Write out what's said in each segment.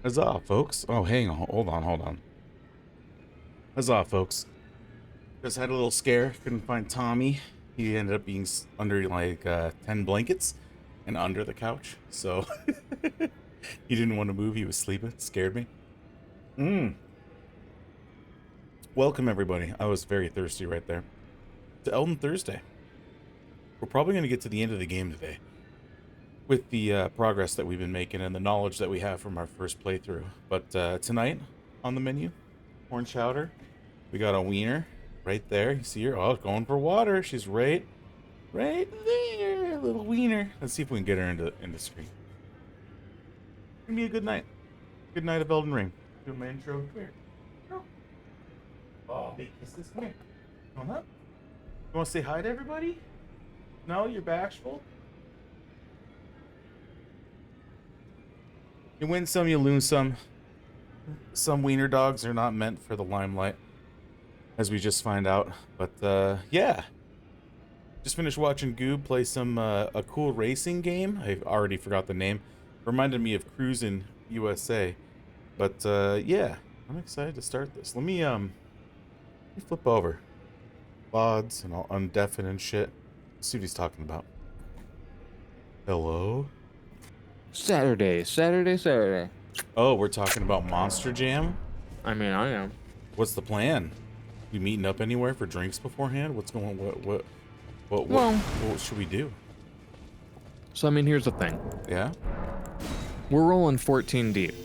Huzzah, folks. Oh, hang on. Hold on. Huzzah, folks. Just had a little scare. Couldn't find Tommy. He ended up being under like 10 blankets and under the couch. So he didn't want to move. He was sleeping. Scared me. Welcome, everybody. I was very thirsty right there. To Elden Thursday. We're probably going to get to the end of the game today with the progress that we've been making and the knowledge that we have from our first playthrough. But tonight on the menu, corn chowder. We got a wiener right there. You see her? Oh, going for water. She's right there. Little wiener. Let's see if we can get her into screen. It's gonna be a good night. Good night of Elden Ring. Do my intro. Come here. Oh, big kisses. Come here. Come on up. You want to say hi to everybody? No, you're bashful. You win some, you lose some. Some wiener dogs are not meant for the limelight, as we just find out. But yeah, just finished watching Goob play some a cool racing game. I already forgot the name. Reminded me of Cruisin' USA. But yeah, I'm excited to start this. Let me flip over VODs and I'll undeafen and shit. Let's see what he's talking about. Hello. Saturday. Oh, we're talking about Monster Jam? I mean, I am. What's the plan? You meeting up anywhere for drinks beforehand? What's going on? What should we do? So, I mean, here's the thing. Yeah? We're rolling 14 deep.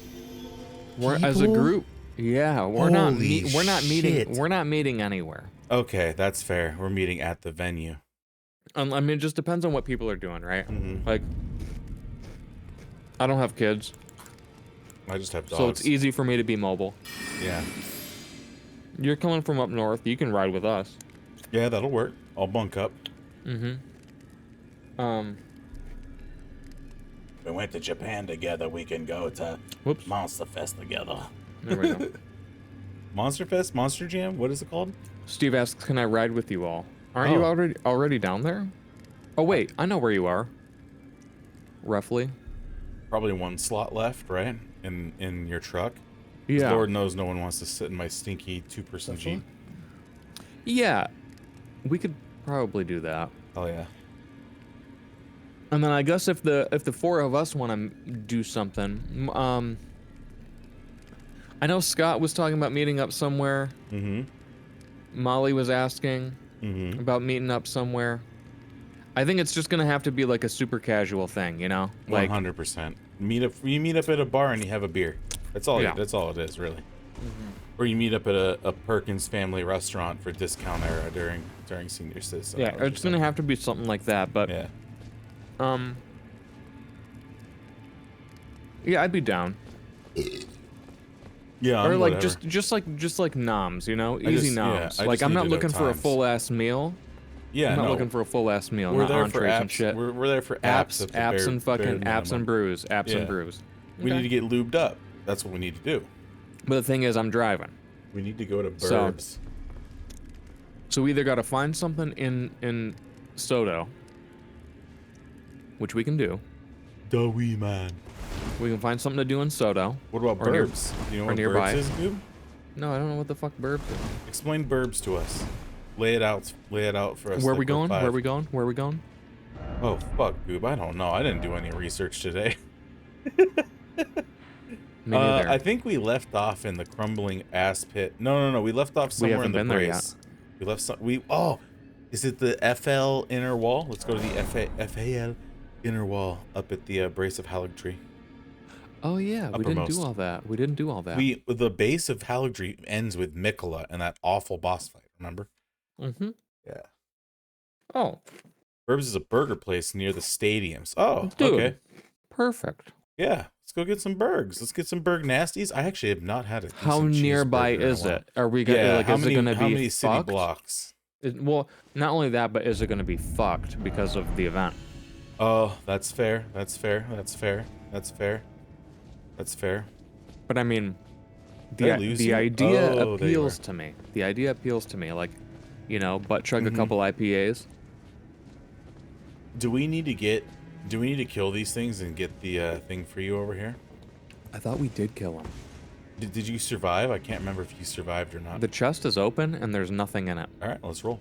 We're as a group. Yeah, we're not meeting anywhere. Okay, that's fair. We're meeting at the venue. I mean, it just depends on what people are doing, right? Mm-hmm. Like, I don't have kids. I just have dogs. So it's easy for me to be mobile. Yeah. You're coming from up north. You can ride with us. Yeah, that'll work. I'll bunk up. Mm-hmm. We went to Japan together. We can go to Monster Fest together. There we go. Monster Fest? Monster Jam? What is it called? Steve asks, can I ride with you all? Aren't you already down there? Oh, wait. I know where you are. Roughly. Probably one slot left, right? In your truck? Yeah. Lord knows no one wants to sit in my stinky two-person Jeep. Yeah. We could probably do that. Oh, yeah. And then I guess if the four of us want to do something, I know Scott was talking about meeting up somewhere. Mm-hmm. Molly was asking about meeting up somewhere. I think it's just gonna have to be like a super casual thing, you know? Like 100%. You meet up at a bar and you have a beer. That's all. Yeah. That's all it is, really. Or you meet up at a Perkins family restaurant for discount era during senior citizen. Yeah, it's gonna have to be something like that. But yeah. Yeah, I'd be down. Yeah. Or like whatever. just like noms, you know, easy noms. Yeah, like I'm not needed looking for a full ass meal. Yeah, I'm not looking for a full ass meal. We're not there for entrees apps. And shit. We're there for apps. Apps and fucking apps and brews. Apps and brews. We need to get lubed up. That's what we need to do. But the thing is, I'm driving. We need to go to Burbs. So we either got to find something in Soto, which we can do. Wee man. We can find something to do in Soto. What about Burbs? Do you know what nearby. Burbs is, dude? No, I don't know what the fuck Burbs is. Explain Burbs to us. Lay it out for us. Where are we going? Where are we going? Where are we going? Oh, fuck, Goob. I don't know. I didn't do any research today. I think we left off in the crumbling ass pit. No. We left off somewhere in the brace. We left some. Is it the FL inner wall? Let's go to the FAL inner wall up at the brace of Haligtree. Oh yeah, we didn't do all that. The base of Haligtree ends with Mikola and that awful boss fight. Remember? Mm-hmm. Yeah. Oh. Burbs is a burger place near the stadiums. Oh, dude, okay. Perfect. Yeah, let's go get some burgers. Let's get some burg nasties. I actually have not had a decent How nearby is it? Are we gonna like? Is it gonna be how many city fucked? blocks? Well, not only that, but is it gonna be fucked because of the event? Oh, that's fair. That's fair. But I mean, the idea appeals to me. The idea appeals to me. Like, you know, butt chug a couple IPAs. Do we need to kill these things and get the thing for you over here? I thought we did kill him. Did you survive? I can't remember if you survived or not. The chest is open and there's nothing in it. All right, let's roll.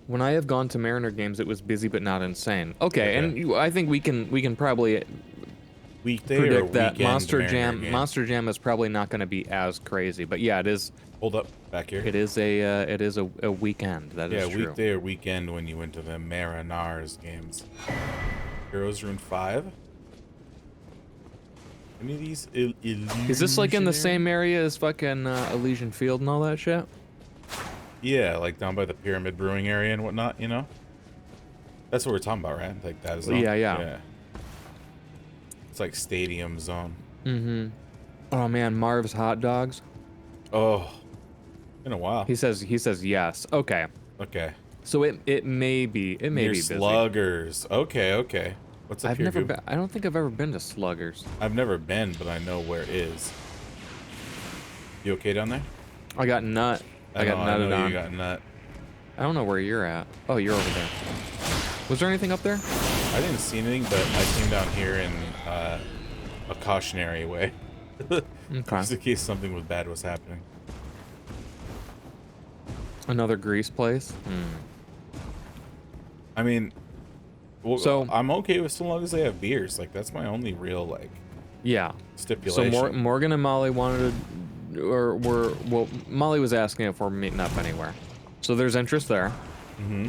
When I have gone to Mariner games, it was busy but not insane. Okay, and I think we can probably weekday predict or that weekend Monster Jam is probably not going to be as crazy. But yeah, it is. Hold up, back here. It is a weekend. That is true. Yeah, weekday or weekend when you went to the Marinars games. Heroes Rune 5. Any of these Is this like in the same area as fucking Elysian Field and all that shit? Yeah, like down by the Pyramid Brewing area and whatnot, you know? That's what we're talking about, right? Like that zone? Yeah. It's like stadium zone. Mm-hmm. Oh man, Marv's hot dogs. Oh, been a while. He says yes. Okay. Okay. So it may be busy. Sluggers. Okay. What's up here? I don't think I've ever been to Sluggers. I've never been, but I know where it is. You okay down there? I got nut. I got nutted on. You got nut. I don't know where you're at. Oh, you're over there. Was there anything up there? I didn't see anything, but I came down here in a cautionary way. Okay. Just in case something bad was happening. Another grease place? I mean, well, so I'm okay with so long as they have beers. Like, that's my only real, like, stipulation. So Morgan and Molly wanted to, Molly was asking if we're meeting up anywhere. So there's interest there. Mm-hmm.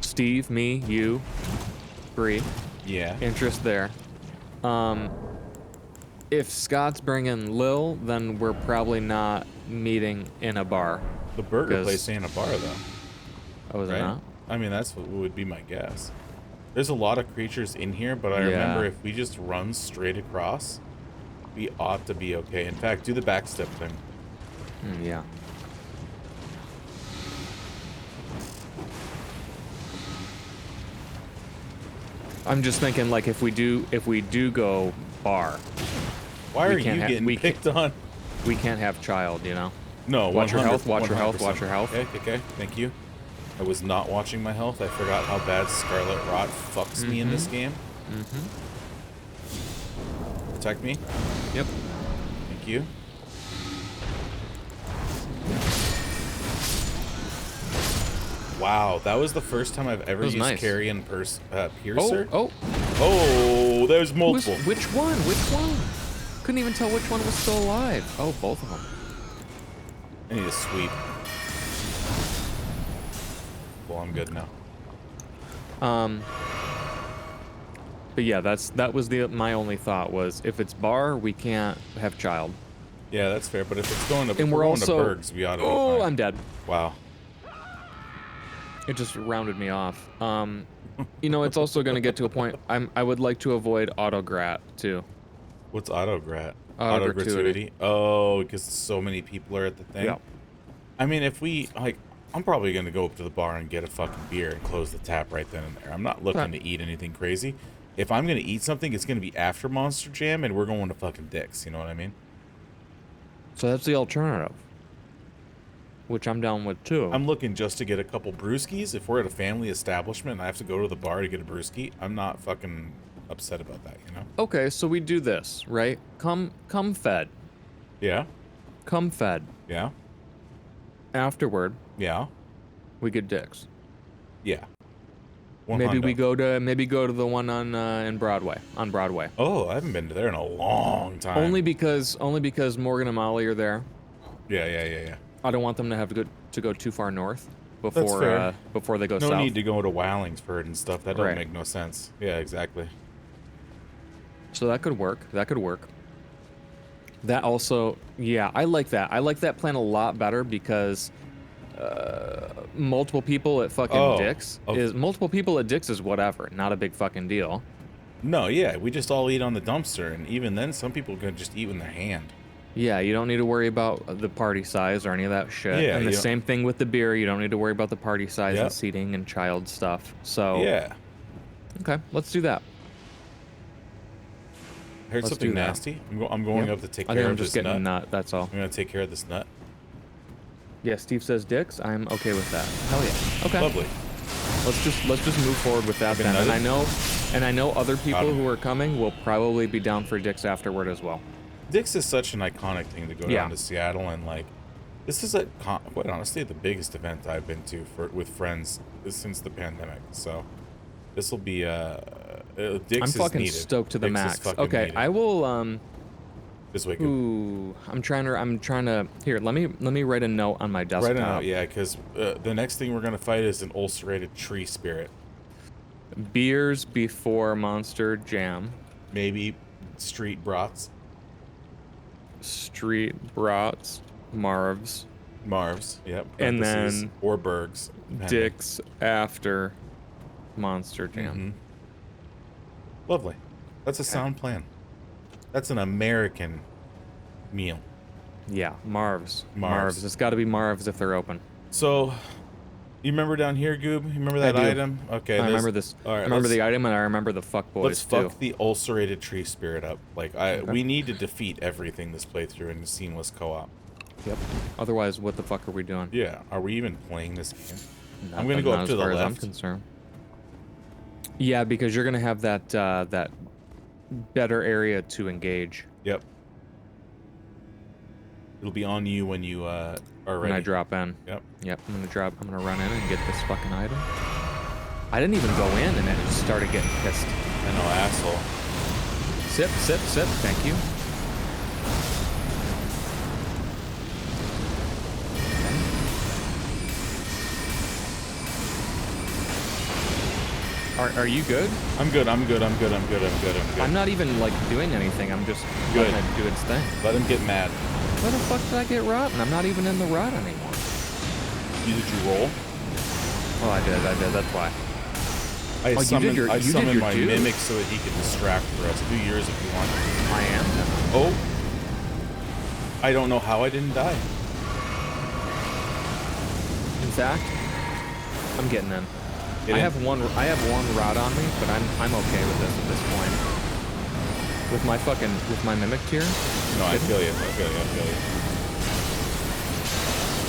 Steve, me, you, Bree. Yeah. Interest there. If Scott's bringing Lil, then we're probably not meeting in a bar. The burger place ain't a bar, though. Oh, is it not? I mean, that's what would be my guess. There's a lot of creatures in here, but I remember if we just run straight across, we ought to be okay. In fact, do the backstep thing. Yeah. I'm just thinking, like, if we do go bar. Why are you getting picked on? We can't have child, you know. No. Watch your health. Watch your health. Watch your health. Okay. Thank you. I was not watching my health. I forgot how bad Scarlet Rot fucks me in this game. Protect me. Yep. Thank you. Wow, that was the first time I've ever used Carrion Piercer. Oh, there's multiple. Which one? Couldn't even tell which one was still alive. Oh, both of them. I need a sweep. Well, I'm good now. But yeah, that was my only thought was if it's bar, we can't have child. Yeah, that's fair. But if it's going to, and we're also to Bergs, we ought to. Oh, I'm dead. Wow. It just rounded me off. You know, it's also going to get to a point. I would like to avoid autograt too. What's autograt? Auto-gratuity. Oh, because so many people are at the thing. Yeah. I mean, if we like, I'm probably gonna go up to the bar and get a fucking beer and close the tap right then and there. I'm not looking to eat anything crazy. If I'm gonna eat something, it's gonna be after Monster Jam, and we're going to fucking Dick's. You know what I mean? So that's the alternative, which I'm down with too. I'm looking just to get a couple brewskis. If we're at a family establishment and I have to go to the bar to get a brewski, I'm not fucking upset about that, you know? Okay, so we do this, right? Come fed. Yeah. Come fed. Yeah. Afterward. Yeah. We get Dick's. Yeah. Maybe we go to the one on on Broadway. Oh, I haven't been to there in a long time. Only because Morgan and Molly are there. Yeah. I don't want them to have to go too far north before they go south. No need to go to Wallingsford and stuff. That doesn't make no sense. Yeah, exactly. So that could work. That also, yeah, I like that. I like that plan a lot better because multiple people at fucking Dick's is whatever, not a big fucking deal. No, yeah, we just all eat on the dumpster, and even then, some people can just eat in their hand. Yeah, you don't need to worry about the party size or any of that shit. Yeah, and the same thing with the beer. You don't need to worry about the party size and seating and child stuff. So yeah, okay, let's do that. I heard something nasty. I'm going up to take care of this nut. I think I'm just getting a nut. That's all. I'm gonna take care of this nut. Yeah, Steve says Dick's. I'm okay with that. Hell yeah. Okay. Lovely. Let's just move forward with that then. And I know And I know other people who are coming will probably be down for Dick's afterward as well. Dick's is such an iconic thing to go down to Seattle, and like, this is quite honestly the biggest event I've been to with friends since the pandemic. So this will be Dick's. I'm fucking stoked to the max. Okay, needed. I will this way. Ooh, I'm trying to here. Let me write a note on my desktop. Write a note, yeah, because the next thing we're gonna fight is an ulcerated tree spirit. Beers before Monster Jam. Maybe street brats. Street brats. Marv's, yep. And then or Bergs. Dick's after Monster Jam. Mm-hmm. Lovely. That's a sound plan. That's an American meal. Yeah, Marv's. It's got to be Marv's if they're open. So, you remember down here, Goob? You remember that item? Okay. I remember this. All right, I remember the item, and I remember the fuck boys Let's fuck the ulcerated tree spirit up. Like we need to defeat everything this playthrough in the seamless co-op. Yep. Otherwise, what the fuck are we doing? Yeah. Are we even playing this game? Nothing, I'm gonna go up to the left. As far as I'm concerned. Yeah, because you're gonna have that that better area to engage. Yep. It'll be on you when you are ready. When I drop in. Yep. Yep. I'm gonna run in and get this fucking item. I didn't even go in, and it just started getting pissed. I know, asshole. Sip. Thank you. Are you good? I'm good. I'm not even like doing anything. I'm just letting it do its thing. Let him get mad. Where the fuck did I get rotten? I'm not even in the rot anymore. Did you roll? Oh, I did. That's why. I summoned my mimic so that he could distract for us. Do yours if you want. I am. Oh. I don't know how I didn't die. In fact, I'm getting in. I have one rod on me, but I'm okay with this at this point. With my mimic tier. No, I feel you.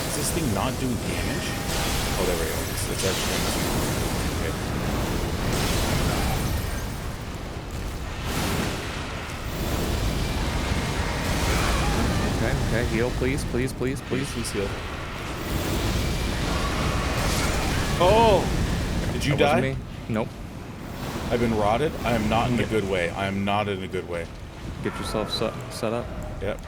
Is this thing not doing damage? Oh, there we go. It's actually Okay, heal, please heal. Oh! Did you die? Me. Nope. I've been rotted. I am not in a good way. Get yourself set up. Yep.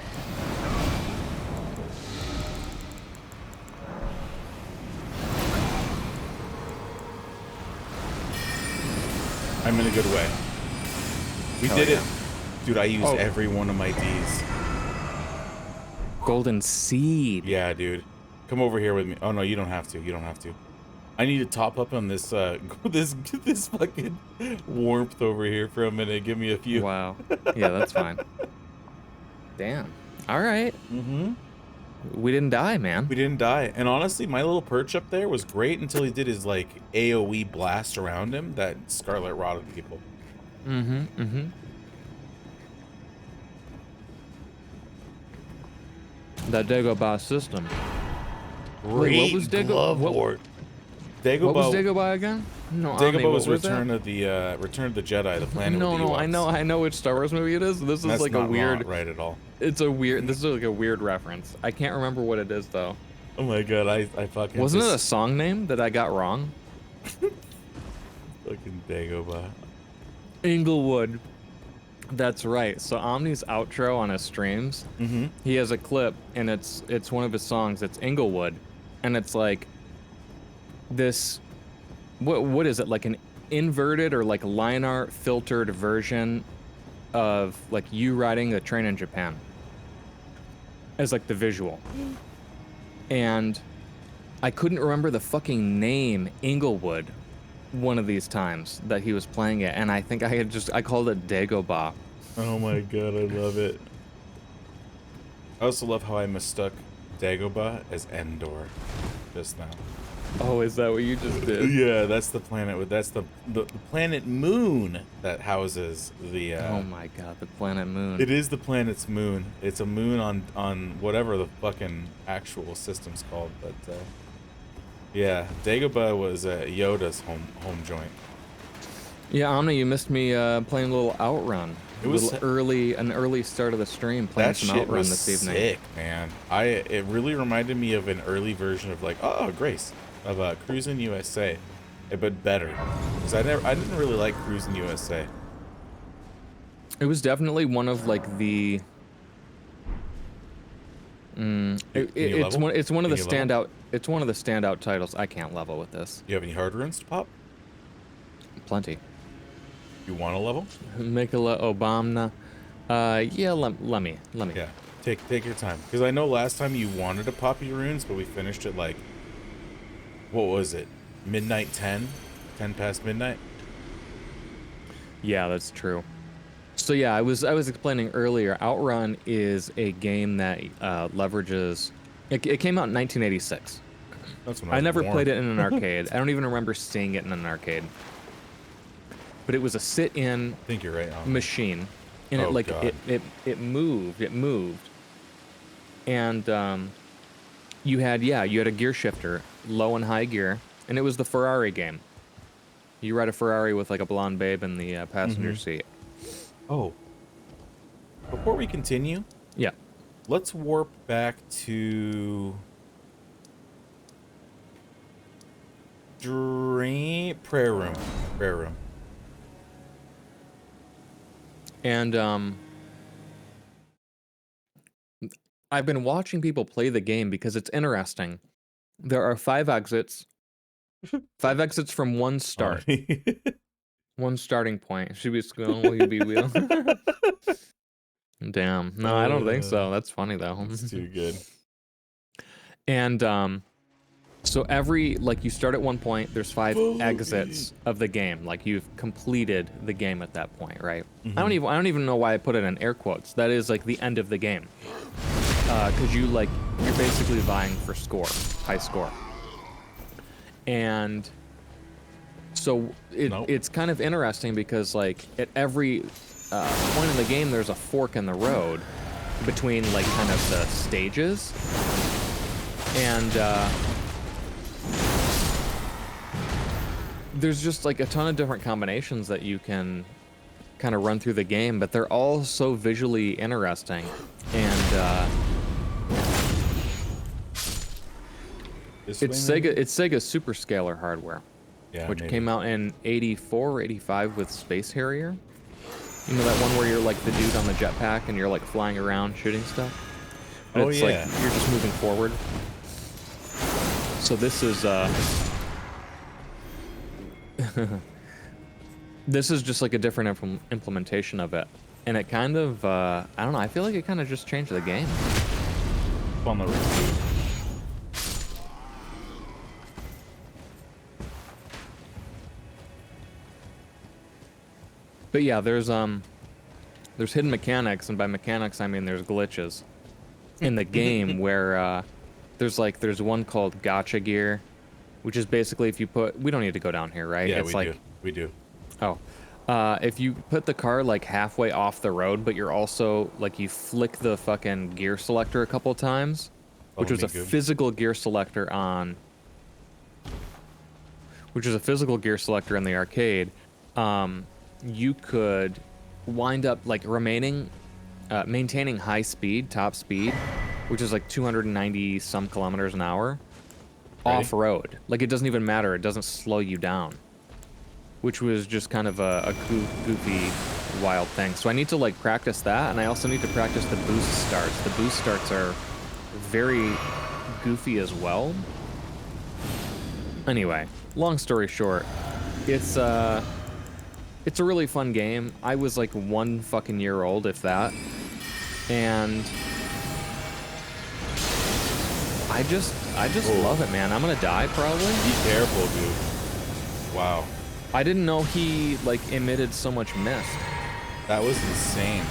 I'm in a good way. We did it. Dude, I used every one of my Ds. Golden seed. Yeah, dude. Come over here with me. Oh, no, you don't have to. I need to top up on this this fucking warmth over here for a minute. Give me a few. Wow. Yeah, that's fine. Damn. All right. Mm-hmm. We didn't die, man. We didn't die. And honestly, my little perch up there was great until he did his, like, AoE blast around him that Scarlet rotted people. Mm-hmm. That Dagobah system. Wait, what was Dagobah? What was Dagobah again? No, Dagobah was Return of the Jedi, the planet. No, I know which Star Wars movie it is. This is like a weird. Not right at all. It's a weird. This is like a weird reference. I can't remember what it is though. Oh my god, I fucking. Wasn't it a song name that I got wrong? Fucking Dagobah. Inglewood. That's right. So Omni's outro on his streams, he has a clip, and it's one of his songs. It's Inglewood, and it's like this. What is it, like an inverted or like line art filtered version of like you riding a train in Japan as like the visual. And I couldn't remember the fucking name Inglewood one of these times that he was playing it, and I think I called it Dagobah. Oh my god, I love it. I also love how I mistook Dagobah as Endor just now. Oh, is that what you just did? Yeah, that's the planet that's the planet moon that houses the oh my god, the planet moon. It is the planet's moon. It's a moon on whatever the fucking actual system's called, but yeah, Dagobah was Yoda's home joint. Yeah, Omni, you missed me playing a little Outrun. It A was little early, an early start of the stream, playing that some shit Outrun was this evening. sick, man. It really reminded me of an early version of like, oh, Grace, of Cruisin' USA, but better. Because I didn't really like Cruisin' USA. It was definitely one of like the. Can you level? It's one of Can the you level? standout titles. I can't level with this. Do you have any hard runes to pop? Plenty. You want to level? Mikola Obama. Yeah, let me. Yeah. Take your time. Because I know last time you wanted to pop your runes, but we finished at like, what was it? Midnight 10? 10 past midnight? Yeah, that's true. So yeah, I was explaining earlier. Outrun is a game that leverages. It came out in 1986. That's when I was never born. played it in an arcade. I don't even remember seeing it in an arcade. But it was a sit-in I think you're right. machine, and Oh, it like God. it moved, and you had a gear shifter, low and high gear, and it was the Ferrari game. You ride a Ferrari with like a blonde babe in the passenger seat. Oh, before we continue, Yeah. let's warp back to prayer room. Prayer room. And I've been watching people play the game because it's interesting. There are 5 exits. 5 exits from one start. One starting point. Should be school, will you be wheel? Damn. No, I don't think so. That's funny though. It's too good. And so every you start at one point, there's 5 exits of the game. Like you've completed the game at that point, right? I don't even know why I put it in air quotes. That is like the end of the game. Cuz you're basically vying for high score. And so it's kind of interesting because like at every point in the game there's a fork in the road between like kind of the stages. And there's just like a ton of different combinations that you can kind of run through the game, but they're all so visually interesting. And it's Sega Super Scalar hardware, which came out in 84 or 85 with Space Harrier. You know that one where you're like the dude on the jetpack and you're like flying around shooting stuff? But it's like you're just moving forward. So this is this is just like a different implementation of it. And it kind of I don't know, I feel like it kind of just changed the game. On the review. But yeah, there's hidden mechanics, and by mechanics I mean there's glitches in the game where there's one called gotcha gear, which is basically if you put, we don't need to go down here, right? Yeah, it's we do. Oh, if you put the car like halfway off the road, but you're also like you flick the fucking gear selector a couple times, which was a physical gear selector in the arcade. You could wind up like maintaining high speed, top speed, which is like 290 some kilometers an hour, off road. Like it doesn't even matter. It doesn't slow you down, which was just kind of a goofy, wild thing. So I need to like practice that, and I also need to practice the boost starts. The boost starts are very goofy as well. Anyway, long story short, it's a really fun game. I was like 1 fucking year old, if that. And I just love it, man. I'm gonna die probably. Be careful, dude. Wow. I didn't know he like emitted so much mist. That was insane.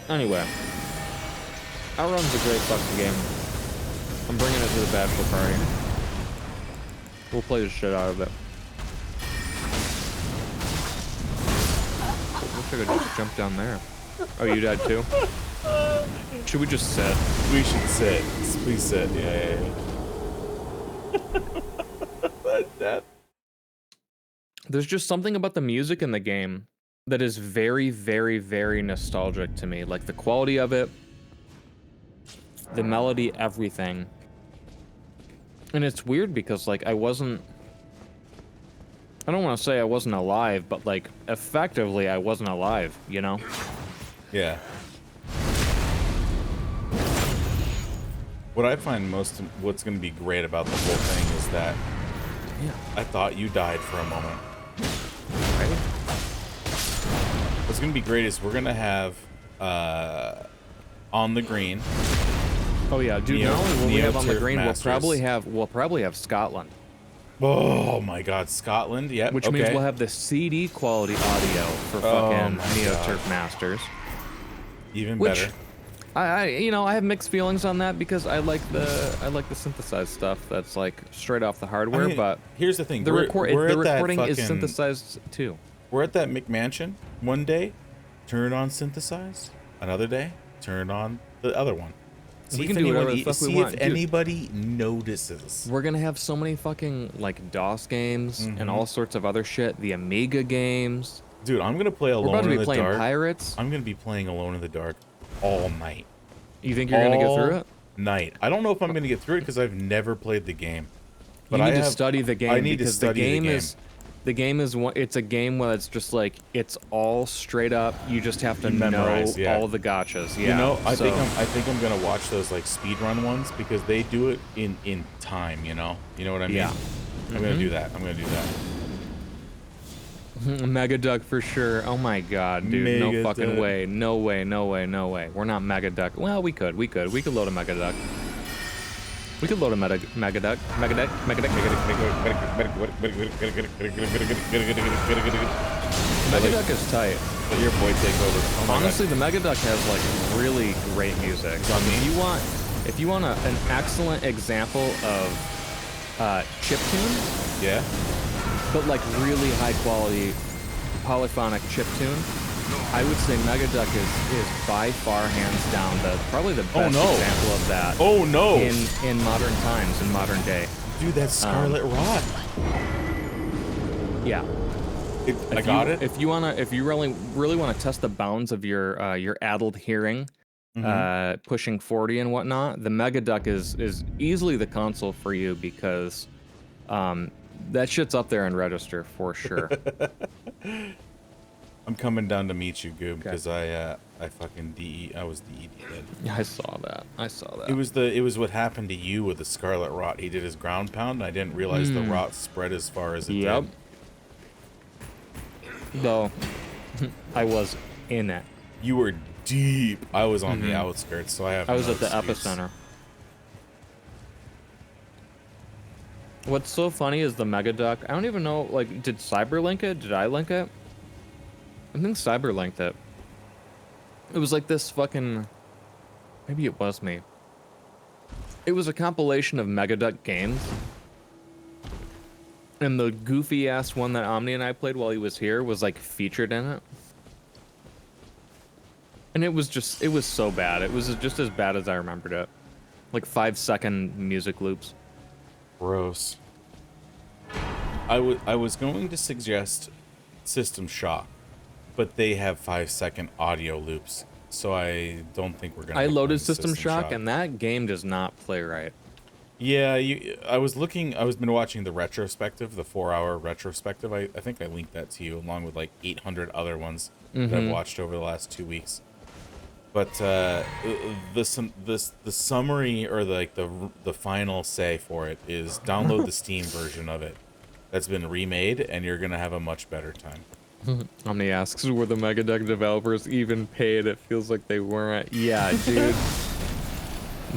Anyway, Outrun's a great fucking game. I'm bringing it to the bachelor party. We'll play the shit out of it. Wish I could just jump down there. Oh, you died too? Should we just sit? We should sit. Please sit. Yeah. that. There's just something about the music in the game that is very, very, very nostalgic to me. Like the quality of it, the melody, everything. And it's weird because like I don't want to say I wasn't alive, but like effectively I wasn't alive, you know? Yeah. What I find what's going to be great about the whole thing is that I thought you died for a moment. Right? What's going to be great is we're going to have on the green. Oh yeah, dude. Not only will we have on the green, Masters. we'll probably have Scotland. Oh my God, Scotland! Yep. Which means we'll have the CD quality audio for fucking Neo Turf Masters. Even better. I have mixed feelings on that because I like the synthesized stuff that's like straight off the hardware. I mean, but here's the thing: the recording is synthesized too. We're at that McMansion one day, turn on synthesized. Another day, turn on the other one. We can do whatever the fuck we want. See if anybody notices. We're gonna have so many fucking like DOS games and all sorts of other shit. The Amiga games. Dude, I'm gonna play Alone in the Dark. We're about to be playing Pirates. I'm gonna be playing Alone in the Dark all night. You think you're gonna get through it? Night. I don't know if I'm gonna get through it because I've never played the game. But you need to study the game. I need to study the game. The game is one. It's a game where it's just like it's all straight up. You just have to memorize, know all the gotchas. Yeah. You know, I think I'm gonna watch those like speedrun ones because they do it in time. You know what I mean? Yeah. I'm gonna do that. I'm gonna do that. Mega Duck for sure. Oh my God, dude! No fucking way. No way. No way. No way. We're not Mega Duck. Well, we could load a Mega Duck. We could load a Mega Duck. Mega Duck. Mega Duck is tight. Let your boy take over. Oh honestly, the Mega Duck has like really great music. If you want an excellent example of chiptune, yeah, but like really high quality polyphonic chiptune, I would say Mega Duck is by far hands down probably the best example of that. Oh no! In modern times, in modern day. Dude, that's Scarlet Rot. Yeah. I got it. If you really wanna test the bounds of your addled hearing, pushing 40 and whatnot, the Mega Duck is easily the console for you because that shit's up there in register for sure. I'm coming down to meet you, Goob, because I fucking I was DED. Yeah, I saw that. It was what happened to you with the Scarlet Rot. He did his ground pound, and I didn't realize the rot spread as far as it did. Though, I was in it. You were deep. I was on the outskirts, so I was at the epicenter. What's so funny is the Mega Duck. I don't even know, like, did Cyber link it? Did I link it? I think Cyber linked it. It was like this fucking... Maybe it was me. It was a compilation of Mega Duck games. And the goofy-ass one that Omni and I played while he was here was, like, featured in it. And it was so bad. It was just as bad as I remembered it. Like 5-second music loops. Gross. I was going to suggest System Shock, but they have 5-second audio loops, so I don't think we're gonna. I loaded System Shock, and that game does not play right. Yeah, I was been watching the retrospective, the 4-hour retrospective. I think I linked that to you along with like 800 other ones that I've watched over the last 2 weeks. But the summary or the final say for it is download the Steam version of it that's been remade, and you're gonna have a much better time. Omni asks, were the Mega Duck developers even paid? It feels like they weren't. Yeah, dude.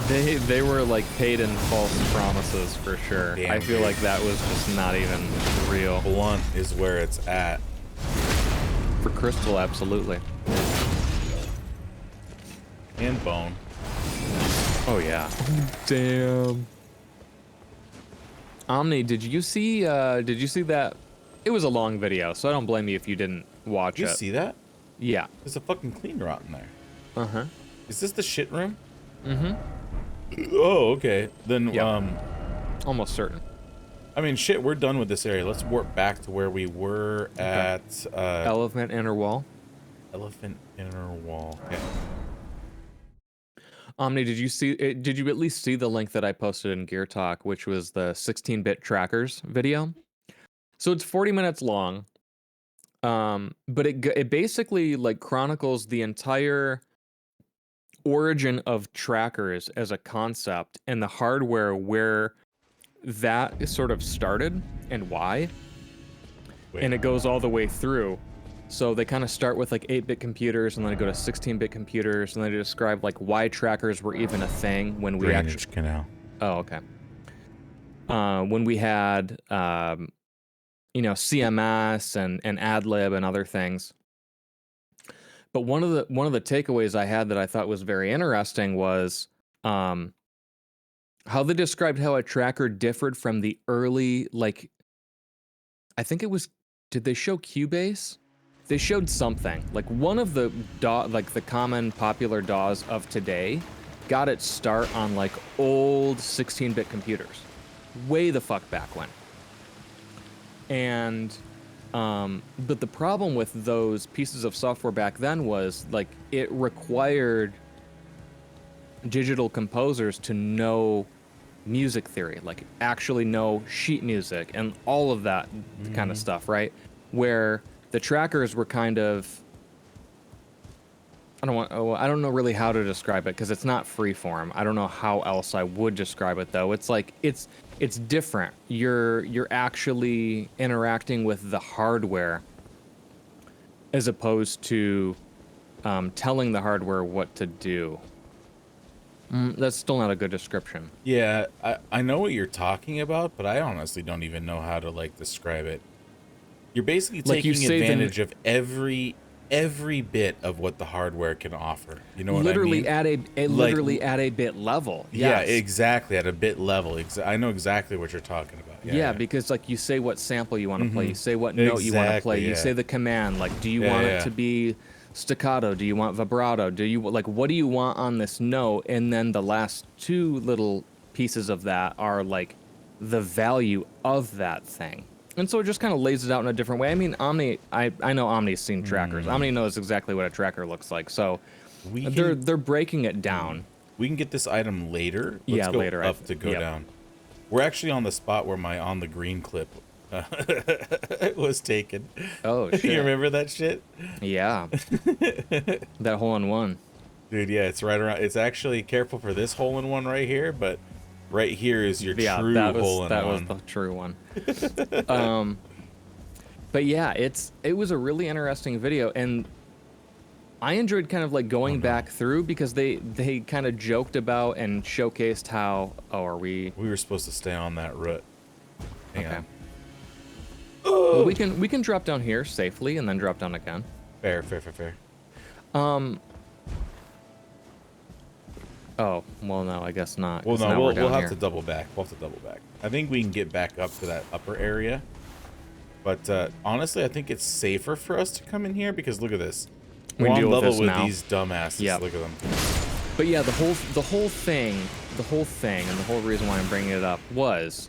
They were like paid in false promises for sure. Damn, I feel like that was just not even real. Blunt is where it's at. For Crystal, absolutely. And Bone. Oh yeah. Damn. Omni, did you see that? It was a long video, so I don't blame you if you didn't watch it. Did you see that? Yeah. There's a fucking clean rot in there. Uh-huh. Is this the shit room? Mm-hmm. Oh, okay. Then, yep. Almost certain. I mean, shit, we're done with this area. Let's warp back to where we were at. Elephant Inner Wall. Elephant Inner Wall. Okay. Omni, did you see? Did you at least see the link that I posted in Gear Talk, which was the 16-bit trackers video? So it's 40 minutes long, but it basically like chronicles the entire origin of trackers as a concept and the hardware where that sort of started and why. Wait. And it goes all the way through. So they kind of start with like 8-bit computers, and then they go to 16-bit computers, and then they describe like why trackers were even a thing when we Drainage canal. Oh, okay. When we had CMS and AdLib and other things. But one of the takeaways I had that I thought was very interesting was how they described how a tracker differed from the early, like, I think it was, did they show Cubase? They showed something. Like one of the the common popular DAWs of today got its start on like old 16-bit computers. Way the fuck back when. And but the problem with those pieces of software back then was like it required digital composers to know music theory, like actually know sheet music and all of that kind of stuff, right? Where the trackers were kind of, I don't know really how to describe it because it's not freeform. I don't know how else I would describe it though. It's like it's different. You're actually interacting with the hardware as opposed to telling the hardware what to do. That's still not a good description. Yeah, I know what you're talking about, but I honestly don't even know how to like describe it. You're basically taking advantage of every bit of what the hardware can offer. You know what I mean? Literally at a bit level. Yes. Yeah, exactly, at a bit level. I know exactly what you're talking about. Yeah, because like you say what sample you want to play, you say what note you want to play, you say the command, like do you want it to be staccato, do you want vibrato, do you like what do you want on this note, and then the last two little pieces of that are like the value of that thing. And so it just kind of lays it out in a different way. I mean, Omni, I know Omni's seen trackers. Omni knows exactly what a tracker looks like. So they're breaking it down. We can get this item later. Let's go later. Up to go down. We're actually on the spot where my on the green clip was taken. Oh, shit. You remember that shit? Yeah. That hole-in-one. Dude, yeah, it's right around. It's actually, careful for this hole-in-one right here, but right here is your true hole-in-one. That was the true one. But yeah, it was a really interesting video, and I enjoyed kind of like going back through because they kind of joked about and showcased how we were supposed to stay on that route. Hang on. Well, we can drop down here safely and then drop down again. Fair. Oh, well, no, I guess not. Well, no, we'll have to double back. I think we can get back up to that upper area. But honestly, I think it's safer for us to come in here because look at this. We're on level with these dumbasses. Yep. Look at them. But yeah, the whole thing, and the whole reason why I'm bringing it up was,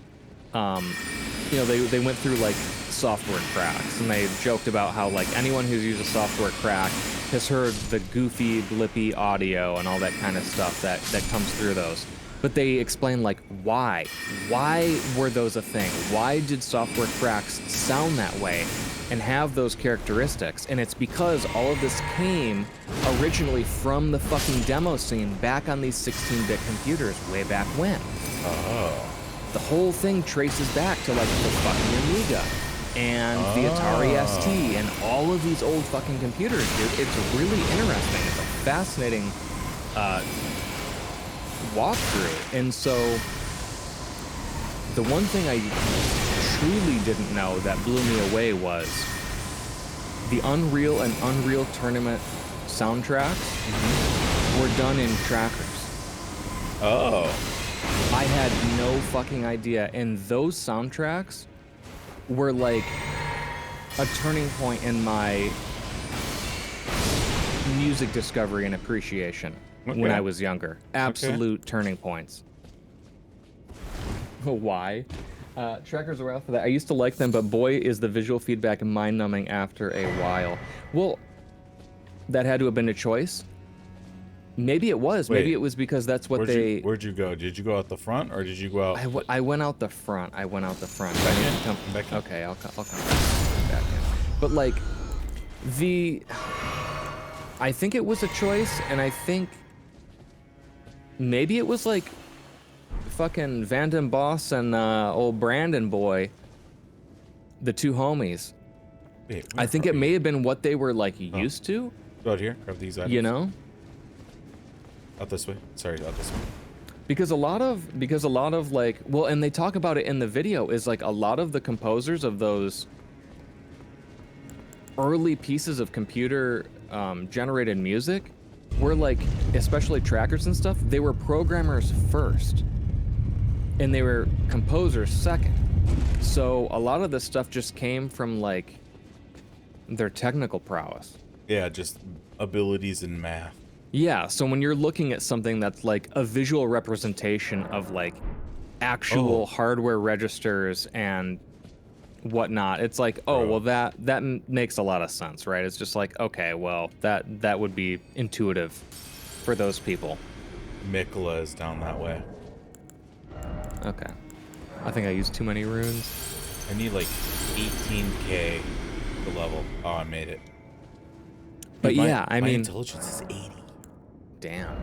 they went through like software cracks, and they joked about how like anyone who's used a software crack has heard the goofy, blippy audio and all that kind of stuff that comes through those. But they explain like why were those a thing? Why did software cracks sound that way and have those characteristics? And it's because all of this came originally from the fucking demo scene back on these 16-bit computers way back when. Oh. The whole thing traces back to like the fucking Amiga and the Atari ST and all of these old fucking computers, dude. It's really interesting. It's a fascinating walkthrough. And so the one thing I truly didn't know that blew me away was the Unreal and Unreal Tournament soundtracks were done in trackers. Oh. I had no fucking idea. And those soundtracks were like a turning point in my music discovery and appreciation when I was younger. Absolute turning points. Why? Trackers are out for that. I used to like them, but boy, is the visual feedback mind-numbing after a while. Well, that had to have been a choice. Maybe it was. Wait, Maybe it was because that's what where'd you go? Did you go out the front or did you go out? I went out the front. I went out the front. Back in? Come, Back in? okay, I'll come back in. But like, I think it was a choice, and I think maybe it was like fucking Vanden Boss and old Brandon boy, the two homies. Wait, I think it may have been what they were like used to. Go out here, grab these items. You know? Out this way. Sorry, out this way. Because a lot of like, well, and they talk about it in the video, is like a lot of the composers of those early pieces of computer generated music were like, especially trackers and stuff, they were programmers first and they were composers second. So a lot of this stuff just came from like their technical prowess. Yeah, just abilities in math. Yeah, so when you're looking at something that's like a visual representation of like actual hardware registers and whatnot, it's like, oh, well, that makes a lot of sense, right? It's just like, okay, well, that would be intuitive for those people. Mikla is down that way. Okay. I think I used too many runes. I need like 18k per level. Oh, I made it. But Dude, yeah, my mean, intelligence is 80. Damn.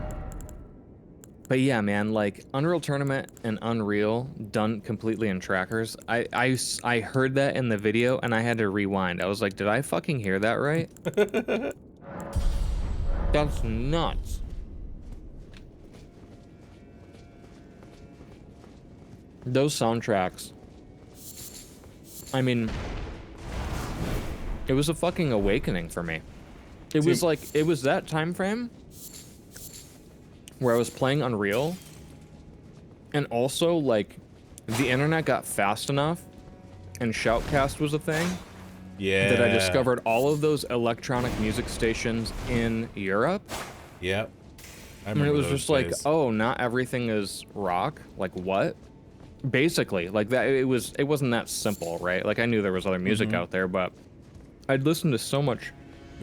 But yeah, man, like Unreal Tournament and Unreal done completely in trackers. I heard that in the video and I had to rewind. I was like, did I fucking hear that right? That's nuts. Those soundtracks. I mean, it was a fucking awakening for me. It was like, it was that time frame where I was playing Unreal, and also like the internet got fast enough and Shoutcast was a thing. Yeah. That I discovered all of those electronic music stations in Europe. Yep. I mean, it was just like, oh, not everything is rock. Like what? Basically, like that. It wasn't that simple, right? Like I knew there was other music out there, but I'd listened to so much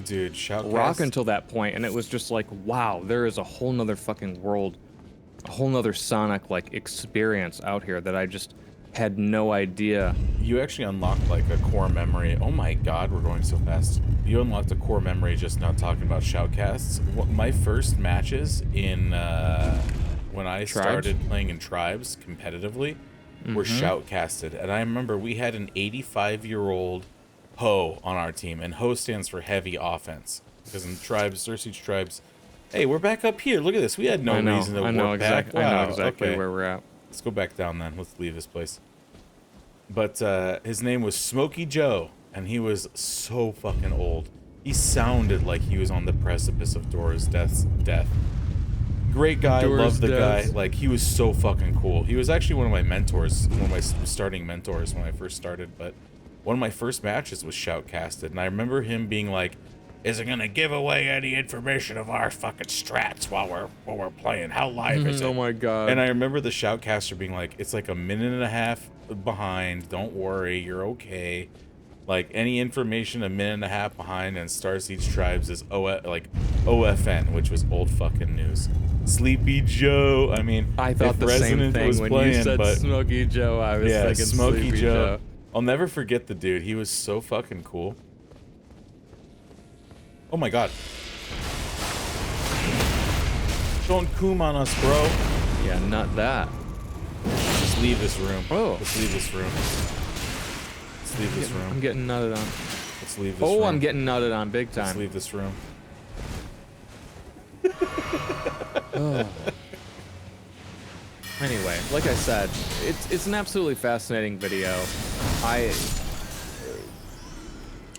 dude, Shoutcast rock until that point, and it was just like, wow, there is a whole nother fucking world, a whole nother sonic like experience out here that I just had no idea. You actually unlocked like a core memory. Oh my god, we're going so fast. You unlocked a core memory just now talking about Shoutcasts. My first matches in when I started playing in Tribes competitively were Shoutcasted, and I remember we had an 85-year-old Ho on our team, and Ho stands for heavy offense, because in Tribes, Siege Tribes, hey, we're back up here. Look at this. We had no reason to warp back. Wow, I know exactly where we're at. Let's go back down then. Let's leave this place. But his name was Smokey Joe, and he was so fucking old. He sounded like he was on the precipice of Dora's death. Great guy, loved the guy. Like, he was so fucking cool. He was actually one of my mentors, one of my starting mentors when I first started, but one of my first matches was Shoutcasted, and I remember him being like, "Is it gonna give away any information of our fucking strats while we're playing? How live is it?" Oh my god. And I remember the Shoutcaster being like, "It's like a minute and a half behind. Don't worry, you're okay. Like any information a minute and a half behind, and Star Siege Tribes is OFN, which was old fucking news." Sleepy Joe. I mean, I thought the same thing when you said Smokey Joe. I was thinking Smokey Joe. I'll never forget the dude. He was so fucking cool. Oh my god. Don't coom on us, bro. Yeah, not that. Just leave this room. Oh. Let's leave this room. Let's leave this room. I'm getting nutted on. Let's leave this room. Oh, I'm getting nutted on big time. Let's leave this room. Oh. Anyway, like I said, it's an absolutely fascinating video. I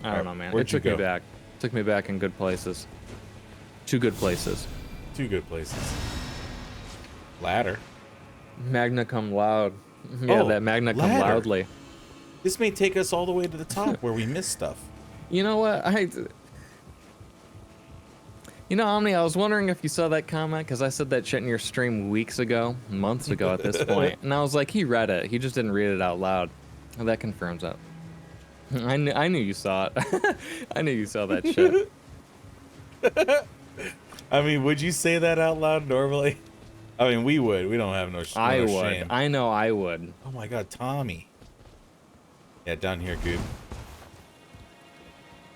don't know, man. It took me back. Took me back in good places. Two good places. Two good places. Ladder. Magna cum loud. Yeah, that magna cum loudly. This may take us all the way to the top where we miss stuff. You know what? You know, Omni, I was wondering if you saw that comment because I said that shit in your stream months ago at this point, and I was like, he read it. He just didn't read it out loud. Well, that confirms it. I knew you saw it. I knew you saw that shit. I mean, would you say that out loud normally? I mean, we would. We don't have no, I no would. shame. I know I would. Oh my god, Tommy. Yeah, down here, Goop.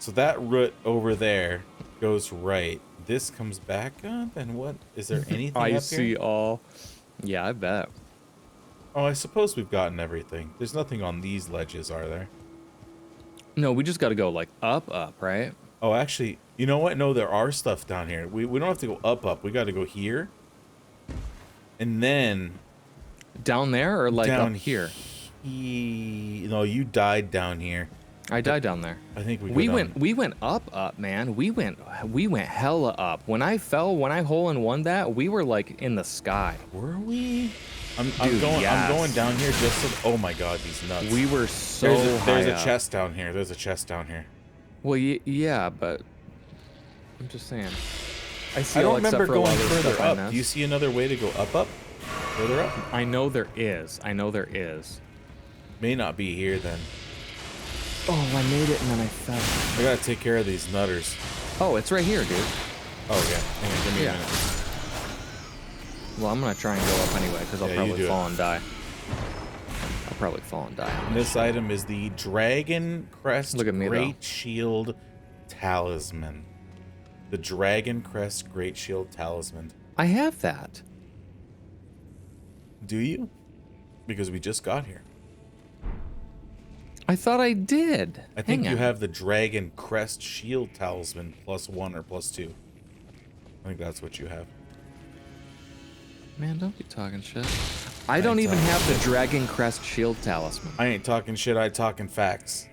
So that root over there goes right. This comes back up, and what? Is there anything I up see here? all. Yeah, I bet. Oh, I suppose we've gotten everything. There's nothing on these ledges, are there? No, we just got to go like up, right? Oh, actually, you know what? No, there are stuff down here. We don't have to go up. We got to go here. And then... Down there or like down up here? No, you died down here. I died down there. I think We went up, man. We went hella up. When I hole in one that, we were like in the sky. Were we? I'm yes. going down here just so... Oh my god, these nuts. We were so There's a high chest down here. There's a chest down here. Well, yeah, but I'm just saying. I see. I don't all except remember for a lot going of the further stuff I up. missed. Do you see another way to go up? Further up? I know there is. May not be here then. Oh, I made it and then I fell. I gotta take care of these nutters. Oh, it's right here, dude. Oh yeah. Hang on, give me a minute. Well, I'm gonna try and go up anyway because I'll Yeah, probably fall and die. I'll probably fall and die. And this item is the Dragon Crest Look at me, Great Shield Talisman. The Dragon Crest Great Shield Talisman. I have that. Do you? Because we just got here. I thought I did. I think Hang you on. have the Dragon Crest Shield Talisman +1 or +2. I think that's what you have. Man, don't be talking shit. I don't even have the Dragon Crest Shield Talisman. I ain't talking shit, I talking facts.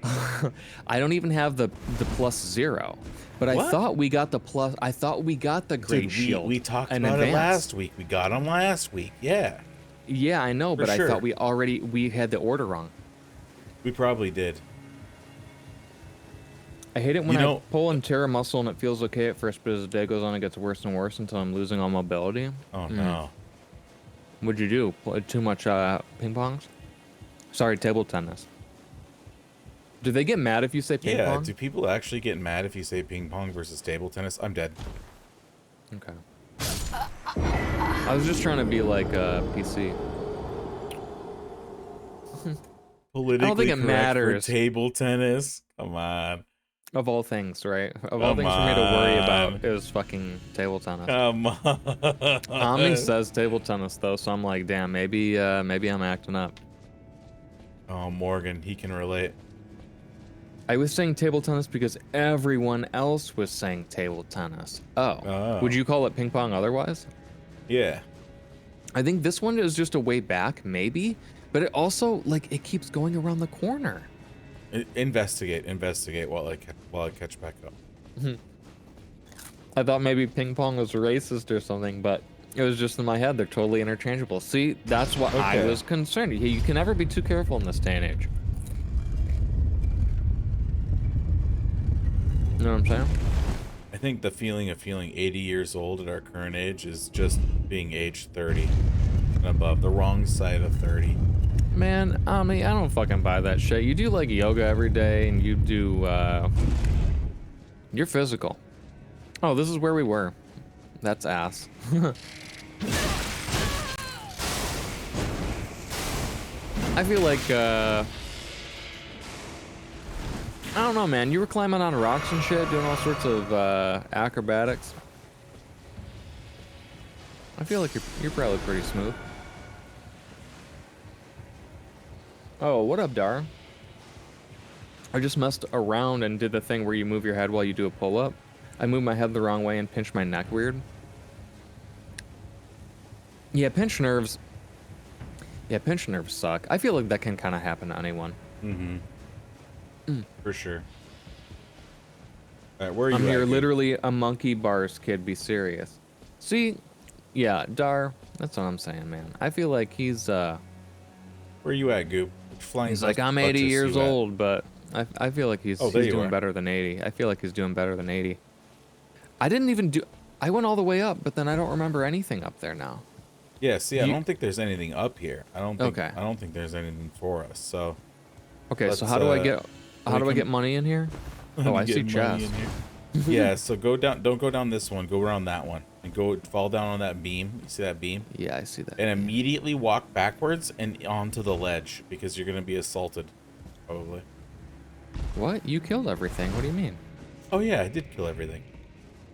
I don't even have the +0. But I What? thought we got the plus. I thought we got the Great Dude, Shield. we talked in about it advance. last week. We got them last week. Yeah. Yeah, I know, but sure. I thought we had the order wrong. We probably did. I hate it when You know- I pull and tear a muscle and it feels okay at first, but as the day goes on, it gets worse and worse until I'm losing all mobility. Oh no. What'd you do? Play too much ping pongs? Sorry, table tennis. Do they get mad if you say ping Yeah, pong? do people actually get mad if you say ping pong versus table tennis? I'm dead. Okay. I was just trying to be like PC. Politically it correct matters. for table tennis. Come on. Of all things, right? Of all Come things for me to worry on. about is fucking table tennis. Come on. Omni says table tennis though, so I'm like, damn, maybe I'm acting up. Oh, Morgan, he can relate. I was saying table tennis because everyone else was saying table tennis. Oh. Would you call it ping pong otherwise? Yeah. I think this one is just a way back, maybe, but it also like it keeps going around the corner. Investigate while I catch back up. I thought maybe ping pong was racist or something, but it was just in my head. They're totally interchangeable. See, that's what I Okay. was concerned. You can never be too careful in this day and age. You know what I'm saying? I think the feeling of feeling 80 years old at our current age is just being aged 30 and above, the wrong side of 30. Man, I mean, I don't fucking buy that shit. You do like yoga every day and you do, you're physical. Oh, this is where we were. That's ass. I feel like, I don't know, man. You were climbing on rocks and shit, doing all sorts of acrobatics. I feel like you're probably pretty smooth. Oh, what up, Dar? I just messed around and did the thing where you move your head while you do a pull-up. I moved my head the wrong way and pinched my neck weird. Yeah, pinched nerves. Yeah, pinched nerves suck. I feel like that can kind of happen to anyone. For sure. All right, where are you I'm at, here, dude? literally a monkey bars kid. Be serious. See, yeah, Dar. That's what I'm saying, man. I feel like he's Where are you at, Goop? Which flying he's like, I'm buttress 80 years you at? old, but I feel like he's Oh, there you doing are. better than 80. I feel like he's doing better than 80. I didn't even do. I went all the way up, but then I don't remember anything up there now. Yeah, see, I don't think there's anything up here. I don't think Okay. I don't think there's anything for us. So Okay, so let's, how do I get? How do I can- get money in here? let Oh, me I get see money chest. in here. Yeah, so go down. Don't go down this one. Go around that one and fall down on that beam. You see that beam? Yeah, I see that. And immediately walk backwards and onto the ledge because you're gonna be assaulted, probably. What? You killed everything. What do you mean? Oh yeah, I did kill everything.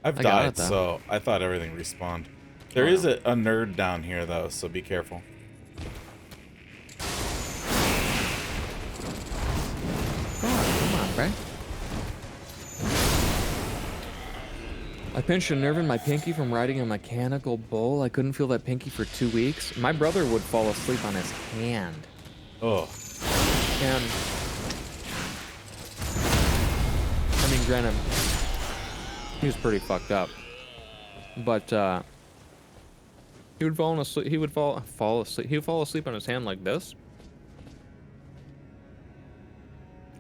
I've I got died, it, though. so I thought everything respawned. There is a nerd down here though, so be careful. Come on, right? I pinched a nerve in my pinky from riding a mechanical bull. I couldn't feel that pinky for 2 weeks. My brother would fall asleep on his hand. Oh, And I mean, granted, he was pretty fucked up, but he would fall asleep. He would fall asleep. He would fall asleep on his hand like this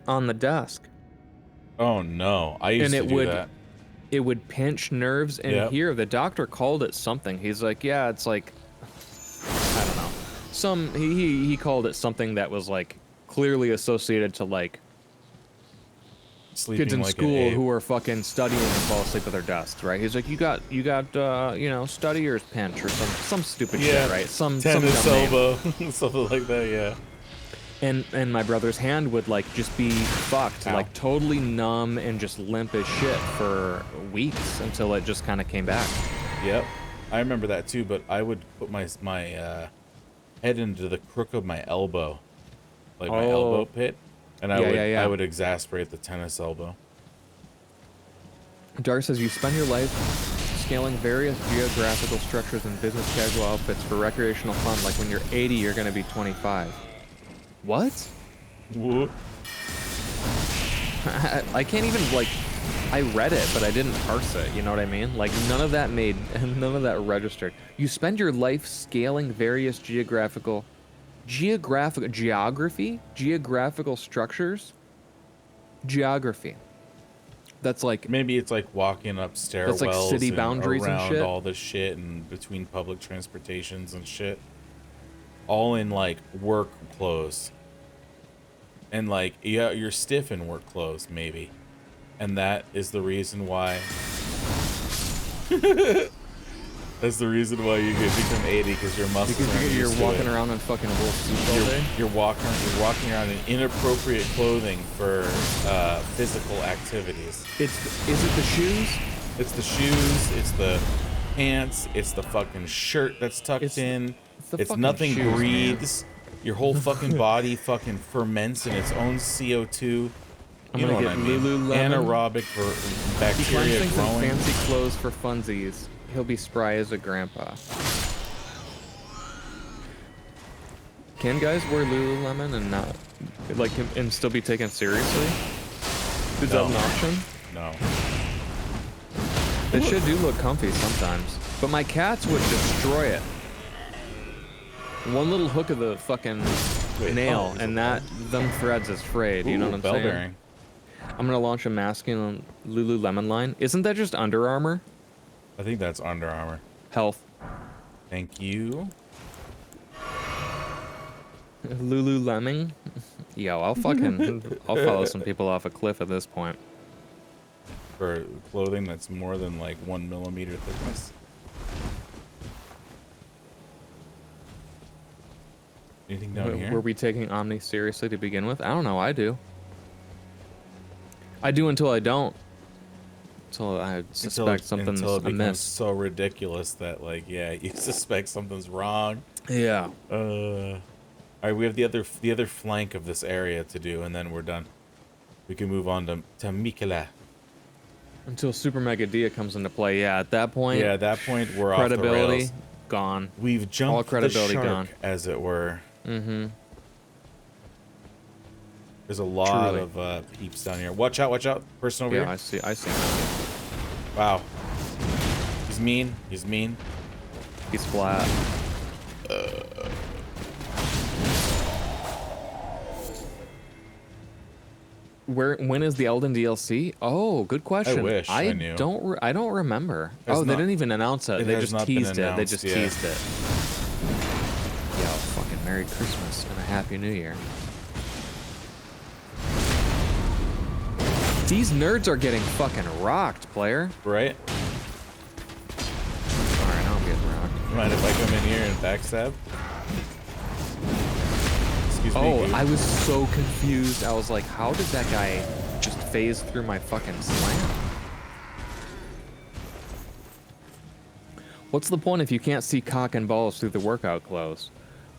on the desk, oh no! I used and to do that. it would pinch nerves in Yep. here. The doctor called it something. He's like, yeah, it's like, I don't know. He called it something that was like clearly associated to like Sleeping kids in like school an ape. who are fucking studying and fall asleep at their desks, right? He's like, you got studier's pinch or some stupid shit, right? Some tennis dumb name. elbow, something like that. Yeah. And my brother's hand would like just be fucked, Ow. like totally numb and just limp as shit for weeks until it just kind of came back. Yep. I remember that too. But I would put my head into the crook of my elbow, like my elbow pit, and I would exasperate the tennis elbow. Dar says you spend your life scaling various geographical structures in business casual outfits for recreational fun. Like when you're 80, you're gonna be 25. What? What? I can't even like. I read it, but I didn't parse it. You know what I mean? Like none of that registered. You spend your life scaling various geographical structures. Geography. That's like Maybe it's like walking up stairwells. That's like city and boundaries and around shit? all this shit and between public transportations and shit. All in like work clothes. And like, yeah, you're stiff in work clothes, maybe. And that is the reason why. That's the reason why you become 80 because your muscles because aren't you're used to walking it. around in fucking wolf suits all day. You're walking around in inappropriate clothing for physical activities. Is it the shoes? It's the shoes, it's the pants, it's the fucking shirt that's tucked in. it's the It's fucking nothing shoes, man. breathes. Your whole fucking body fucking ferments in its own CO2. I'm You know gonna what I get mean? Lululemon. Anaerobic for He finds bacteria things in growing. fancy clothes for funsies. He'll be spry as a grandpa. Can guys wear Lululemon and not like and still be taken seriously? Is that No. an option? No. It sure do look comfy sometimes, but my cats would destroy it. One little hook of the fucking nail, there's and a them threads is frayed. You know what I'm bell saying? bearing. I'm gonna launch a masculine Lululemon line. Isn't that just Under Armour? I think that's Under Armour. Health. Thank you. Lululemon? Yo, I'll follow some people off a cliff at this point. For clothing that's more than like 1 millimeter thickness. Anything down here? Were we taking Omni seriously to begin with? I don't know. I do. I do until I don't. Until I suspect something's until it becomes amiss. so ridiculous that like, yeah, you suspect something's wrong. Yeah. All right, we have the other flank of this area to do, and then we're done. We can move on to Mikela. Until Super Mega Dia comes into play. Yeah, at that point. Yeah, at that point we're off the credibility rails. gone. We've jumped All credibility the shark, gone. as it were. Mm-hmm. There's a lot Truly. of peeps down here. Watch out! Watch out! Person over Yeah, here. I see. Wow. He's mean. He's mean. He's flat. When is the Elden DLC? Oh, good question. wish I knew. I don't remember. Has Oh, they not- didn't even announce it. it They has just not been teased it. They announced, just yeah. teased it. Yo, fucking Merry Christmas and a Happy New Year. These nerds are getting fucking rocked, player. Right? Alright, now I'm getting rocked. Mind if I come in here and backstab? Excuse me. Oh, dude. I was so confused. I was like, how did that guy just phase through my fucking slam? What's the point if you can't see cock and balls through the workout clothes?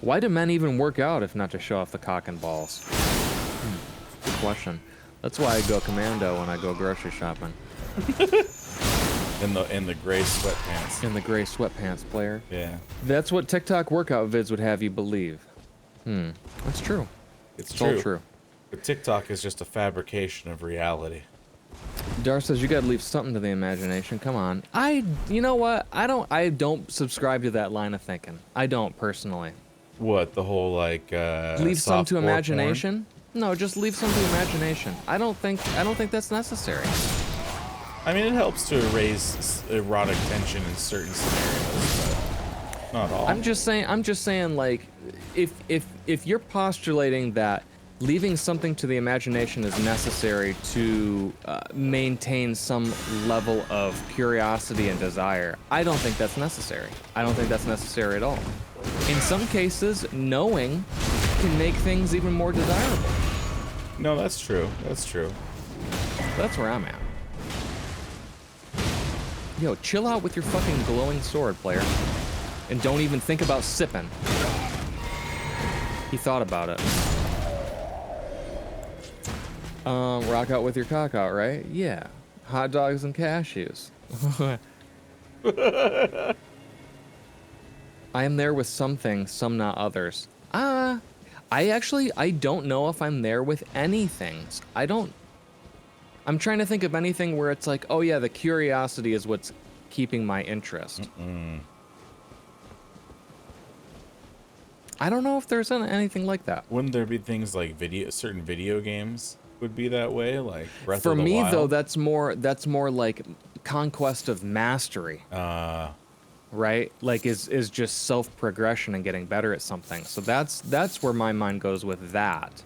Why do men even work out if not to show off the cock and balls? Good question. That's why I go commando when I go grocery shopping. In the gray sweatpants. In the gray sweatpants, player. Yeah. That's what TikTok workout vids would have you believe. That's true. It's It's all true. But TikTok is just a fabrication of reality. Dar says you gotta leave something to the imagination. Come on. You know what? I don't subscribe to that line of thinking. I don't personally. What, the whole like Leave some to softcore imagination? No, just leave some to imagination. I don't think that's necessary. porn? I mean, it helps to raise erotic tension in certain scenarios, but not all. I'm just saying like if you're postulating that leaving something to the imagination is necessary to maintain some level of curiosity and desire, I don't think that's necessary. I don't think that's necessary at all. In some cases, knowing can make things even more desirable. No, that's true. That's true. That's where I'm at. Yo, chill out with your fucking glowing sword, player. And don't even think about sipping. He thought about it. Rock out with your cock out, right? Yeah. Hot dogs and cashews. I am there with some things, some not others. I don't know if I'm there with any things. I'm trying to think of anything where it's like, oh yeah, the curiosity is what's keeping my interest. I don't know if there's anything like that. Wouldn't there be things like certain video games would be that way, like Breath For of the me Wild? though, that's more like conquest of mastery. Right? Like is just self-progression and getting better at something. So that's where my mind goes with that.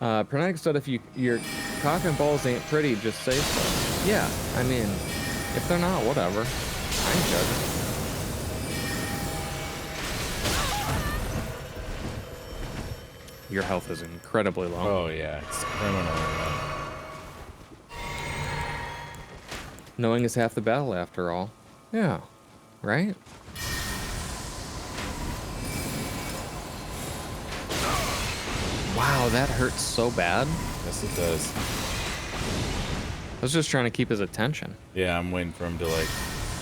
Pernick said if your cock and balls ain't pretty, just say so. Yeah, I mean, if they're not, whatever. I ain't judging. Your health is incredibly low. Oh yeah, it's criminal. Knowing is half the battle after all. Yeah, right? Wow, that hurts so bad. Yes, it does. I was just trying to keep his attention. Yeah, I'm waiting for him to like.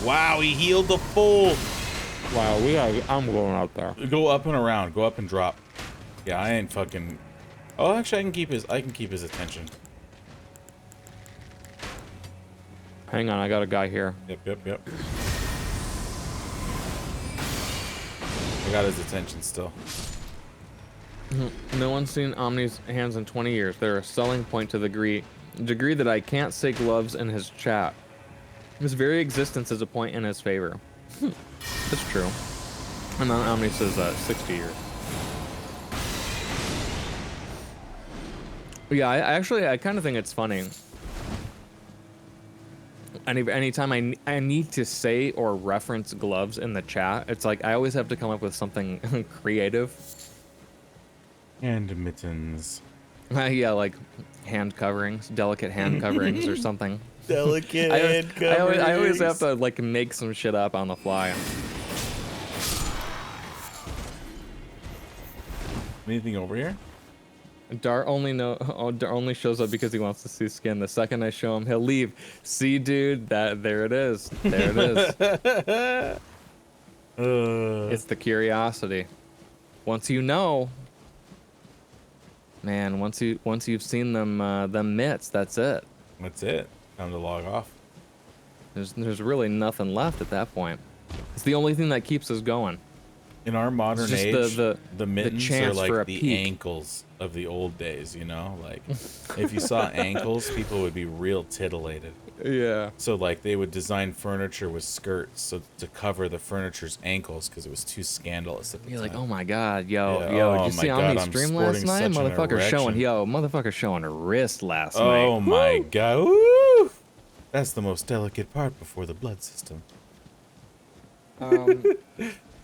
Wow, he healed the full. Wow, I'm going out there. Go up and around. Go up and drop. Yeah, I ain't fucking. Oh, actually, I can keep his attention. Hang on, I got a guy here. Yep. I got his attention still. No one's seen Omni's hands in 20 years. They're a selling point to the degree that I can't say gloves in his chat. His very existence is a point in his favor. That's true. And then Omni says 60 years. Yeah, I kind of think it's funny. Anytime I need to say or reference gloves in the chat, it's like I always have to come up with something creative. And mittens. Yeah, like hand coverings, delicate hand coverings or something. Delicate hand coverings. I always have to like make some shit up on the fly. Anything over here? Dar only shows up because he wants to see skin. The second I show him, he'll leave. See, dude, there it is. There it is. It's the curiosity. Once you know, man. Once you've seen them mitts, that's it. That's it. Time to log off. There's really nothing left at that point. It's the only thing that keeps us going. In our modern just age, the mittens are chance for a like the peek. ankles of the old days, you know? Like, if you saw ankles, people would be real titillated. Yeah. So, like, they would design furniture with skirts so to cover the furniture's ankles because it was too scandalous at the You're time. like, oh my god, yo, Yeah, yo, oh did you my see God, Omni's I'm stream last sporting night? such an Motherfucker showing a wrist last night. Oh my God. Woo! That's the most delicate part before the blood system.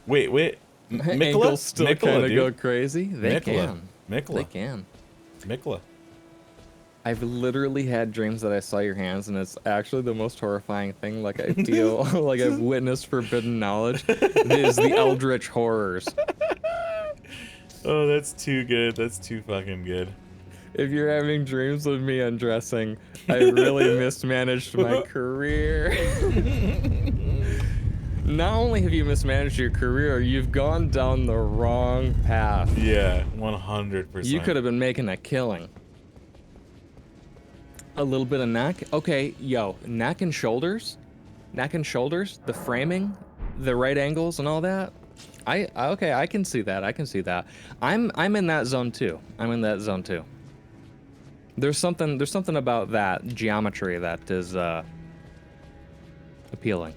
Wait. Mikola? Ankles still kind of dude. go crazy. They Mikola. can. Mikola. They can. Mikola. I've literally had dreams that I saw your hands, and it's actually the most horrifying thing. Like, I feel like I've witnessed forbidden knowledge. It is the eldritch horrors. Oh, that's too good. That's too fucking good. If you're having dreams of me undressing, I really mismanaged my career. Not only have you mismanaged your career, you've gone down the wrong path. Yeah, 100%. You could have been making a killing. A little bit of neck. Okay, yo, neck and shoulders. Neck and shoulders, the framing, the right angles and all that. Okay, I can see that. I can see that. I'm in that zone too. There's something about that geometry that is appealing.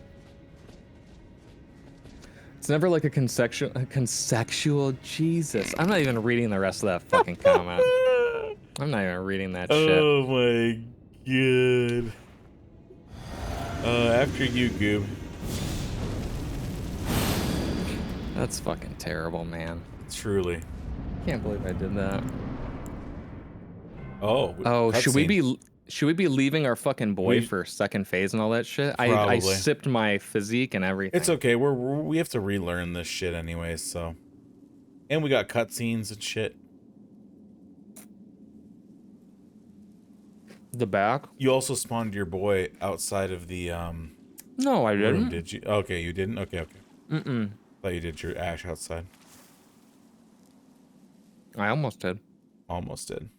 It's never like a conceptual Jesus. I'm not even reading the rest of that fucking comment. I'm not even reading that shit. Oh my God. After you, Goob. That's fucking terrible, man. Truly. Can't believe I did that. Oh, should we be leaving our fucking boy for second phase and all that shit? I sipped my physique and everything. It's okay. We have to relearn this shit anyways, so. And we got cutscenes and shit. The back? You also spawned your boy outside of the No, I didn't. room, did you? Okay, you didn't? Okay. Thought you did your Ash outside. I almost did. Almost did.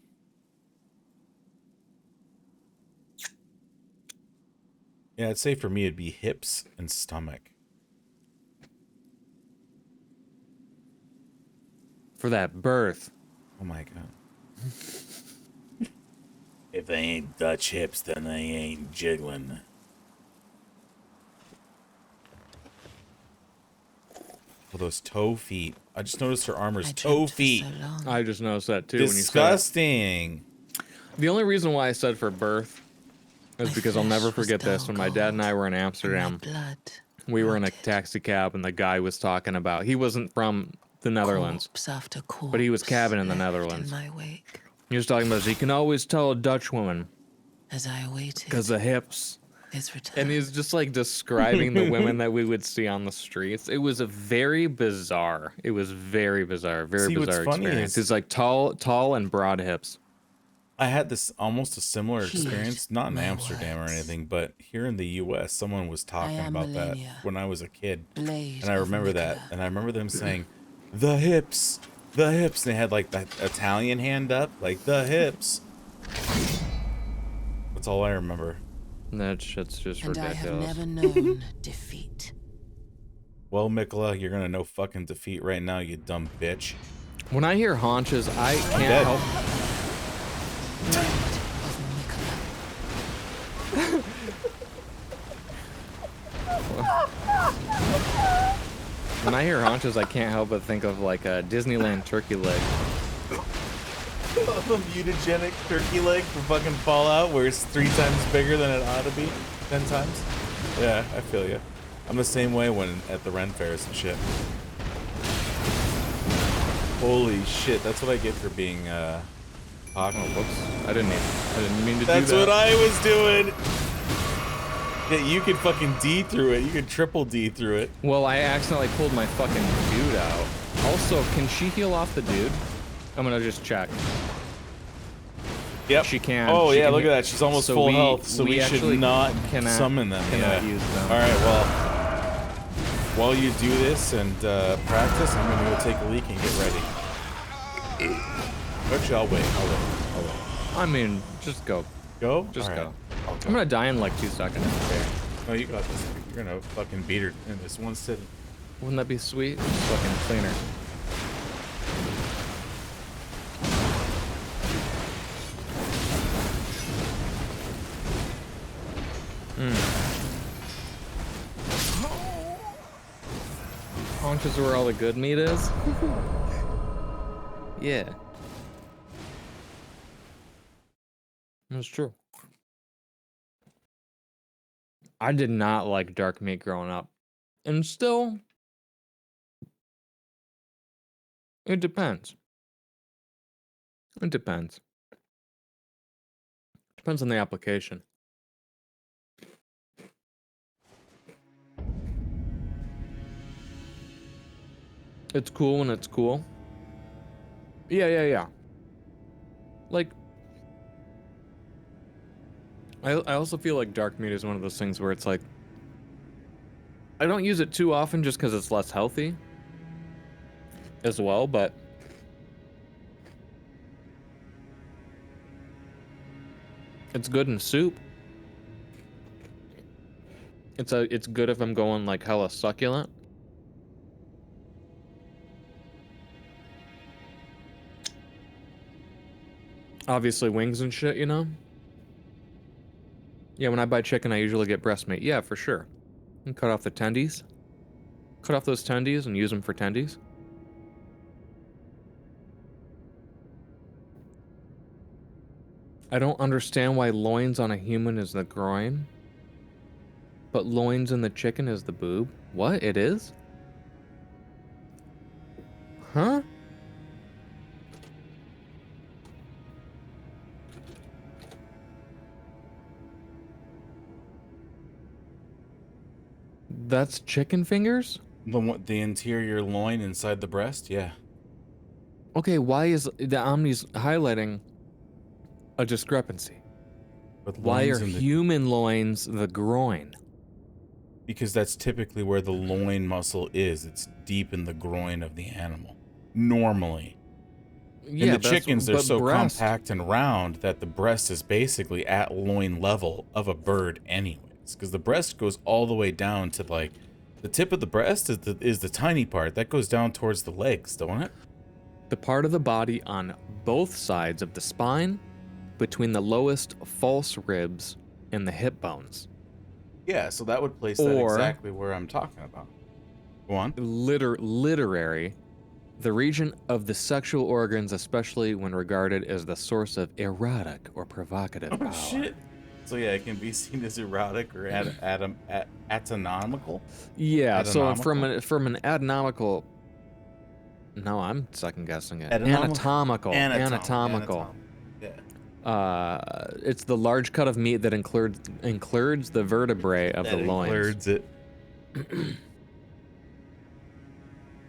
Yeah, I'd say for me it'd be hips and stomach. For that birth. Oh my God. If they ain't Dutch hips, then they ain't jiggling. Oh, those toe feet. I just noticed her armor's toe feet. I just noticed that too. Disgusting. When you said it. The only reason why I said for birth is because I'll never forget this. When my dad and I were in Amsterdam, we were in a taxi cab and the guy was talking about, he wasn't from the Netherlands, but he was cabbing in the Netherlands. He was talking about this. You can always tell a Dutch woman because the hips. And he's just like describing the women that we would see on the streets. It was very bizarre. It was very bizarre, bizarre experience. It's like tall and broad hips. I had this almost a similar experience, not in Amsterdam or anything, but here in the U.S., someone was talking about that when I was a kid, and I remember that, and I remember them saying, "The hips, the hips." And they had like that Italian hand up, like the hips. That's all I remember. That shit's just ridiculous. I have never known defeat. Well, Mikola, you're gonna know fucking defeat right now, you dumb bitch. When I hear haunches, I can't help. When I hear haunches, I can't help but think of like a Disneyland turkey leg. The mutagenic turkey leg from fucking Fallout, where it's 3 times bigger than it ought to be, 10 times. Yeah, I feel you. I'm the same way when at the Ren fairs and shit. Holy shit, that's what I get for being cocky. Oh, whoops! I didn't mean to do that. That's what I was doing. Yeah, you could fucking D through it. You could triple D through it. Well, I accidentally pulled my fucking dude out. Also, can she heal off the dude? I'm gonna just check. Yep. She can. Oh, she yeah, can look at that. She's almost full health, so we should not summon them. Cannot use them. All right, well, while you do this and practice, I'm going to go take a leak and get ready. Actually, I'll wait. I mean, just go. Go? Just right. go. I'll go. I'm gonna die in like 2 seconds. Okay. No, you got this. You're going to fucking beat her in this one sitting. Wouldn't that be sweet? Fucking cleaner. Haunches are where all the good meat is? Yeah. That's true. I did not like dark meat growing up. And still, it depends. It depends. Depends on the application. It's cool when it's cool. Yeah. Like, I also feel like dark meat is one of those things where it's like, I don't use it too often just because it's less healthy as well, but it's good in soup. It's good if I'm going like hella succulent. Obviously wings and shit, you know? Yeah, when I buy chicken, I usually get breast meat. Yeah, for sure. And cut off the tendies. Cut off those tendies and use them for tendies. I don't understand why loins on a human is the groin, but loins in the chicken is the boob. What? It is? Huh? That's chicken fingers? The interior loin inside the breast? Yeah. Okay, why is the Omni's highlighting a discrepancy? But Why are loins in the... human loins the groin? Because that's typically where the loin muscle is. It's deep in the groin of the animal. Normally. Yeah, And the chickens, they're but so breast. compact and round that the breast is basically at loin level of a bird anyways. Because the breast goes all the way down to, like, the tip of the breast is the tiny part. That goes down towards the legs, don't it? The part of the body on both sides of the spine, between the lowest false ribs and the hip bones. Yeah, so that would place that Or- exactly where I'm talking about. Go on. Literary, the region of the sexual organs, especially when regarded as the source of erotic or provocative power. Shit. So yeah, it can be seen as erotic or anatomical. Yeah, so Anatomical? from an anatomical. No, I'm second guessing it. Anatomical? Anatomical. Yeah. It's the large cut of meat that includes the vertebrae of the loins. Includes it.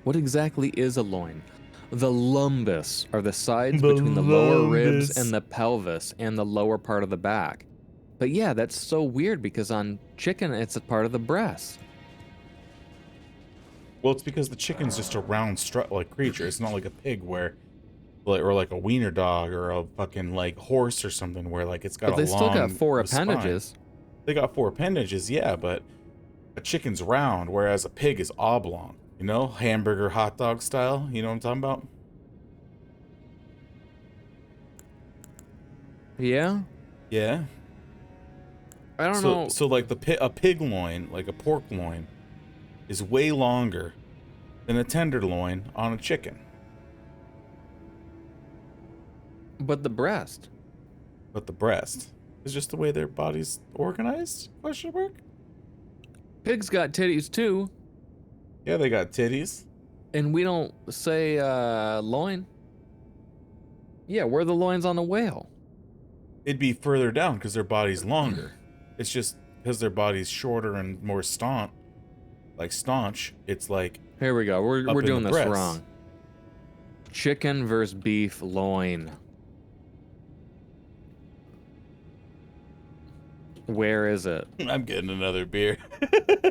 What exactly is a loin? The lumbus are the sides between the lower ribs and the pelvis and the lower part of the back. But yeah, that's so weird because on chicken, it's a part of the breast. Well, it's because the chicken's just a round strut-like creature. It's not like a pig or like a wiener dog or a fucking like horse or something where like it's got But they a long still got four spine. appendages. They got 4 appendages, yeah, but a chicken's round, whereas a pig is oblong. You know, hamburger hot dog style. You know what I'm talking about? Yeah? Yeah. I don't know. So like a pig loin, like a pork loin, is way longer than a tenderloin on a chicken. But the breast. But the breast is just the way their body's organized? Question mark? Pigs got titties too, Yeah, they got titties. and we don't say loin. Yeah, where are the loins on a whale? It'd be further down because their body's longer. It's just because their body's shorter and more staunch. It's like Here we go. We're in doing the this breast. wrong. Chicken versus beef loin. Where is it? I'm getting another beer.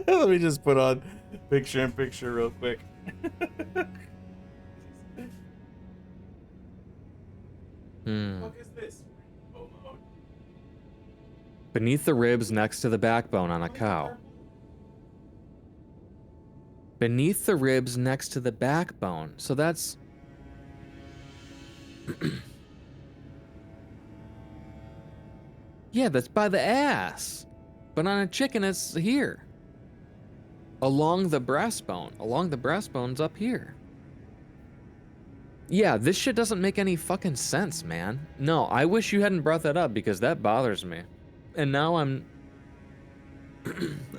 Let me just put on picture in picture real quick. What is this? Oh, no. Beneath the ribs next to the backbone on a cow. beneath the ribs next to the backbone. So that's... Yeah, that's by the ass. But on a chicken, it's here. Along the breastbone. Along the breastbone's up here. Yeah, this shit doesn't make any fucking sense, man. No, I wish you hadn't brought that up because that bothers me. And now I'm...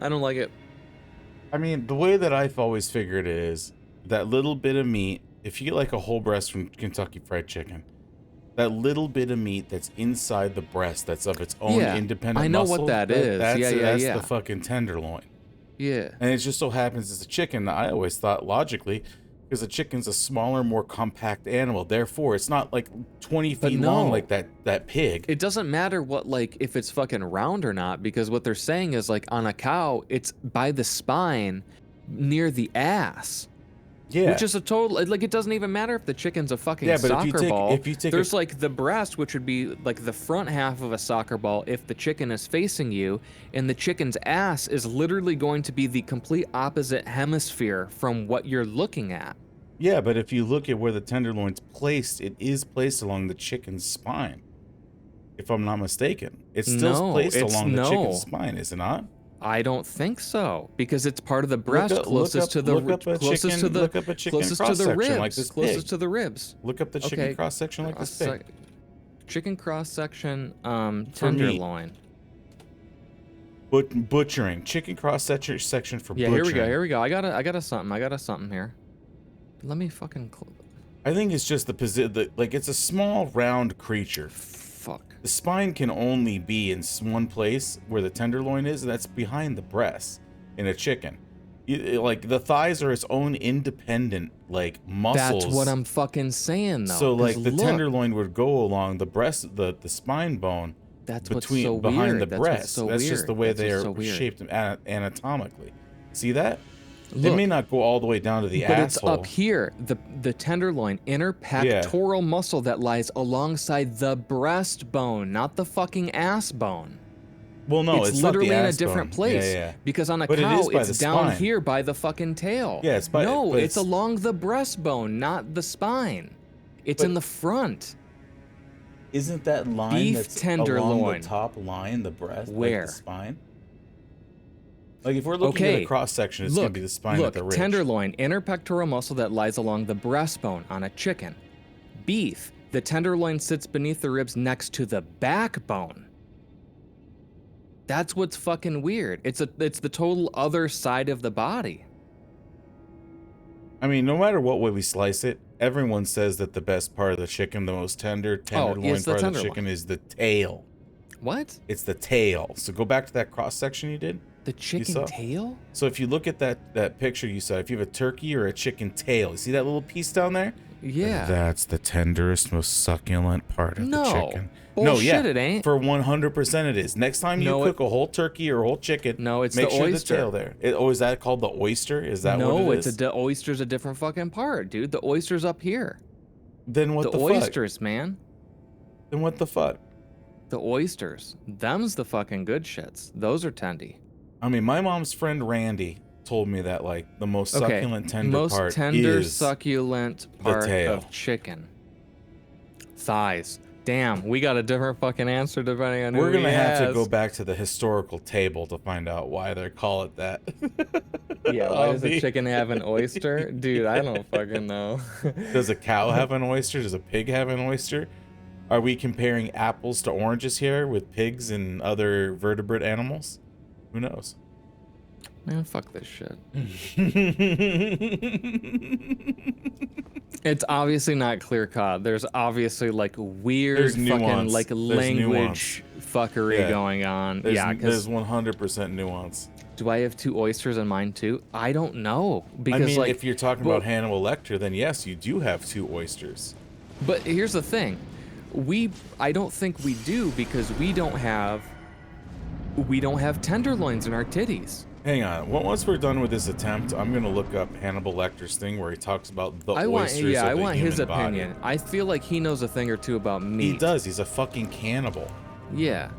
I don't like it. I mean, the way that I've always figured it is that little bit of meat, if you get like a whole breast from Kentucky Fried Chicken, that little bit of meat that's inside the breast that's of its own independent I know muscle, what that is. That's Yeah. the fucking tenderloin. Yeah. And it just so happens it's a chicken. I always thought logically, because a chicken's a smaller, more compact animal. Therefore, it's not like 20 feet long like that pig. It doesn't matter what, like, if it's fucking round or not, because what they're saying is, like, on a cow, it's by the spine near the ass. Yeah. Which is a total, like, it doesn't even matter if the chicken's a fucking but soccer ball. if you take There's, like, the breast, which would be, like, the front half of a soccer ball if the chicken is facing you, and the chicken's ass is literally going to be the complete opposite hemisphere from what you're looking at. Yeah, but if you look at where the tenderloin's placed, it is placed along the chicken's spine. If I'm not mistaken. It's still placed along the chicken's spine, is it not? I don't think so, because it's part of the breast closest to the ribs. Closest to the ribs. Look up the chicken cross section like this pig. Chicken cross section, tenderloin. Butchering. Chicken cross section for butchering. Yeah, here we go. I got a something here. Let me fucking. I think it's just the position. Like, it's a small round creature. Fuck. The spine can only be in one place where the tenderloin is, and that's behind the breast in a chicken. Like, the thighs are its own independent, like, muscles. That's what I'm fucking saying, though. So, like, the tenderloin would go along the breast, the spine bone. That's between what's so behind weird. the breast. That's weird. just the way they are shaped anatomically. See that? Look, it may not go all the way down to the asshole. But it's up here, the tenderloin, inner pectoral muscle that lies alongside the breastbone, not the fucking ass bone. Well, no, it's literally not the in a ass different bone. place. Yeah. Because on a but cow, it's down spine. here by the fucking tail. Yeah, it's by. No, it's along the breastbone, not the spine. It's in the front. Isn't that line Beef that's tenderloin. along the top line, the breast, where? like the spine? Like, if we're looking at a cross section, it's going to be the spine at the ridge. Tenderloin, inner pectoral muscle that lies along the breastbone on a chicken. Beef, the tenderloin sits beneath the ribs next to the backbone. That's what's fucking weird. It's the total other side of the body. I mean, no matter what way we slice it, everyone says that the best part of the chicken, the most tenderloin part of the chicken is the tail. What? It's the tail. So go back to that cross section you did. The chicken tail? So if you look at that picture you saw, if you have a turkey or a chicken tail, you see that little piece down there? Yeah. That's the tenderest, most succulent part of the chicken. Bullshit, it ain't. For 100% it is. Next time you cook a whole turkey or a whole chicken, it's make the sure oyster. the tail there. Is that called the oyster? Is that what it is? No, the oyster's a different fucking part, dude. The oyster's up here. Then what the fuck? The oysters, man. Then what the fuck? The oysters. Them's the fucking good shits. Those are tendy. I mean, my mom's friend Randy told me that, like, the most succulent succulent part of chicken. Thighs. Damn, we got a different fucking answer depending on who We're gonna have ask. to go back to the historical table to find out why they call it that. Yeah, why does a chicken have an oyster? Dude, I don't fucking know. Does a cow have an oyster? Does a pig have an oyster? Are we comparing apples to oranges here with pigs and other vertebrate animals? Who knows? Man, fuck this shit. It's obviously not clear cut. There's obviously like weird fucking like language fuckery going on. There's 100% nuance. Do I have 2 oysters in mine too? I don't know. Because I mean, like, if you're talking about Hannibal Lecter, then yes, you do have 2 oysters. But here's the thing. I don't think we do because we don't have tenderloins in our titties. Hang on. Once we're done with this attempt, I'm gonna look up Hannibal Lecter's thing where he talks about the oysters of the human body. I want his opinion. I feel like he knows a thing or two about meat. He does. He's a fucking cannibal. Yeah.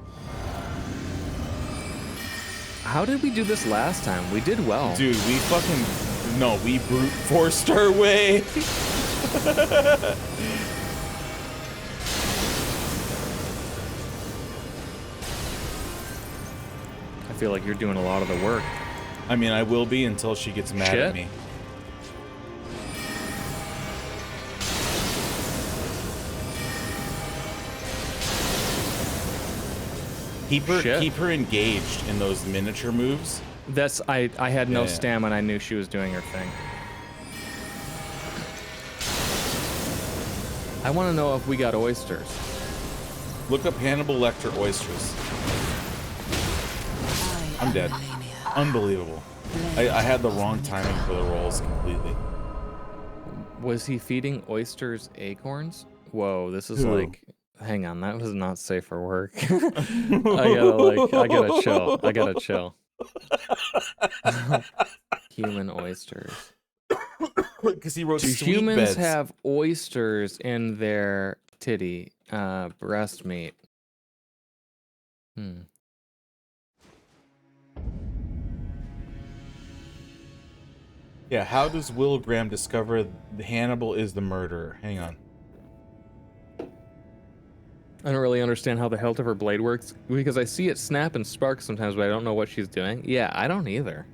How did we do this last time? We did well. Dude, No, we brute forced our way. I feel like you're doing a lot of the work. I mean, I will be until she gets mad at me. Keep her engaged in those miniature moves. That's I had no stamina. I knew she was doing her thing. I want to know if we got oysters. Look up Hannibal Lecter oysters. I'm dead. Unbelievable. I had the wrong timing for the rolls completely. Was he feeding oysters acorns? Whoa, this is Who? like... Hang on, that was not safe for work. I gotta chill. I gotta chill. Human oysters. Because he wrote Do sweet humans beds. have oysters in their titty breast meat? Yeah, how does Will Graham discover Hannibal is the murderer? Hang on. I don't really understand how the hilt of her blade works because I see it snap and spark sometimes, but I don't know what she's doing. Yeah, I don't either.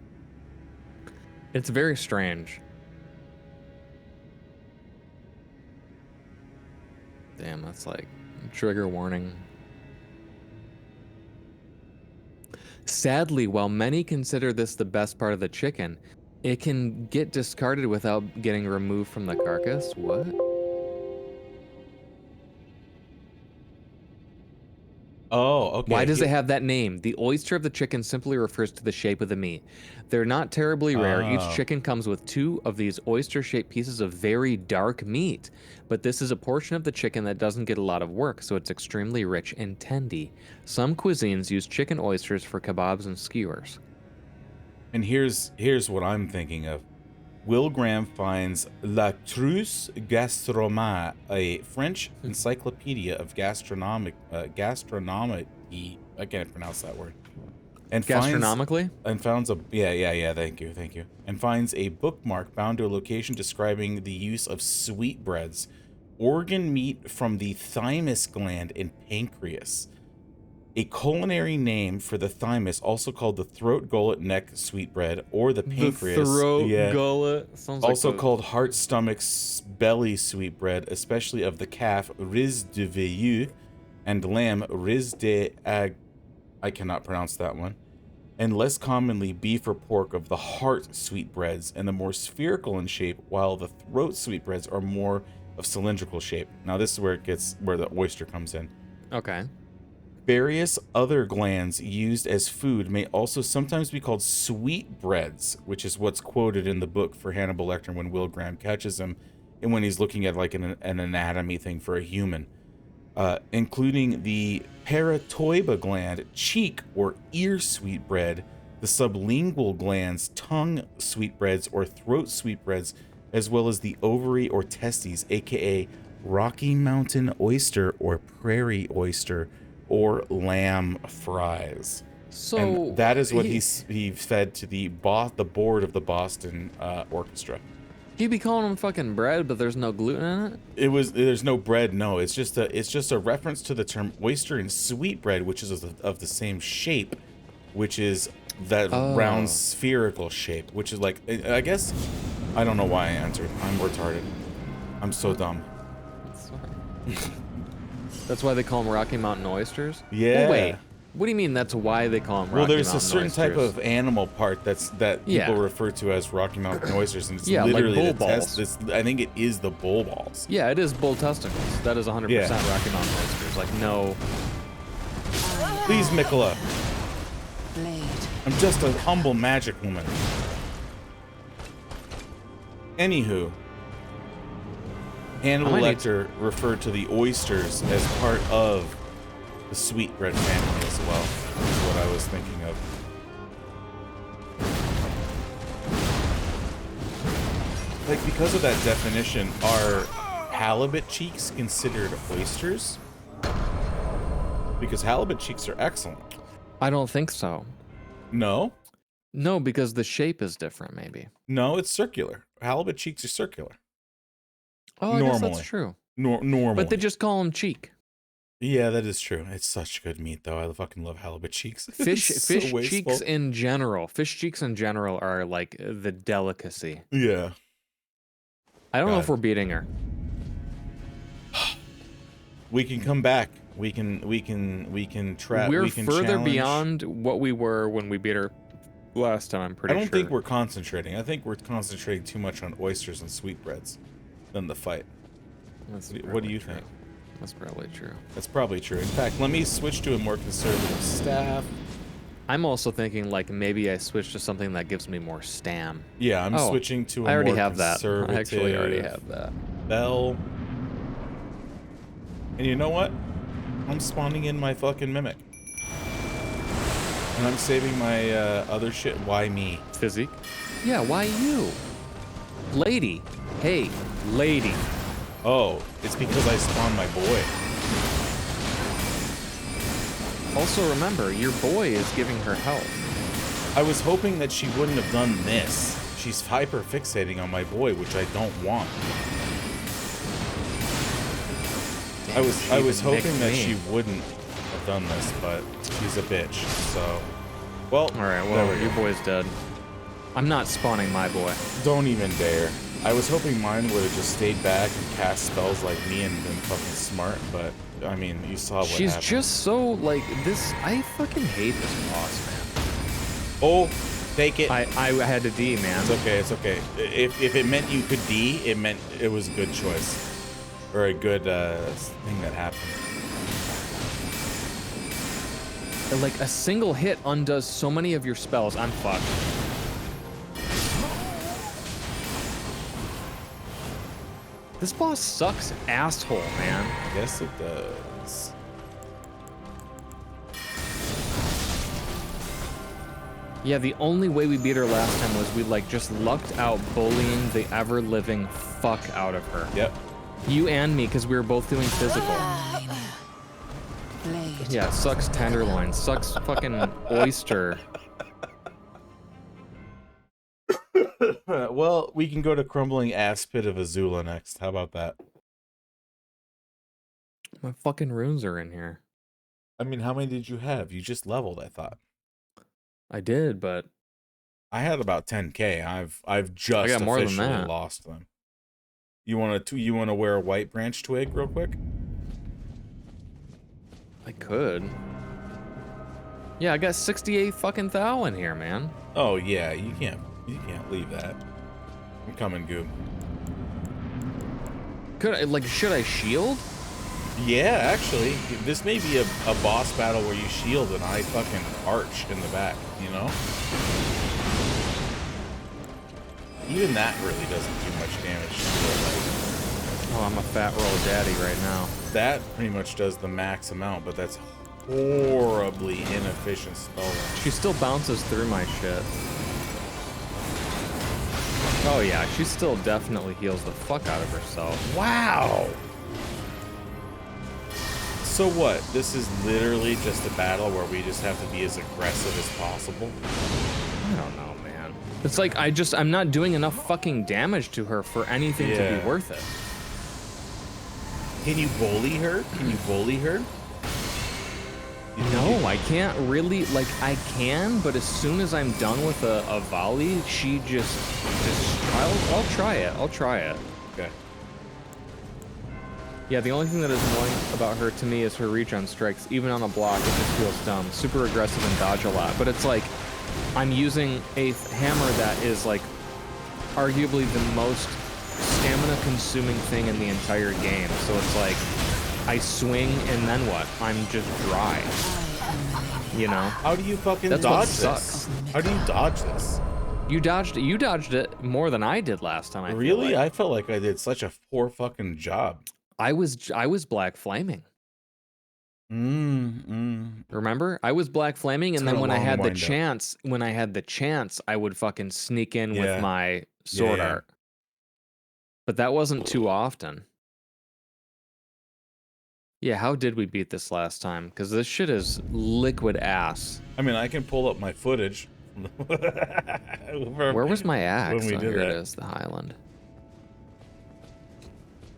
It's very strange. Damn, that's like trigger warning. Sadly, while many consider this the best part of the chicken, it can get discarded without getting removed from the carcass. What? Oh, okay. Why does it have that name? The oyster of the chicken simply refers to the shape of the meat. They're not terribly rare. Each chicken comes with 2 of these oyster-shaped pieces of very dark meat. But this is a portion of the chicken that doesn't get a lot of work, so it's extremely rich and tendy. Some cuisines use chicken oysters for kebabs and skewers. And here's what I'm thinking of. Will Graham finds La Trousse Gastronomique, a French encyclopedia of gastronomy. I can't pronounce that word. And Gastronomically? Finds a thank you. And finds a bookmark bound to a location describing the use of sweetbreads, organ meat from the thymus gland and pancreas. A culinary name for the thymus, also called the throat, gullet, neck sweetbread, or the pancreas. The throat, gullet. Sounds also like called heart, stomach, belly sweetbread, especially of the calf, riz de veilleux, and lamb, riz de ag... I cannot pronounce that one. And less commonly, beef or pork of the heart sweetbreads, and the more spherical in shape, while the throat sweetbreads are more of cylindrical shape. Now this is where the oyster comes in. Okay. Various other glands used as food may also sometimes be called sweetbreads, which is what's quoted in the book for Hannibal Lecter when Will Graham catches him and when he's looking at like an anatomy thing for a human, including the paratoiba gland, cheek or ear sweetbread, the sublingual glands, tongue sweetbreads or throat sweetbreads, as well as the ovary or testes, aka Rocky Mountain oyster or prairie oyster, or lamb fries. So and that is what he fed to the board of the Boston Orchestra. He'd be calling them fucking bread, but there's no gluten in it? There's no bread, no. It's just a reference to the term oyster and sweetbread, which is of the same shape, which is that round spherical shape, which is like, I guess, I don't know why I answered. I'm retarded. I'm so dumb. That's why they call them Rocky Mountain oysters? Yeah. Well, wait. What do you mean that's why they call them Rocky Mountain oysters? Well, there's a certain type of animal part that people refer to as Rocky Mountain oysters, and it's literally like bull balls. I think it is the bull balls. Yeah, it is bull testicles. That is 100% Rocky Mountain oysters. Like, no. Please, Mikola. Blade. I'm just a humble magic woman. Anywho, Hannibal Lecter referred to the oysters as part of the sweetbread family as well, is what I was thinking of. Like, because of that definition, are halibut cheeks considered oysters? Because halibut cheeks are excellent. I don't think so. No? No, because the shape is different, maybe. No, it's circular. Halibut cheeks are circular. Oh, I guess that's Normally. true. Normally. But they just call them cheek. Yeah, that is true. It's such good meat, though. I fucking love halibut cheeks. Fish It's so wasteful. cheeks in general. Fish cheeks in general are like the delicacy. Yeah. I don't know if God. we're beating her. We can come back. We can trap. We're we can further challenge. beyond what we were when we beat her last time, I'm pretty I sure. don't think we're concentrating. I think we're concentrating too much on oysters and sweetbreads than the fight. What do you think? That's probably true. That's probably true. In fact, let me switch to a more conservative staff. I'm also thinking like maybe I switch to something that gives me more stam. Yeah, I'm switching to a I already more have that. conservative I actually already have that. bell. And you know what? I'm spawning in my fucking mimic. And I'm saving my other shit. Why me? Physique? Yeah, why you? Lady. Hey, lady. Oh, it's because I spawned my boy. Also remember, your boy is giving her health. I was hoping that she wouldn't have done this. She's hyper fixating on my boy, which I don't want. I was hoping that she wouldn't have done this, but she's a bitch. So, well, all right. Well, your boy's dead. I'm not spawning my boy. Don't even dare. I was hoping mine would have just stayed back and cast spells like me and been fucking smart, but I mean, you saw what She's happened. just so like this. I fucking hate this boss, man. Oh, take it. I had to D, man. It's okay. It's okay. If it meant you could D, it meant it was a good choice. Or a good thing that happened. Like a single hit undoes so many of your spells. I'm fucked. This boss sucks, asshole, man. Yes, it does. Yeah, the only way we beat her last time was we like just lucked out bullying the ever living fuck out of her. Yep. You and me, because we were both doing physical. Blade. Yeah, sucks tenderloin, sucks fucking oyster. Well, we can go to Crumbling Ass Pit of Azula next. How about that? My fucking runes are in here. I mean, how many did you have? You just leveled, I thought. I did, but I had about 10k. I've just I got more than officially that. lost them. You want to wear a white branch twig real quick? I could. Yeah, I got 68 fucking thou in here, man. Oh yeah, you can't leave that. I'm coming, Goob. Could I, like, should I shield? Yeah, actually, this may be a boss battle where you shield and I fucking arch in the back, you know? Even that really doesn't do much damage to it. Oh, I'm a fat roll daddy right now. That pretty much does the max amount, but that's horribly inefficient spell. She still bounces through my shit. Oh yeah, she still definitely heals the fuck out of herself. Wow! So what? This is literally just a battle where we just have to be as aggressive as possible? I don't know, man. It's like I'm not doing enough fucking damage to her for anything to be worth it. Can you bully her? Can you bully her? No, I can't really, like, I can, but as soon as I'm done with a volley, she just I'll try it. I'll try it. Okay. Yeah, the only thing that is annoying about her to me is her reach on strikes. Even on a block, it just feels dumb. Super aggressive and dodge a lot. But it's like, I'm using a hammer that is, like, arguably the most stamina-consuming thing in the entire game. So it's like, I swing and then what? I'm just dry. You know? How do you fucking That's dodge what this? sucks. How do you dodge this? You dodged it more than I did last time. I feel Really? like. I felt like I did such a poor fucking job. I was black flaming. Remember? I was black flaming, and then when I had the chance, I would fucking sneak in with my sword art. But that wasn't too often. Yeah, how did we beat this last time? Because this shit is liquid ass. I mean, I can pull up my footage Where was my axe? When we Oh, did here that. it is, the Highland.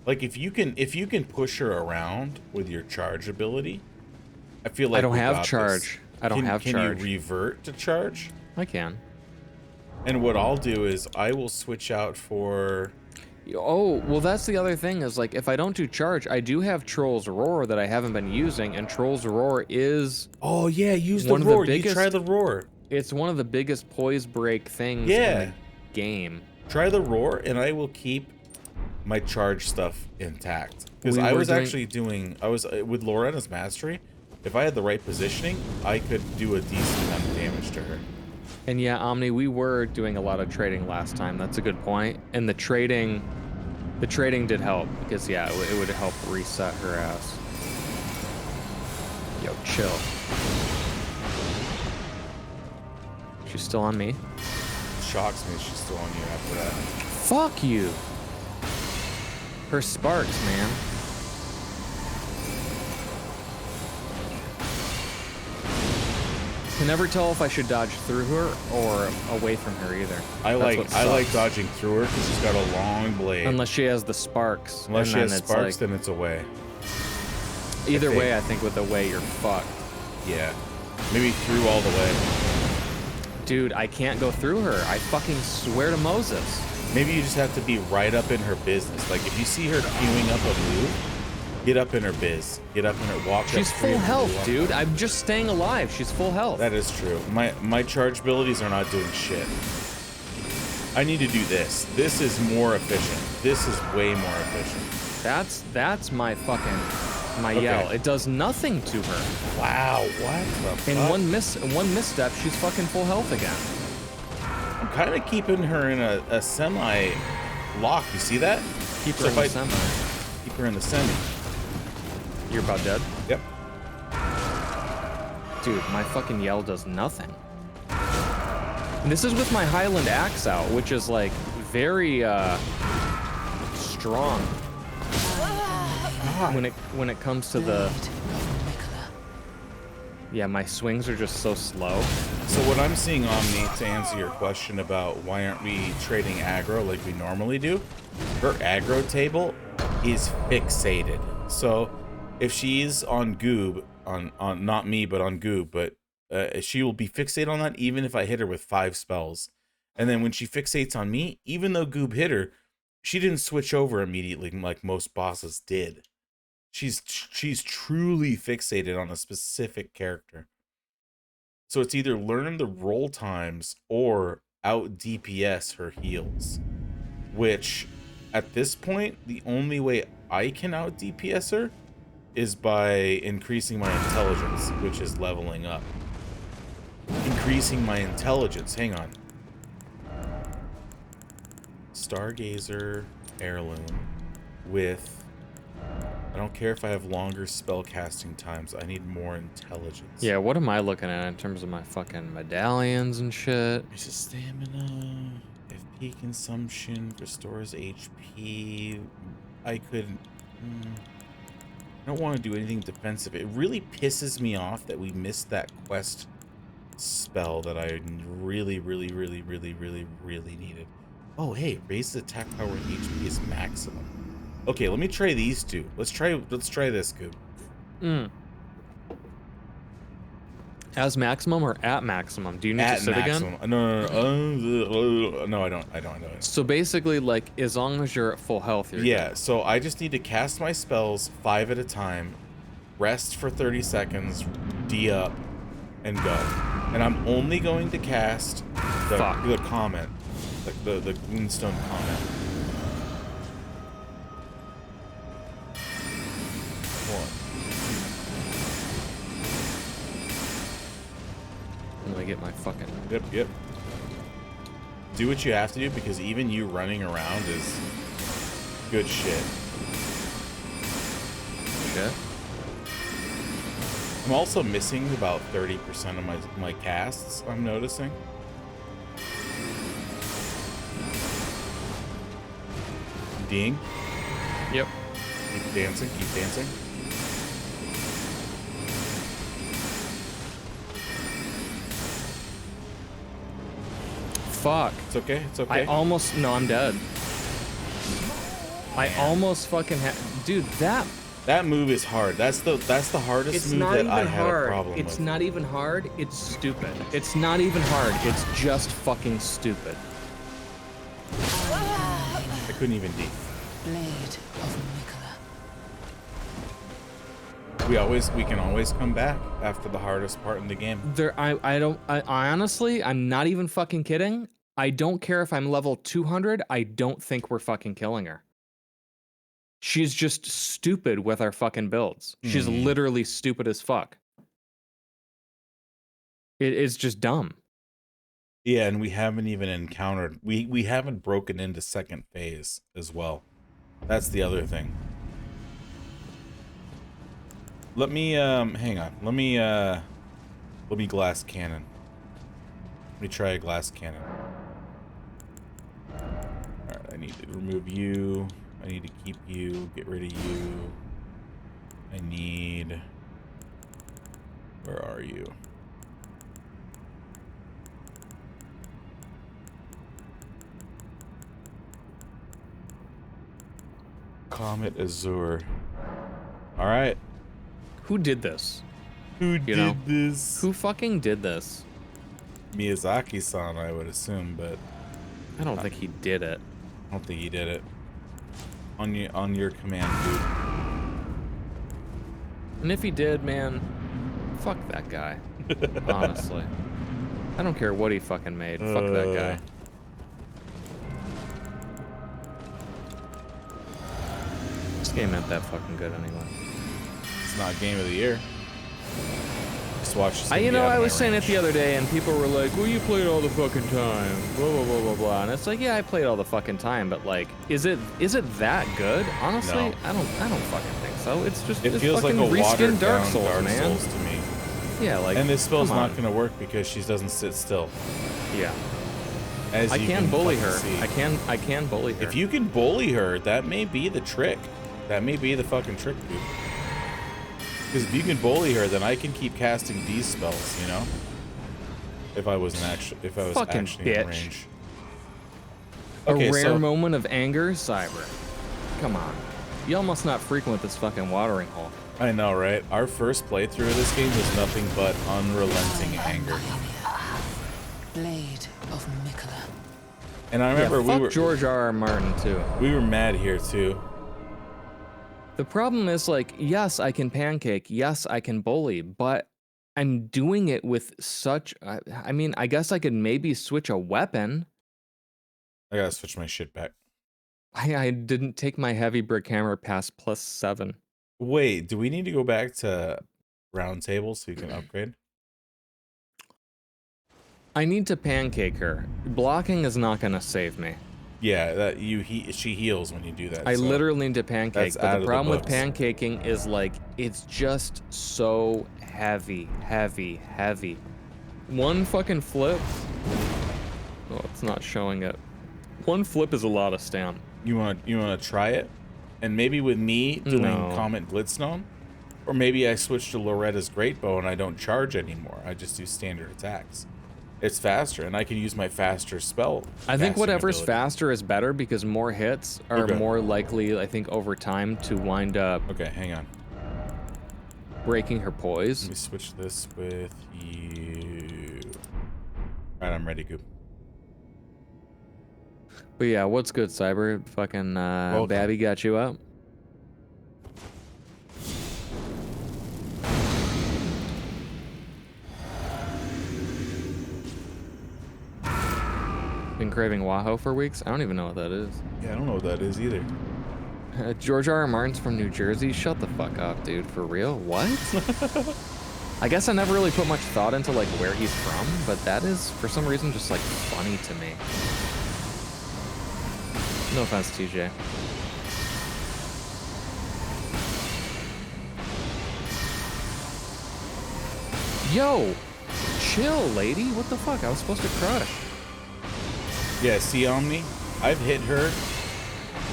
Like if you can push her around with your charge ability, I feel like I don't we have got charge. this. I don't have charge. Can you revert to charge? I can. And what I'll do is I will switch out for. Oh, well, that's the other thing is like if I don't do charge, I do have Troll's Roar that I haven't been using, and Troll's Roar is Oh yeah, use the one of the roar. You biggest- try the roar. it's one of the biggest poise break things Yeah. in the game. Try the roar, and I will keep my charge stuff intact. Because We I were was doing- actually doing. I was with Lorena's mastery. If I had the right positioning, I could do a decent amount of damage to her. And yeah, Omni, we were doing a lot of trading last time. That's a good point. And the trading did help because yeah, it would help reset her ass. Yo, chill. She's still on me. Shocks me she's still on you after that. Fuck you. Her sparks, man. Can never tell if I should dodge through her or away from her either. I That's like what I like sucks. dodging through her because she's got a long blade. Unless she has the sparks. Unless and she then has it's sparks, like- then it's away. Either think. way, I think with the way you're fucked. Yeah, maybe through all the way. Dude, I can't go through her. I fucking swear to Moses. Maybe you just have to be right up in her business. Like if you see her queuing up a move, get up in her biz. Get up in her walk. She's up full 3 health, walk dude. up. I'm just staying alive. She's full health. That is true. My charge abilities are not doing shit. I need to do this. This is more efficient. This is way more efficient. That's my Okay. yell. It does nothing to her. Wow, what the In fuck? one misstep, she's fucking full health again. I'm kind of keeping her in a semi lock. You see that? Keep her So in if the I semi. keep her in the semi. You're about dead. Yep. Dude, my fucking yell does nothing. And this is with my Highland axe out, which is like very strong when it comes to the yeah, my swings are just so slow. So what I'm seeing, Omni, to answer your question about why aren't we trading aggro like we normally do, her aggro table is fixated. So if she's on Goob, on not me, but on Goob, but she will be fixated on that even if I hit her with 5 spells. And then when she fixates on me, even though Goob hit her, she didn't switch over immediately like most bosses did. She's truly fixated on a specific character. So it's either learn the roll times or out DPS her heals. Which, at this point, the only way I can out DPS her is by increasing my intelligence, which is leveling up. Increasing my intelligence, hang on. Stargazer heirloom with... I don't care if I have longer spell casting times. I need more intelligence. Yeah, what am I looking at in terms of my fucking medallions and shit? Increases stamina, FP consumption, restores HP. I could... I don't want to do anything defensive. It really pisses me off that we missed that quest spell that I really needed. Oh, hey, raise the attack power and HP is maximum. Okay, let me try these two. Let's try this, Goop. As maximum or at maximum? Do you need to At sit maximum. again? No, I don't. So basically, like, as long as you're at full health, you're Yeah, so I just need to cast my spells 5 at a time, rest for 30 seconds, D up, and go. And I'm only going to cast the comment, like the Gloomstone comment. I'm gonna get my fucking... Yep. Do what you have to do because even you running around is good shit. shit. I'm also missing about 30% of my casts, I'm noticing. Ding. Yep. Keep dancing, keep dancing. fuck. It's okay. It's okay. No, I'm dead. I almost fucking dude, that move is hard. That's the hardest move that I had a problem with. It's not even hard. It's stupid. It's not even hard. It's just fucking stupid. I couldn't even deep. Blade of Mikola. We can always come back after the hardest part in the game. I honestly, I'm not even fucking kidding. I don't care if I'm level 200. I don't think we're fucking killing her. She's just stupid with our fucking builds. She's literally stupid as fuck. It is just dumb. Yeah, and we haven't even encountered. We haven't broken into second phase as well. That's the other thing. Let me hang on. Let me glass cannon. Let me try a glass cannon. Alright, I need to remove you. I need to keep you, get rid of you. I need... Where are you? Comet Azure. Alright. Who did this? Who did this? Who fucking did this? Miyazaki-san, I would assume, but... I don't think he did it. I don't think he did it. On your command, dude. And if he did, man, fuck that guy. Honestly. I don't care what he fucking made. Fuck that guy. This game ain't that fucking good anyway. It's not game of the year. Just watch this. I was saying it the other day, and people were like, "Well, you played all the fucking time." Blah blah blah blah blah. And it's like, yeah, I played all the fucking time, but like, is it that good? Honestly, No. I don't fucking think so. It's just It feels like a fucking watered reskin down Dark Souls, man. to me. Yeah, like. And this spell's come on. not gonna work because she doesn't sit still. Yeah. As I you can bully her. see. I can bully her. If you can bully her, that may be the trick. That may be the fucking trick, dude. Because if you can bully her, then I can keep casting these spells, you know? If I was actually in range. A rare moment of anger, Cyber. Come on. Y'all must not frequent this fucking watering hole. I know, right? Our first playthrough of this game was nothing but unrelenting anger. Blade of Mikola. And I remember fuck George R.R. Martin too. We were mad here too. The problem is, like, yes, I can pancake, yes, I can bully, but I'm doing it with such... I mean, I guess I could maybe switch a weapon. I gotta switch my shit back. I didn't take my heavy brick hammer past +7. Wait, do we need to go back to round table so you can upgrade? I need to pancake her. Blocking is not gonna save me. Yeah, she heals when you do that. I so literally need to pancake, that's but out the of problem with books. pancaking is, like, it's just so heavy. One fucking flip. Oh, it's not showing it. One flip is a lot of stamp. You wanna try it? And maybe with me doing Comet Glitstone? Or maybe I switch to Loretta's Great Bow and I don't charge anymore. I just do standard attacks. It's faster, and I can use my faster spell. I think whatever's ability. faster is better because more hits are more likely, I think, over time to wind up Okay, hang on. breaking her poise. Let me switch this with you. Alright, I'm ready, Goop. But yeah, what's good, Cyber? Fucking Babby got you up? Been craving Wahoo for weeks? I don't even know what that is. Yeah, I don't know what that is either. George R.R. Martin's from New Jersey? Shut the fuck up, dude. For real? What? I guess I never really put much thought into, like, where he's from, but that is, for some reason, just, like, funny to me. No offense, TJ. Yo! Chill, lady. What the fuck? I was supposed to crush. Yeah, see Omni? I've hit her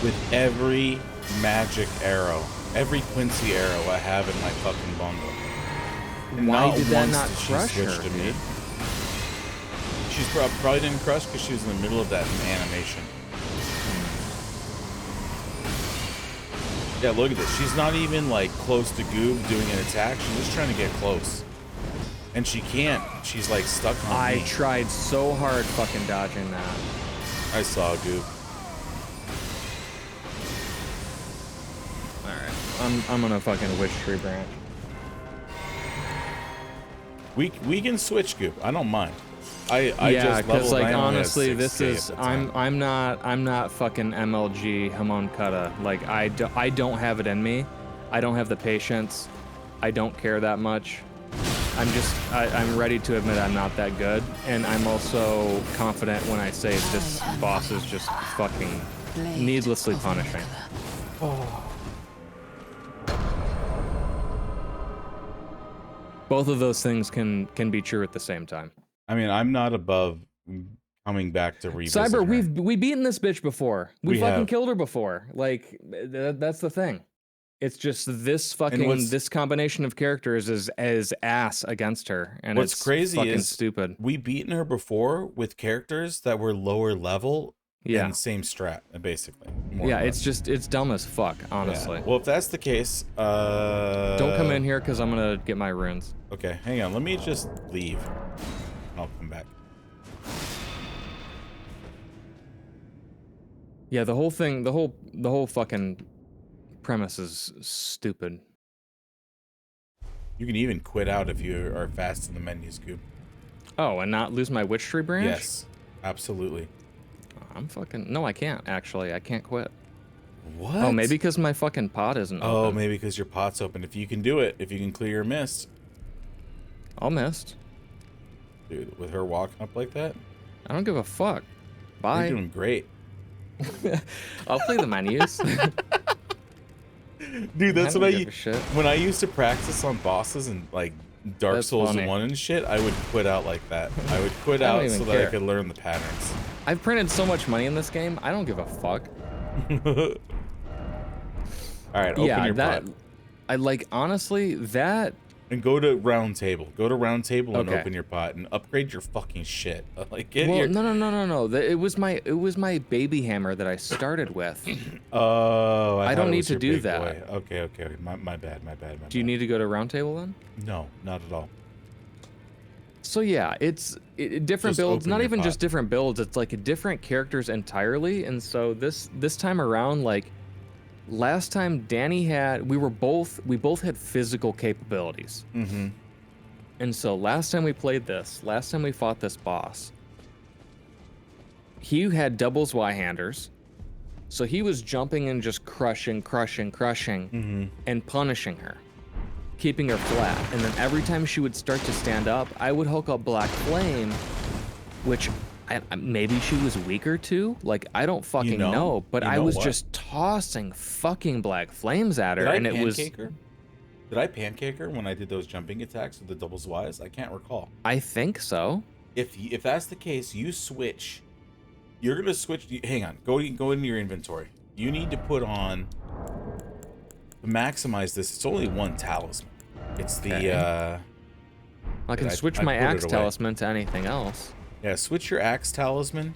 with every magic arrow. Every Quincy arrow I have in my fucking bundle. And Why did that once not did she crush switch her, to me. dude? She's probably didn't crush because she was in the middle of that animation. Yeah, look at this. She's not even like close to Goob doing an attack. She's just trying to get close. And she can't. She's like stuck on me. I tried so hard fucking dodging that. I saw Goob. Alright. I'm gonna fucking Witch Tree Branch. We can switch Goob. I don't mind. I yeah, just because leveled like 9 on honestly, a this 6K is at the time. I'm not fucking MLG Hamonkata. Like I don't have it in me. I don't have the patience. I don't care that much. I'm ready to admit I'm not that good, and I'm also confident when I say this boss is just fucking needlessly punishing. Both of those things can be true at the same time. I mean, I'm not above coming back to revisit Cyber, her. we've beaten this bitch before. We fucking have. killed her before. Like that's the thing. It's just this fucking this combination of characters is ass against her, and what's it's crazy fucking is stupid. We beaten her before with characters that were lower level Yeah, and same strat, basically. yeah. It's dumb as fuck, honestly. Yeah. Well, if that's the case, Don't come in here because I'm gonna get my runes. Okay, hang on. Let me just leave. I'll come back. Yeah, the whole thing, the whole fucking premise is stupid. You can even quit out if you are fast in the menu, Scoop. Oh, and not lose my Witch Tree Branch? Yes, absolutely. I'm fucking... No, I can't, actually. I can't quit. What? Oh, maybe because my fucking pot isn't open. Oh, maybe because your pot's open. If you can do it, if you can clear your mist. All missed. Dude, with her walking up like that? I don't give a fuck. Bye. You're doing great. I'll play the menus. Dude, that's what when I used to practice on bosses and like Dark That's Souls funny. 1 and shit, I would quit out like that. I would quit I don't out even so that I care. could learn the patterns. I've printed so much money in this game, I don't give a fuck. Alright, open your pot. I like, honestly, that... And go to round table. Go to round table and Okay. open your pot and upgrade your fucking shit. Like get Well, your... no. It was my baby hammer that I started with. Oh, I thought don't it need was to your do big that. boy. Okay. My bad. Do you need to go to round table then? No, not at all. So yeah, it's different Just builds, open not your even pot. just different builds, it's like different characters entirely. And so this time around, like last time Danny we both had physical capabilities. Mm-hmm. And so last time we fought this boss, he had doubles Y-handers. So he was jumping and just crushing and punishing her, keeping her flat. And then every time she would start to stand up, I would hook up Black Flame, which maybe she was weaker to. Like, I don't fucking know, but I was just tossing fucking Black Flames at her, and it was... Did I pancake her when I did those jumping attacks with the doubles Ys? I can't recall. I think so. If that's the case, you switch. You're gonna switch. Hang on. Go into your inventory. You need to put on to maximize this. It's only one talisman. It's the. Okay. I can switch my axe talisman to anything else. Yeah, switch your axe talisman.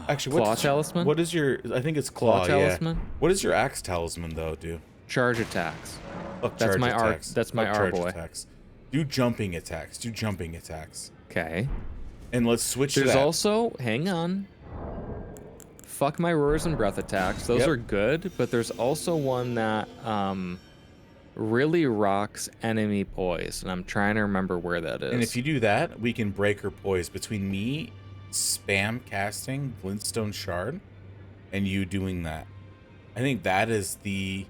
Actually, Claw talisman. What is your? I think it's claw talisman. Yeah. What does your axe talisman though do? Charge attacks. Fuck That's charge my attacks. That's my Fuck R charge boy. attacks. Do jumping attacks. Okay. And let's switch to There's that. also, hang on. Fuck my roars and breath attacks. Those Yep. are good, but there's also one that really rocks enemy poise, and I'm trying to remember where that is. And if you do that, we can break her poise between me spam casting Glintstone Shard and you doing that. I think that is the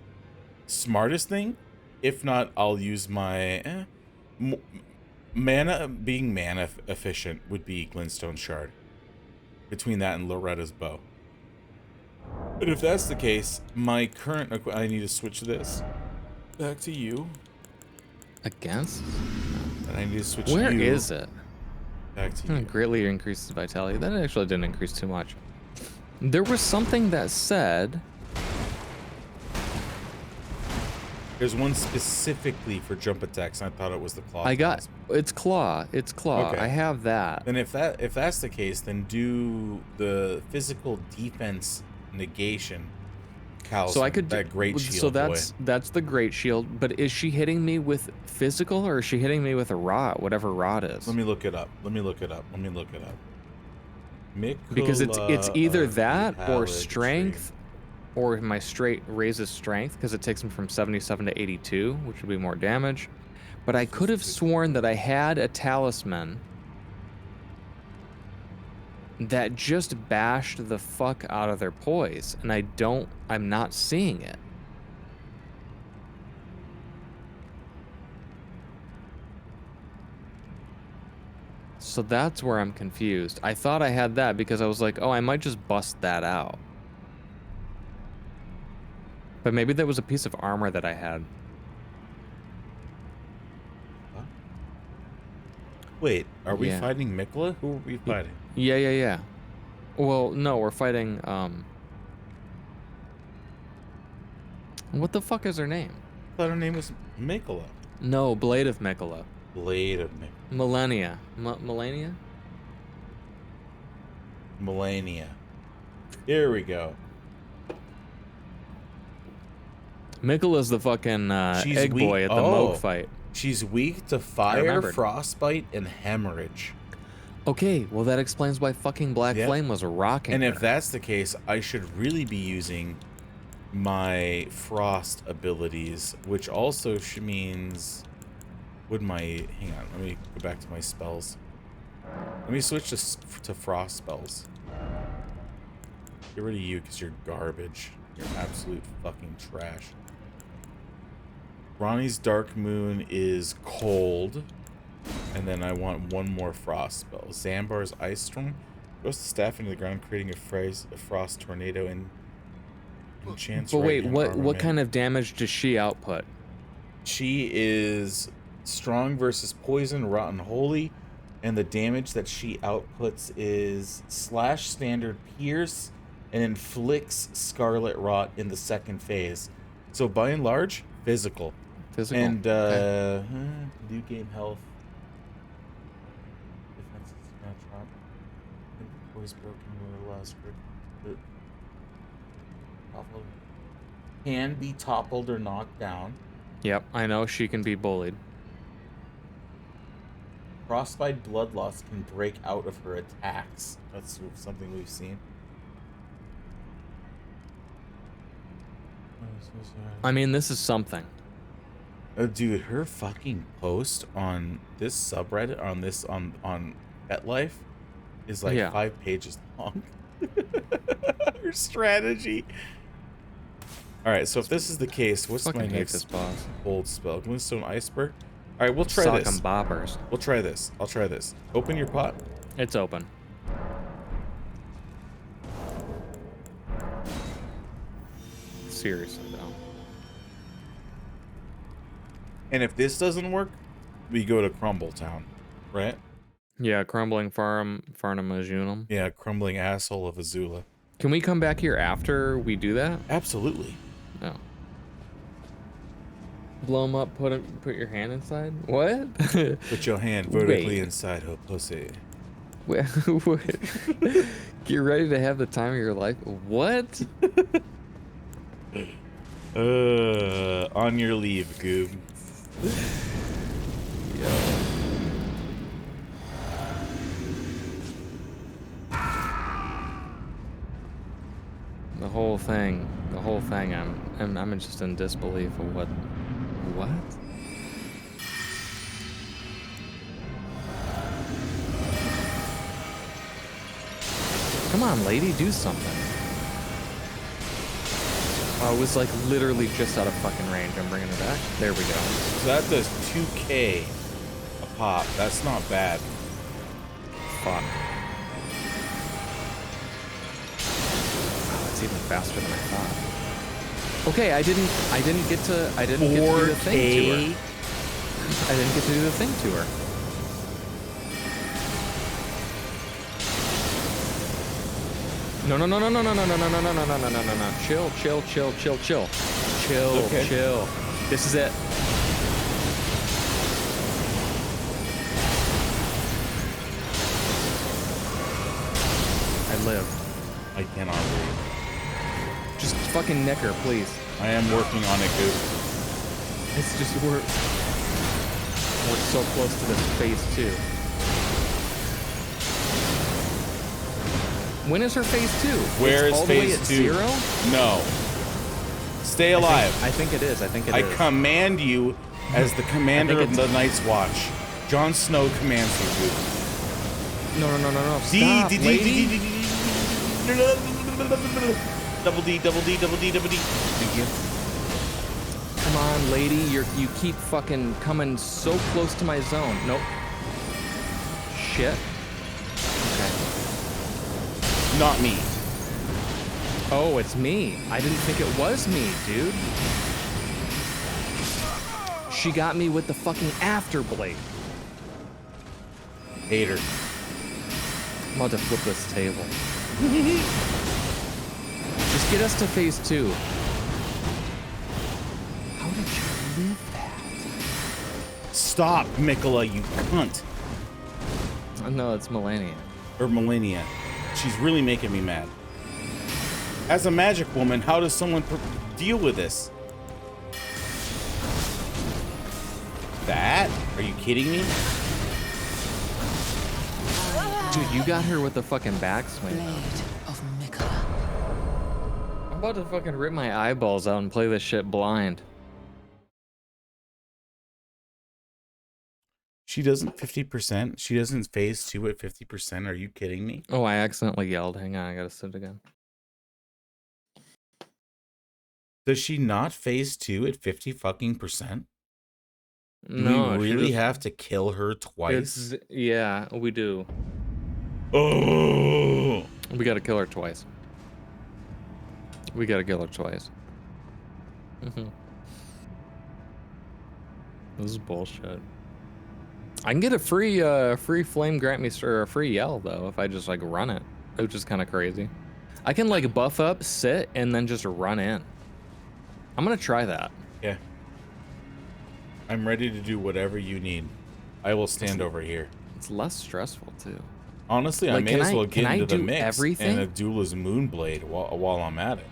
smartest thing. If not, I'll use my mana. Being mana efficient would be Glintstone Shard. Between that and Loretta's bow. But if that's the case, my current I need to switch this back to you. Against? And I need to switch Where you is it? back to you. Greatly increases vitality. That actually didn't increase too much. There was something that said... There's one specifically for jump attacks, and I thought it was the claw. It's claw. It's claw. Okay. I have that. Then if that's the case, then do the physical defense negation. So I could that great shield. So that's the great shield. But is she hitting me with physical, or is she hitting me with a rod? Whatever rod is. Let me look it up. Because it's either that or Paladin. strength, or my straight raises strength because it takes him from 77 to 82, which would be more damage. But I could have sworn that I had a talisman that just bashed the fuck out of their poise, and I'm not seeing it. So that's where I'm confused. I thought I had that because I was like, oh, I might just bust that out. But maybe that was a piece of armor that I had. Huh? Wait, are we Yeah. fighting Mikla? Who are we fighting? Yeah. Well, no, we're fighting, what the fuck is her name? I thought her name was Mikla. No, Blade of Mikula. Blade of Mikla. Millennia. Millennia? Melania. Here we go. Mikula's the fucking She's egg weak- boy at the oh. Moog fight. She's weak to fire, remembered. frostbite, and hemorrhage. Okay, well that explains why fucking Black Yep. Flame was rocking And her. if that's the case, I should really be using my frost abilities, which also means would my hang on, let me go back to my spells. Let me switch to frost spells. Get rid of you because you're garbage. You're absolute fucking trash. Ronnie's Dark Moon is cold. And then I want one more frost spell. Zambar's Ice Storm. Throws the staff into the ground, creating a frost tornado and enchants. But wait, right-hand what armament. kind of damage does she output? She is strong versus poison, rotten holy, and the damage that she outputs is slash, standard, pierce, and inflicts scarlet rot in the second phase. So by and large, physical. Physical. And Okay. new game health. Defense is not drop. Poise broken when the last grip. Toppled. Can be toppled or knocked down. Yep, I know she can be bullied. Frostbite bloodlust can break out of her attacks. That's something we've seen. I mean, this is something. Dude, her fucking post on this subreddit on FetLife is like Yeah. 5 pages long. Her strategy. All right, so if this is the case, what's my Fucking hate next this boss. bold spell? Glintstone Iceberg. All right, we'll try Sock this. 'em boppers. We'll try this. I'll try this. Open your pot. It's open. Seriously though. And if this doesn't work, we go to Crumbletown, right? Yeah, crumbling Farnham Ajunum. Yeah, crumbling asshole of Azula. Can we come back here after we do that? Absolutely. No. Blow them up. Put your hand inside. What? Put your hand vertically Wait. inside her pussy. Wait, Get ready to have the time of your life. What? On your leave, Goob. The whole thing. I'm just in disbelief of what. Come on, lady, do something. Oh, it was like literally just out of fucking range. I'm bringing it back. There we go. So that does 2k a pop. That's not bad. Fuck. Wow, it's even faster than I thought. Okay, I didn't get to do the thing to her. 4K? I didn't get to do the thing to her. No. Chill. Okay. Chill. This is it. I live. I cannot breathe. Just fucking nick her, please. I am working on it, Goop. It's just we're so close to this phase 2. When is her phase 2? Where It's is all the way phase at 2? 0? No. Stay alive. I think it is. I think it I is. command you as the commander of the Night's Watch. Jon Snow commands you, Goop. No. Stop, lady. Double D. Thank you. Come on, lady. You keep fucking coming so close to my zone. Nope. Shit. Okay. Not me. Oh, it's me. I didn't think it was me, dude. She got me with the fucking afterblade. Hater. I'm about to flip this table. Just get us to phase 2. How did you live that? Stop, Mikola, you cunt. Oh, no, it's Melania. Or Melania. She's really making me mad. As a magic woman, how does someone deal with this? That? Are you kidding me? Dude, you got her with the fucking backswing. Blade of Mikola. I'm about to fucking rip my eyeballs out and play this shit blind. She doesn't 50%. She doesn't phase 2 at 50%. Are you kidding me? Oh, I accidentally yelled. Hang on, I gotta sit again. Does she not phase 2 at 50 fucking percent? Do No, we she really just- have to kill her twice? Yeah, we do. Oh! We gotta kill her twice. We gotta kill her twice. This is bullshit. I can get a free flame grant me or a free yell though if I just like run it, which is kind of crazy. I can like buff up, sit, and then just run in. I'm gonna try that. Yeah. I'm ready to do whatever you need. I will stand over here. It's less stressful too. Honestly, I Like, may as well get into the do mix everything? and a Duelist Moonblade while I'm at it.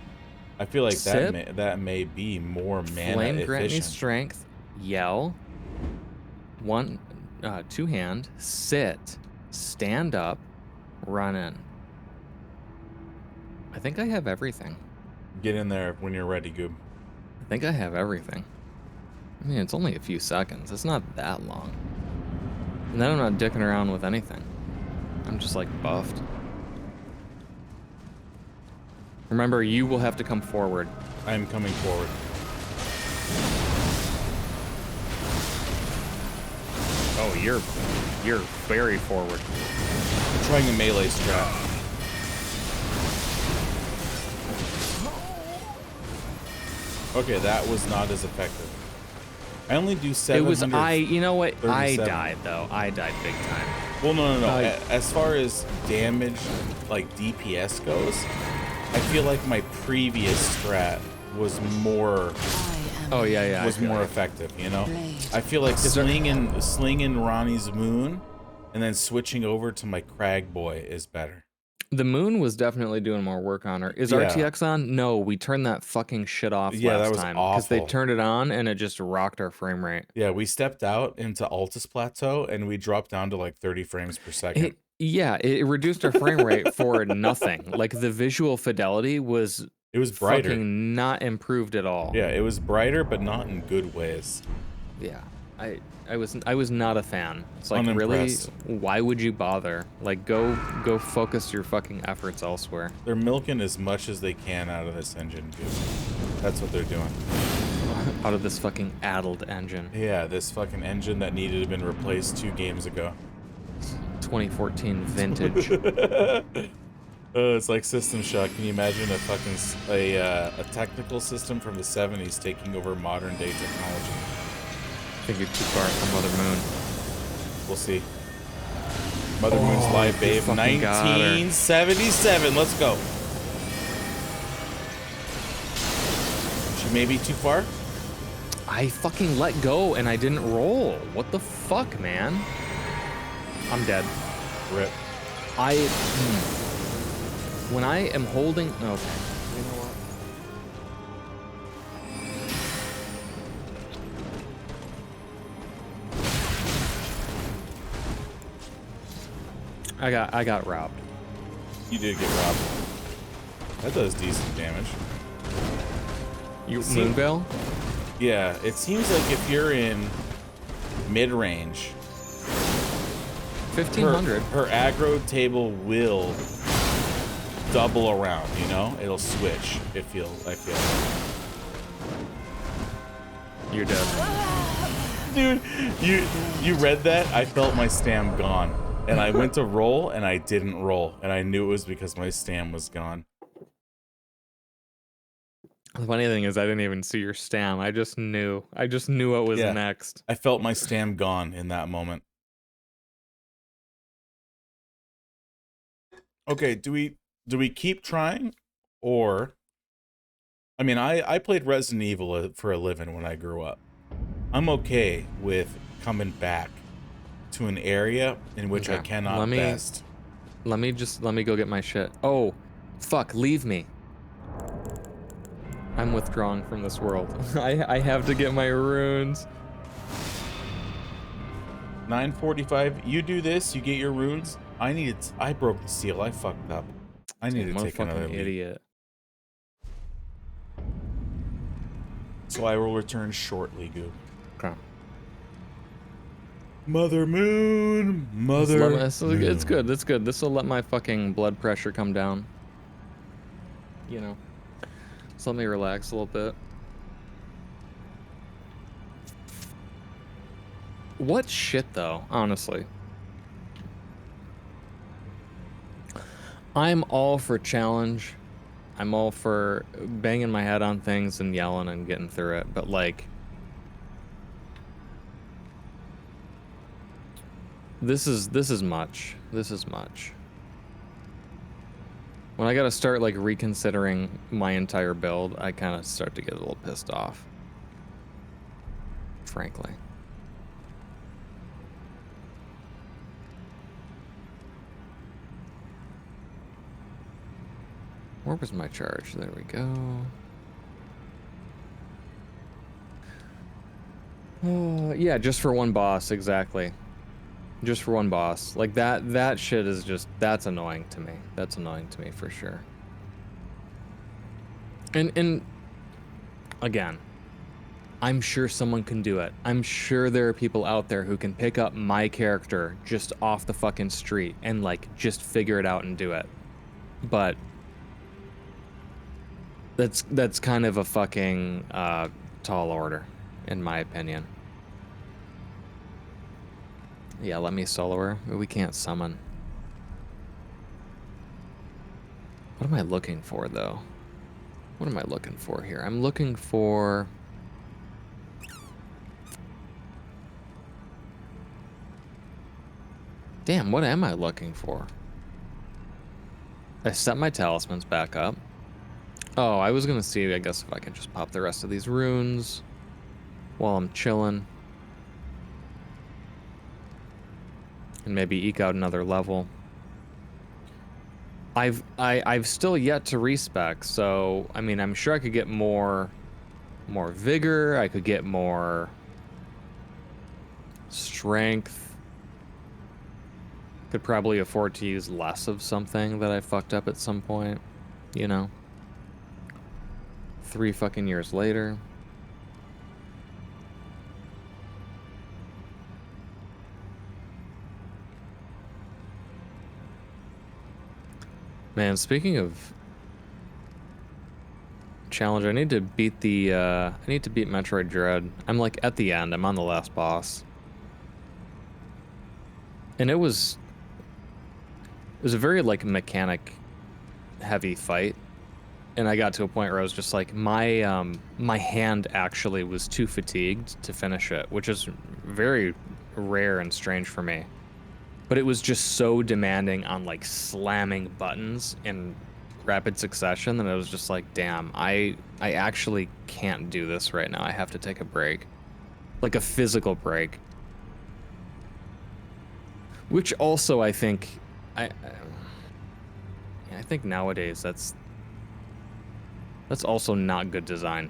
I feel like Sip. that may be more mana Flame grant me efficient. strength, yell, two hand, sit, stand up, run in. I think I have everything. Get in there when you're ready, Goob. I think I have everything. I mean, it's only a few seconds. It's not that long. And then I'm not dicking around with anything. I'm just like buffed. Remember, you will have to come forward. I'm coming forward. Oh, you're very forward. I'm trying a melee strat. Okay, that was not as effective. I only do 700. You know what? I 37. died though. I died big time. Well, no. As far as damage, like DPS goes, I feel like my previous strat was more Oh yeah. was more effective. You know, Blade. I feel like slinging Ronnie's Moon, and then switching over to my Crag Boy is better. The moon was definitely doing more work on her. Is Yeah. RTX on? No, we turned that fucking shit off Yeah, that last was time because they awful. turned it on and it just rocked our frame rate. Yeah, we stepped out into Altus Plateau and we dropped down to like 30 frames per second. It reduced our frame rate for nothing. Like the visual fidelity was It was brighter. fucking not improved at all. Yeah, it was brighter, but not in good ways. Yeah. I was not a fan. It's like, really, Unimpressed. why would you bother? Like go focus your fucking efforts elsewhere. They're milking as much as they can out of this engine, dude. That's what they're doing. Out of this fucking addled engine. Yeah, this fucking engine that needed to have been replaced 2 games ago. 2014 vintage. It's like System Shock. Can you imagine a technical system from the 70s taking over modern day technology? I think you're too far from Mother Moon. We'll see. Mother Moon's Live you Babe, fucking got her. 1977. Let's go. She may be too far. I fucking let go and I didn't roll. What the fuck, man? I'm dead. Rip. When I am holding, okay, you know what? I got robbed. You did get robbed. That does decent damage. You Moonveil? Yeah, it seems like if you're in mid-range, 1500. her aggro table will double around, you know? It'll switch. I feel. You're dead. Dude, you read that? I felt my stam gone. And I went to roll and I didn't roll. And I knew it was because my stam was gone. The funny thing is I didn't even see your stam. I just knew. What was next. I felt my stam gone in that moment. Okay, do we keep trying? Or I mean, I played Resident Evil for a living when I grew up. I'm okay with coming back to an area in which I cannot best. Let me go get my shit. Oh, fuck, leave me. I'm withdrawing from this world. I have to get my runes. 9:45. You do this, you get your runes. I broke the seal. I fucked up. I need to take another leap. Idiot. So I will return shortly, Goob. Okay. Mother Moon, Mother Moon. It's good. It's good. This will let my fucking blood pressure come down. You know. So let me relax a little bit. What shit, though, honestly. I'm all for challenge. I'm all for banging my head on things and yelling and getting through it. But, like, this is much. This is much. When I gotta start, like, reconsidering my entire build, I kind of start to get a little pissed off. Frankly. Where was my charge? There we go. Yeah, just for one boss, exactly. Just for one boss. Like, that shit is just, that's annoying to me. That's annoying to me for sure. And again, I'm sure someone can do it. I'm sure there are people out there who can pick up my character just off the fucking street and, like, just figure it out and do it. But that's kind of a fucking tall order, in my opinion. Yeah, let me solo her. We can't summon. What am I looking for, though? What am I looking for here? I'm looking for... Damn, what am I looking for? I set my talismans back up. Oh, I was gonna see, I guess, if I can just pop the rest of these runes while I'm chilling. And maybe eke out another level. I've still yet to respec, so I mean, I'm sure I could get more vigor. I could get more strength. Could probably afford to use less of something that I fucked up at some point, you know. 3 fucking years later. Man, speaking of challenge, I need to beat Metroid Dread. I'm like at the end. I'm on the last boss. And it was a very, like, mechanic heavy fight. And I got to a point where I was just like, my hand actually was too fatigued to finish it, which is very rare and strange for me. But it was just so demanding on, like, slamming buttons and rapid succession that I was just like, damn, I actually can't do this right now. I have to take a break. Like a physical break. Which also I think I think nowadays that's also not good design.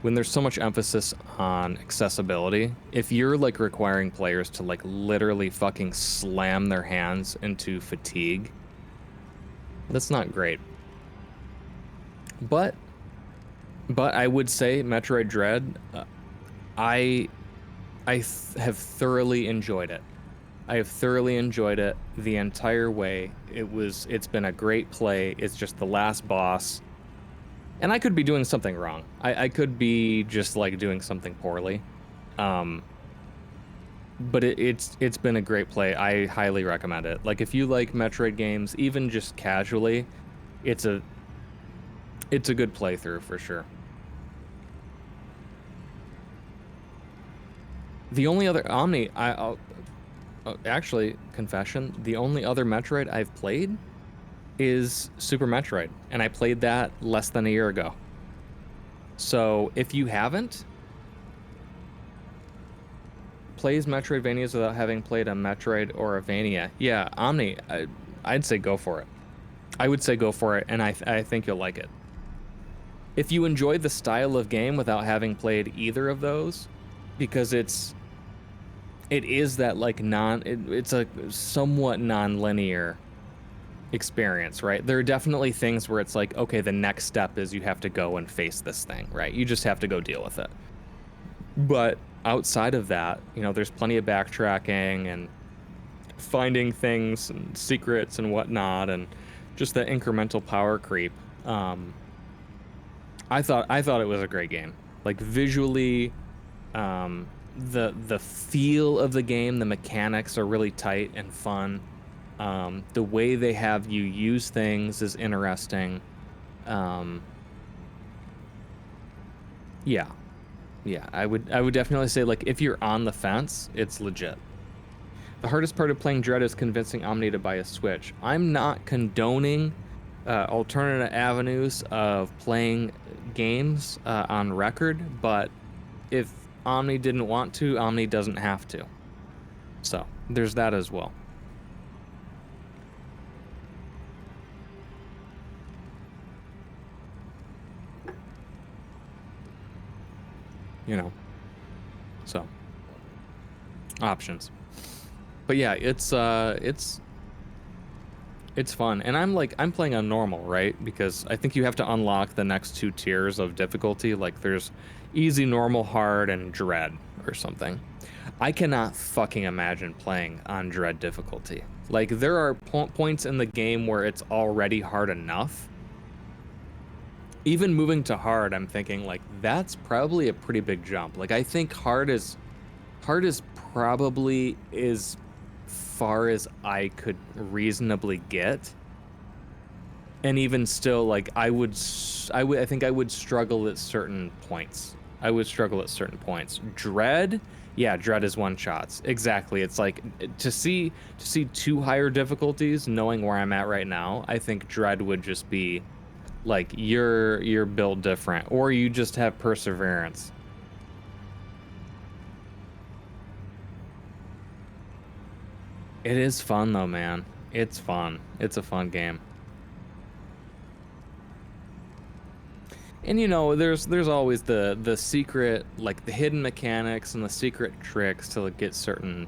When there's so much emphasis on accessibility, if you're like requiring players to like literally fucking slam their hands into fatigue, that's not great. But I would say Metroid Dread, I have thoroughly enjoyed it. I have thoroughly enjoyed it the entire way. It's been a great play. It's just the last boss. And I could be doing something wrong. I could be just like doing something poorly. But it's been a great play. I highly recommend it. Like if you like Metroid games, even just casually, it's a good playthrough for sure. The only other Omni, actually, confession, the only other Metroid I've played is Super Metroid, and I played that less than a year ago. So if you haven't, plays Metroidvanias without having played a Metroid or a Vania, yeah, Omni, I'd say go for it. I would say go for it, and I think you'll like it. If you enjoy the style of game without having played either of those, because it is that like it's a somewhat non-linear experience, right? There are definitely things where it's like, okay, the next step is you have to go and face this thing, right? You just have to go deal with it. But outside of that, you know, there's plenty of backtracking and finding things and secrets and whatnot, and just the incremental power creep. I thought it was a great game. Like visually, the feel of the game, the mechanics are really tight and fun. The way they have you use things is interesting. Yeah, I would definitely say, like, if you're on the fence, it's legit. The hardest part of playing Dread is convincing Omni to buy a Switch. I'm not condoning alternative avenues of playing games on record, but if Omni didn't want to, Omni doesn't have to. So there's that as well. You know, so options. But yeah, it's fun, and I'm playing on normal, right? Because I think you have to unlock the next 2 tiers of difficulty. Like there's easy, normal, hard, and dread or something. I cannot fucking imagine playing on dread difficulty. Like there are points in the game where it's already hard enough. Even moving to hard, I'm thinking like that's probably a pretty big jump. Like I think hard is probably as far as I could reasonably get. And even still, like I think I would struggle at certain points. Dread, yeah, dread is one shots. Exactly. It's like to see 2 higher difficulties, knowing where I'm at right now, I think dread would just be like you're built different, or you just have perseverance. It is fun though, man. It's fun. It's a fun game. And you know, there's always the secret, like the hidden mechanics and the secret tricks to get certain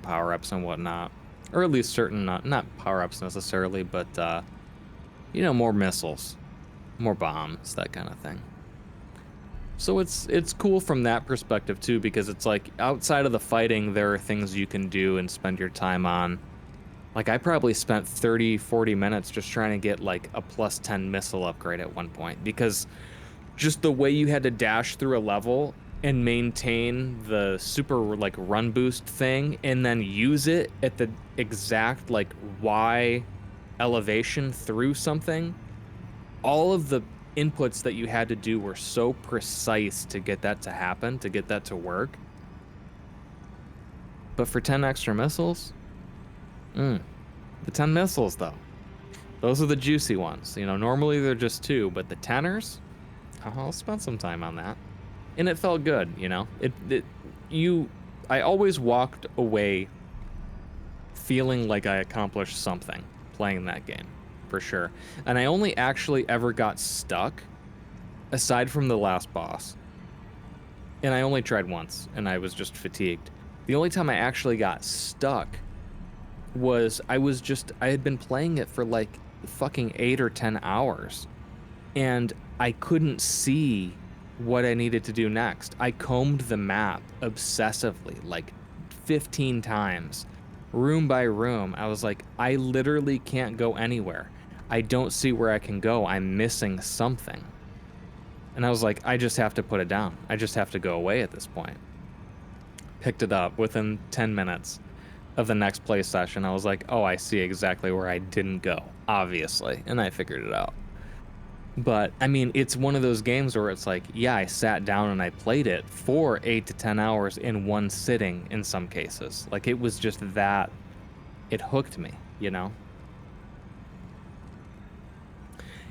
power-ups and whatnot. Or at least certain not power-ups necessarily, but you know, more missiles, more bombs, that kind of thing. So it's cool from that perspective too, because it's like outside of the fighting, there are things you can do and spend your time on. Like I probably spent 30-40 minutes just trying to get like a +10 missile upgrade at one point, because just the way you had to dash through a level and maintain the super like run boost thing and then use it at the exact like Y elevation through something, all of the inputs that you had to do were so precise to get that to happen, to get that to work. But for 10 extra missiles, the 10 missiles though, Those are the juicy ones. You know, normally they're just 2, but the 10ers, I'll spend some time on that. And it felt good, you know. I always walked away feeling like I accomplished something playing that game, for sure. And I only actually ever got stuck, aside from the last boss. And I only tried once, and I was just fatigued. The only time I actually got stuck was I had been playing it for like fucking 8 or 10 hours, and I couldn't see what I needed to do next. I combed the map obsessively, like 15 times, room by room. I was like, I literally can't go anywhere. I don't see where I can go. I'm missing something. And I was like, I just have to put it down. I just have to go away at this point. Picked it up within 10 minutes of the next play session. I was like, oh, I see exactly where I didn't go, obviously. And I figured it out. But, I mean, it's one of those games where it's like, yeah, I sat down and I played it for 8 to 10 hours in one sitting in some cases. Like, it was just that, it hooked me, you know?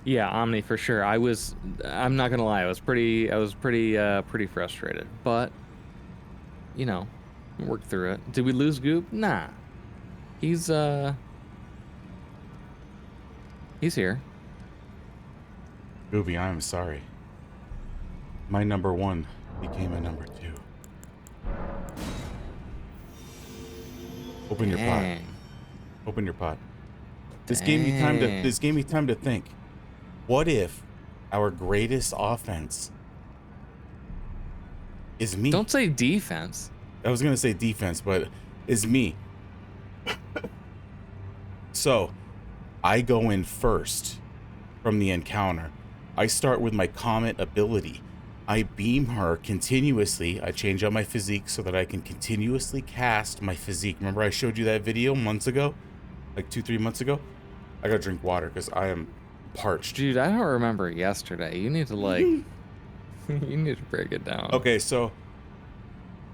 Yeah, Omni, for sure. I'm not gonna lie, I was pretty frustrated. But, you know, worked through it. Did we lose Goop? Nah. He's here. Gooby, I'm sorry. My number 1 became a number 2. Open your pot. Dang. Open your pot. This gave me time to think. What if our greatest offense is me? Don't say defense. I was gonna say defense, but is me. So, I go in first from the encounter. I start with my Comet ability. I beam her continuously. I change out my physique so that I can continuously cast my physique. Remember I showed you that video months ago? Like 2-3 months ago? I gotta drink water because I am parched. Dude, I don't remember yesterday. You need to, like, you need to break it down. Okay, so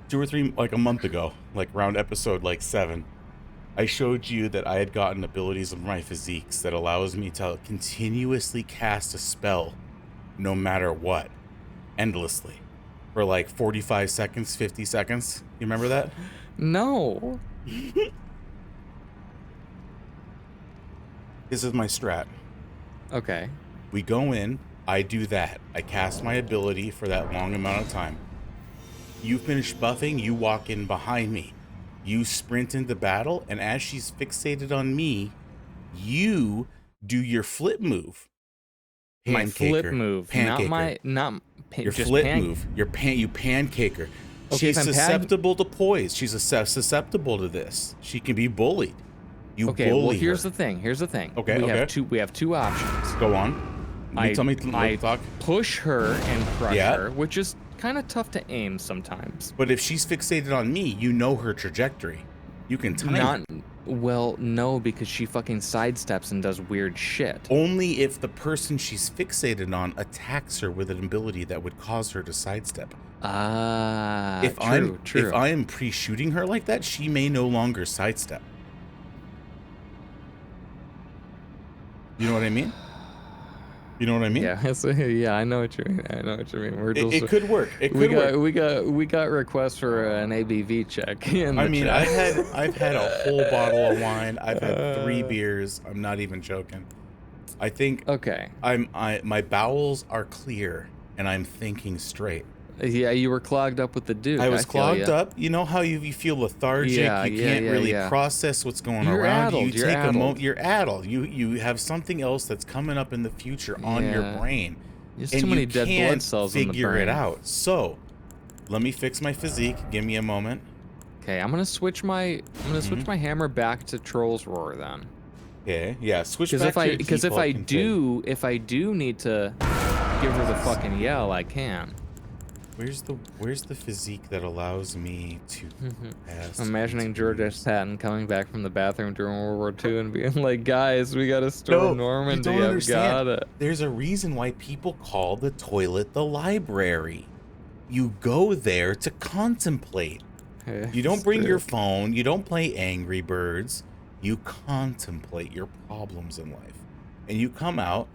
2 or 3, like a month ago, like around episode like 7, I showed you that I had gotten abilities of my physiques that allows me to continuously cast a spell no matter what, endlessly, for like 45 seconds, 50 seconds. You remember that? No. This is my strat. Okay. We go in, I do that. I cast my ability for that long amount of time. You finish buffing, you walk in behind me. You sprint into battle, and as she's fixated on me, you do your flip move. My flip move, Pancaker. Your just flip move. You pancake her. Okay, She's susceptible to poise. She's susceptible to this. She can be bullied. You okay, bully well, here's her. the thing. Here's the thing. Okay, We have two options. Go on. Tell me. I Talk. push her and crush her, which is kind of tough to aim sometimes. But if she's fixated on me, you know her trajectory. You can time it. Well, no, because she fucking sidesteps and does weird shit. Only if the person she's fixated on attacks her with an ability that would cause her to sidestep. If I am pre-shooting her like that, she may no longer sidestep. You know what I mean? You know what I mean? Yeah, yeah, I know what you mean. It could work. We got requests for an ABV check. I've had a whole bottle of wine. I've had 3 beers. I'm not even joking. I think my bowels are clear and I'm thinking straight. Yeah, you were clogged up with the dude. I was clogged up. You know how you feel lethargic. You can't really process what's going around you. You're addled. You're addled. You have something else that's coming up in the future on your brain. There's too many dead blood cells in the brain. Figure it out. So, let me fix my physique. Give me a moment. Okay, I'm gonna switch my hammer back to Troll's Roar then. Okay, yeah, switch back to your because if I do need to give her the fucking yell, I can. Where's the physique that allows me to pass? I'm imagining George S. Patton coming back from the bathroom during World War II and being like, "Guys, we gotta storm Normandy. I've got it." There's a reason why people call the toilet the library. You go there to contemplate. You don't bring your phone. You don't play Angry Birds. You contemplate your problems in life. and you come out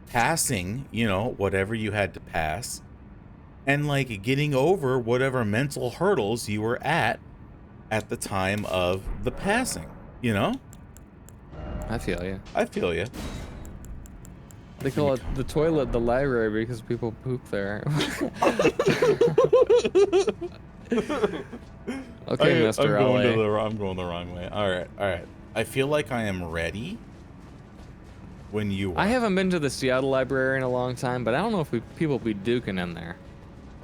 passing, you know, whatever you had to pass, and like getting over whatever mental hurdles you were at the time of the passing, you know? I feel you. I feel you. They call it the toilet the library because people poop there. Okay, Mr. LA. I'm going the wrong way. All right. I feel like I am ready when you are. I haven't been to the Seattle library in a long time, but I don't know if people be duking in there.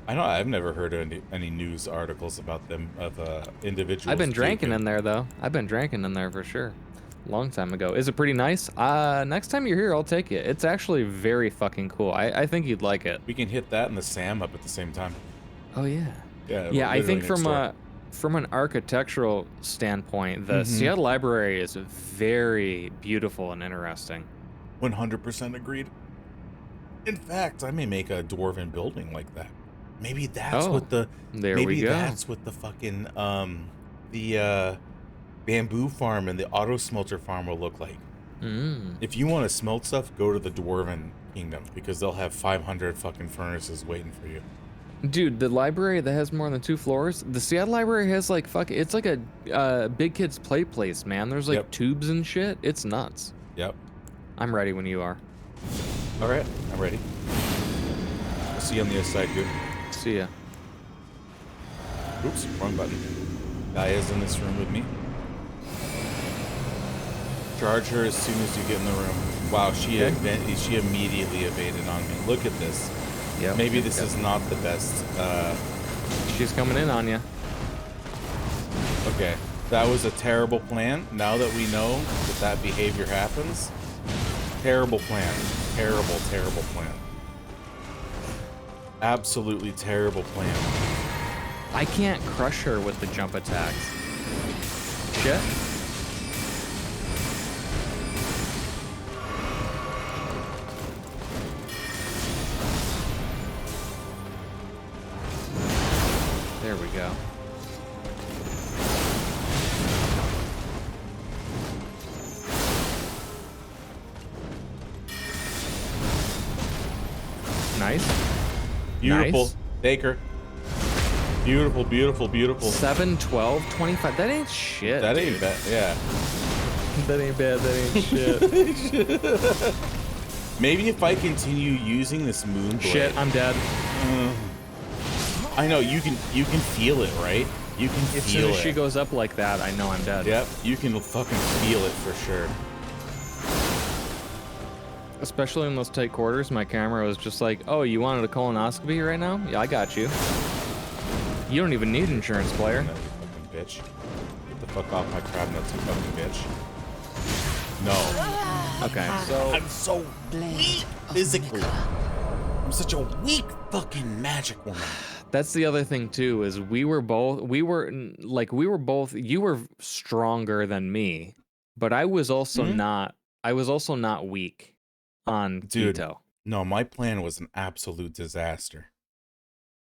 I know I've never heard any news articles about them of individuals. I've been drinking duking. in there though. I've been drinking in there for sure. Long time ago. Is it pretty nice? Next time you're here, I'll take you. It's actually very fucking cool. I think you'd like it. We can hit that and the Sam up at the same time. Oh yeah. Yeah. Yeah, I think literally next door. from an architectural standpoint, the Seattle Library is very beautiful and interesting. 100% agreed. In fact, I may make a dwarven building like that. Maybe that's what the there we go. that's what the fucking the bamboo farm and the auto smelter farm will look like. If you want to smelt stuff, go to the Dwarven Kingdom because they'll have 500 fucking furnaces waiting for you. Dude, the library that has more than 2 floors, the Seattle library has like it's like a big kids play place, man. There's like tubes and shit. It's nuts. Yep. I'm ready when you are. All right, I'm ready. I'll see you on the other side, dude. See ya. Oops, wrong button. Gaya's in this room with me. Charge her as soon as you get in the room. Wow, she immediately evaded on me. Look at this. Yeah. Maybe this is not the best. She's coming in on you. Okay, that was a terrible plan. Now that we know that behavior happens, terrible plan. Terrible plan. Absolutely terrible plan. I can't crush her with the jump attacks. Shit. There we go. Nice. Beautiful. Nice. Baker. Beautiful. 7, 12, 25. That ain't shit. That ain't bad. Yeah. That ain't bad. That ain't shit. Maybe if I continue using this moon blade. Shit, I'm dead. I know you can feel it, right? You can feel it. As soon as she goes up like that, I know I'm dead. Yep, you can fucking feel it for sure. Especially in those tight quarters, my camera was just like, "Oh, you wanted a colonoscopy right now? Yeah, I got you. You don't even need insurance, player." No, you fucking bitch. Get the fuck off my crab nuts, you fucking bitch. No. Okay, so I'm so weak physically. I'm such a weak fucking magic woman. that's the other thing too. Is you were stronger than me, but I was also not. I was also not weak on Dude, keto. no, my plan was an absolute disaster.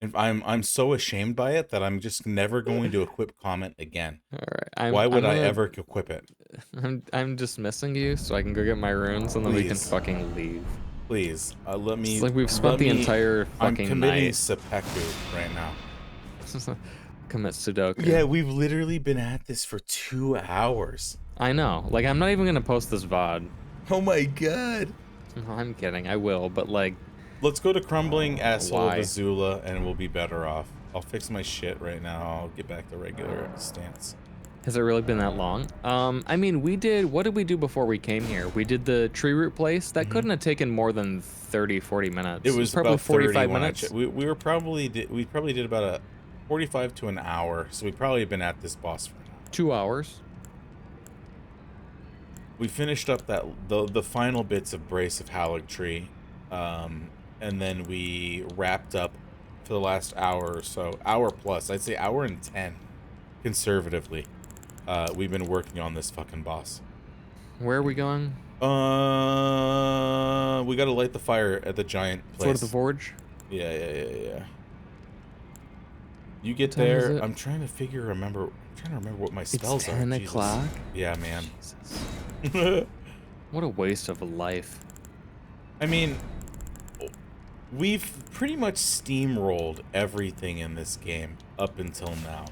And I'm so ashamed by it that I'm just never going to equip comment again. All right. Why would I ever equip it? I'm dismissing you so I can go get my runes and then we can Please. fucking leave. Please, let me. It's like we've spent the entire I'm fucking committing night. seppuku right now. Commit Sudoku. Yeah, we've literally been at this for 2 hours. I know. Like, I'm not even gonna post this VOD. Oh my god. No, I'm kidding. I will, but like, Let's go to Crumbling Asshole Why? Azula and we'll be better off. I'll fix my shit right now. I'll get back to regular stance. has it really been that long? I mean, what did we do before we came here? We did the tree root place. That couldn't have taken more than 30, 40 minutes. It was probably about 45 minutes. We probably did about a 45 to an hour. So we probably been at this boss for an hour. 2 hours. We finished up the final bits of Brace of Halig Tree, and then we wrapped up for the last hour or so, hour plus. I'd say hour and 10, conservatively. We've been working on this fucking boss. Where are we going? We got to light the fire at the giant place. Go to the forge. Yeah. You get What time is there. it? I'm trying to remember what my spells It's are. 10 Jesus. o'clock. Yeah, man. Jesus. What a waste of a life. I mean, we've pretty much steamrolled everything in this game up until now.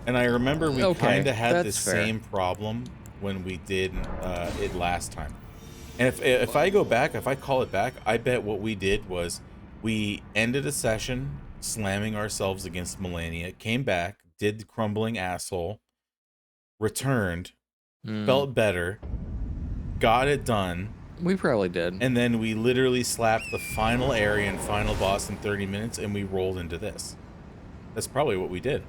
And I remember we Okay, kind of had the that's fair. same problem when we did it last time. And if I go back, if I call it back, I bet what we did was we ended a session slamming ourselves against Melania, came back, did the crumbling asshole, returned, felt better, got it done, We probably did. and then we literally slapped the final area and final boss in 30 minutes, and we rolled into this. That's probably what we did.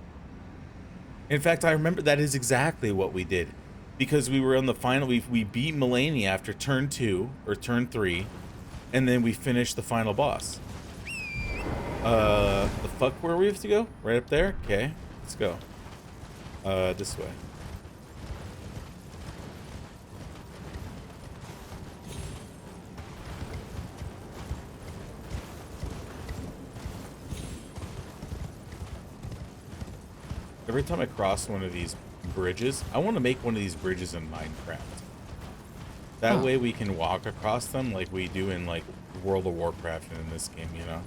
In fact, I remember that is exactly what we did. Because we were on the final, we beat Melania after turn 2, or turn 3, and then we finished the final boss. The fuck where we have to go? Right up there? Okay, let's go. This way. Every time I cross one of these bridges, I want to make one of these bridges in Minecraft. That way we can walk across them like we do in like World of Warcraft and in this game, you know?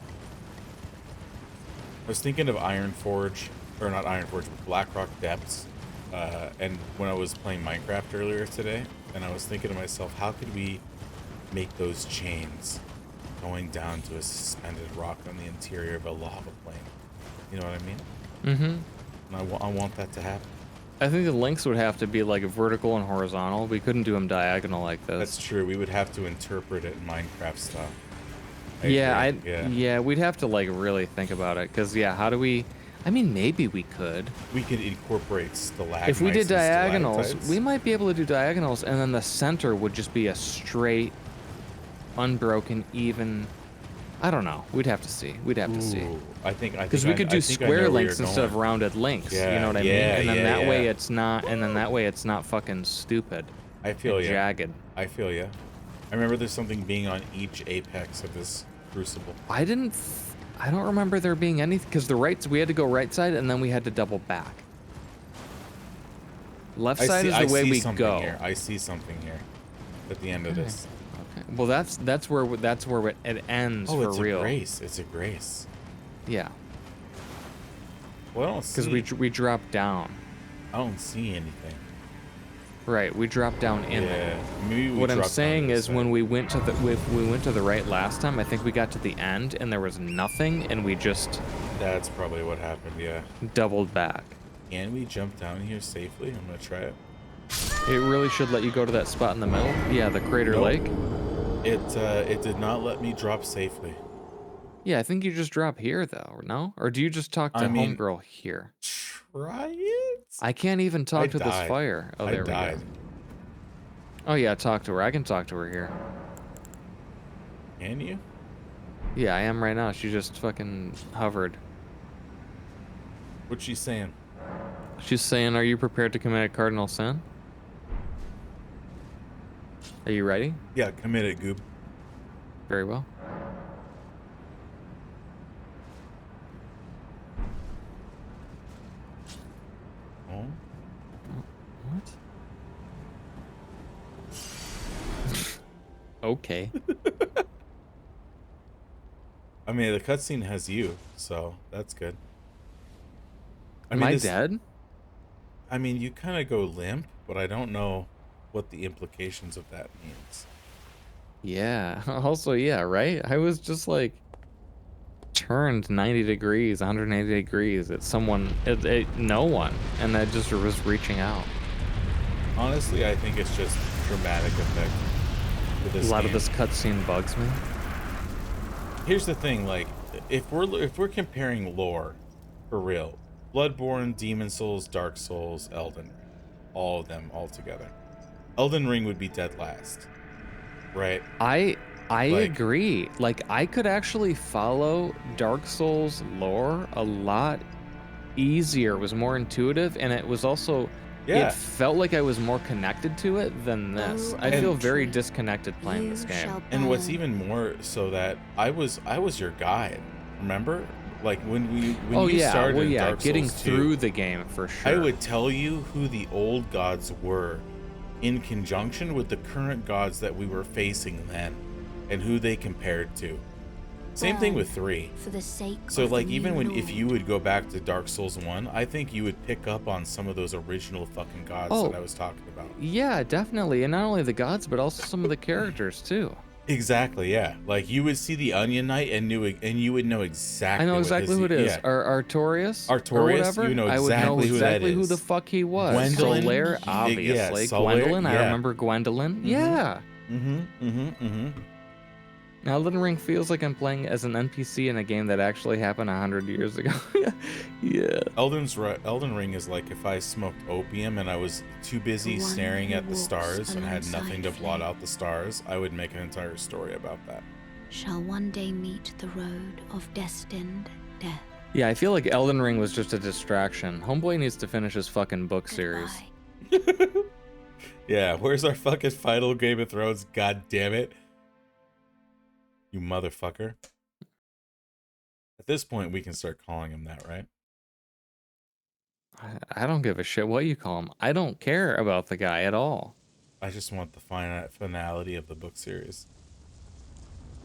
I was thinking of Ironforge, or not Ironforge, but Blackrock Depths. And when I was playing Minecraft earlier today, and I was thinking to myself, how could we make those chains going down to a suspended rock on the interior of a lava plane? You know what I mean? Mm-hmm. And I want that to happen. I think the links would have to be like vertical and horizontal. We couldn't do them diagonal like this. That's true. We would have to interpret it in Minecraft style. Yeah, we'd have to like really think about it, because how do we? I mean, maybe we could. We could incorporate stalagmites. If we did and diagonals, stalactites. we might be able to do diagonals, and then the center would just be a straight, unbroken, even. I don't know. We'd have to see. We'd have to see. I think Because we could do square links instead of rounded links. Yeah, you know what I mean? yeah, And then yeah, that way yeah. it's not. And then that way it's not fucking stupid. I feel and you. jagged. I feel you. I remember there's something being on each apex of this crucible. I don't remember there being anything, because we had to go right side and then we had to double back. Left side is the way we go. Here. I see something here at the end of this. Okay. Well, that's where it ends for it's real. a grace. It's a grace. Yeah. Well, I don't see. Because we drop down. I don't see anything. Right, we drop down in there. Maybe we What I'm dropped down saying this is side. when we went to the right last time, I think we got to the end and there was nothing, and we just That's probably what happened. Yeah. doubled back. Can we jump down here safely? I'm gonna try it. It really should let you go to that spot in the middle. Yeah, the Crater Nope. Lake. It did not let me drop safely. Yeah, I think you just drop here though, no? Or do you just talk to I mean- Homegirl here? Try it. I can't even talk to this died. fire. Oh, I there died. we go. Oh yeah, talk to her. I can talk to her here. Can you? Yeah, I am right now. She just fucking hovered. What's she saying? She's saying, "Are you prepared to commit a cardinal sin?" Are you ready? Yeah, commit it, Goob. Very well. Oh. What? Okay. I mean, the cutscene has you, so that's good. Am I dead? I mean, you kind of go limp, but I don't know what the implications of that means. Yeah. Also, yeah, right? I was just like turned 90 degrees, 180 degrees at someone, no one, and I just was reaching out. Honestly, I think it's just dramatic effect for this A lot game. of this cutscene bugs me. Here's the thing, like, if we're comparing lore, for real, Bloodborne, Demon Souls, Dark Souls, Elden Ring, all of them all together. Elden Ring would be dead last, right? I Like- agree. Like, I could actually follow Dark Souls lore a lot easier. It was more intuitive, and it was also, Yeah. it felt like I was more connected to it than this. I feel very disconnected playing this game. And what's even more so that I was your guide, remember? Like when you started well, in yeah, Dark getting Souls 2, through the game for sure. I would tell you who the old gods were in conjunction with the current gods that we were facing then and who they compared to. Same thing with 3. For the sake So of like the even new when if you Lord. would go back to Dark Souls 1, I think you would pick up on some of those original fucking gods Oh. that I was talking about. Yeah, definitely. And not only the gods, but also some of the characters too. Exactly, yeah. Like you would see the Onion Knight and you would know exactly I know what exactly his, who it is. yeah. Artorias? Or Artorias, whatever. you know I would know exactly who that exactly who the is. fuck he was. Gwendolyn? Solaire, Yeah, obviously. Solaire, Gwendolyn, I yeah. remember Gwendolyn. Yeah. Mm-hmm. Now, Elden Ring feels like I'm playing as an NPC in a game that actually happened 100 years ago. Yeah. Elden Ring is like if I smoked opium and I was too busy The one staring who at the walks stars and had alongside nothing to blot flame. out the stars, I would make an entire story about that. Shall one day meet the road of destined death. Yeah, I feel like Elden Ring was just a distraction. Homeboy needs to finish his fucking book series. Goodbye. Yeah, where's our fucking final Game of Thrones? God damn it. You motherfucker. At this point, we can start calling him that, right? I don't give a shit what you call him. I don't care about the guy at all. I just want the finality of the book series.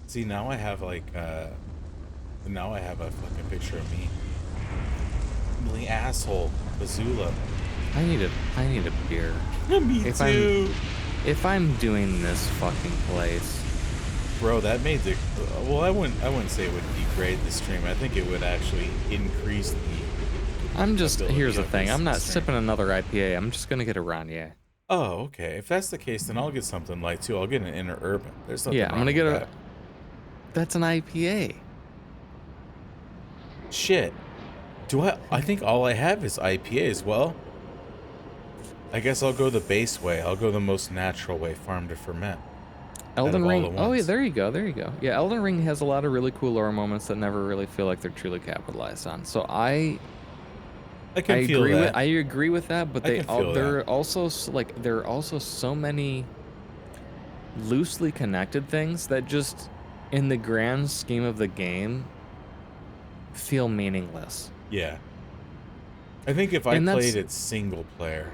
See, now I have like, now I have a fucking picture of me. The asshole, Azula. I need a beer. Me If too. If I'm doing this fucking place, Bro, that made the, well, I wouldn't say it would degrade the stream. I think it would actually increase the, I'm just, ability here's the of thing. this I'm not stream. sipping another IPA. I'm just gonna get a Ranier. oh, okay. If that's the case, then I'll get something light too. I'll get an Inner Urban. There's nothing Yeah, wrong I'm gonna with get that. a. That's an IPA. Shit. I think all I have is IPA as well. I guess I'll go the base way. I'll go the most natural way, farm to ferment. Elden all Ring. at Oh yeah, once. there you go. There you go. Yeah, Elden Ring has a lot of really cool lore moments that never really feel like they're truly capitalized on. So I can feel agree that. with I agree with that, but I they can feel there are also there are also so many loosely connected things that just in the grand scheme of the game feel meaningless. Yeah. I think if I And that's- played it single player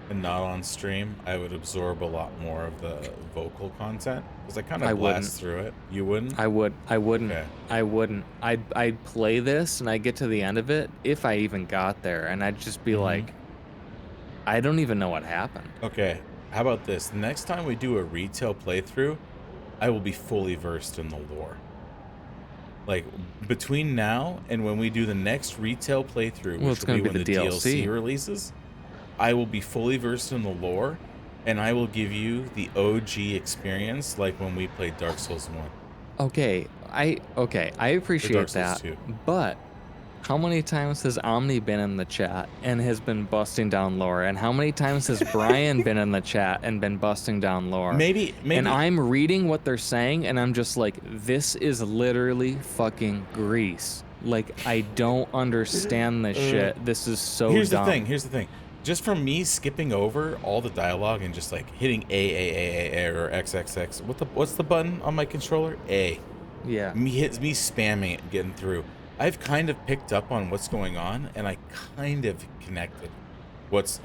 and not on stream, I would absorb a lot more of the vocal content because I kind I of wouldn't. blast through it. You wouldn't? I wouldn't. Okay. I wouldn't. I'd play this and I'd get to the end of it if I even got there, and I'd just be Mhm. like, I don't even know what happened. Okay. How about this? Next time we do a retail playthrough, I will be fully versed in the lore. Like between now and when we do the next retail playthrough, Well, which it's will gonna be be when the the DLC DLC. releases, I will be fully versed in the lore, and I will give you the OG experience, like when we played Dark Souls 1. Okay, I appreciate Dark Souls that, 2. but how many times has Omni been in the chat and has been busting down lore, and how many times has Brian been in the chat and been busting down lore? Maybe. And I'm reading what they're saying, and I'm just like, this is literally fucking grease. Like, I don't understand this shit. This is so Here's dumb. Here's the thing. Just from me skipping over all the dialogue and just like hitting A or XXX. What's the button on my controller? A. Yeah. Me spamming it, getting through. I've kind of picked up on what's going on, and I kind of connected what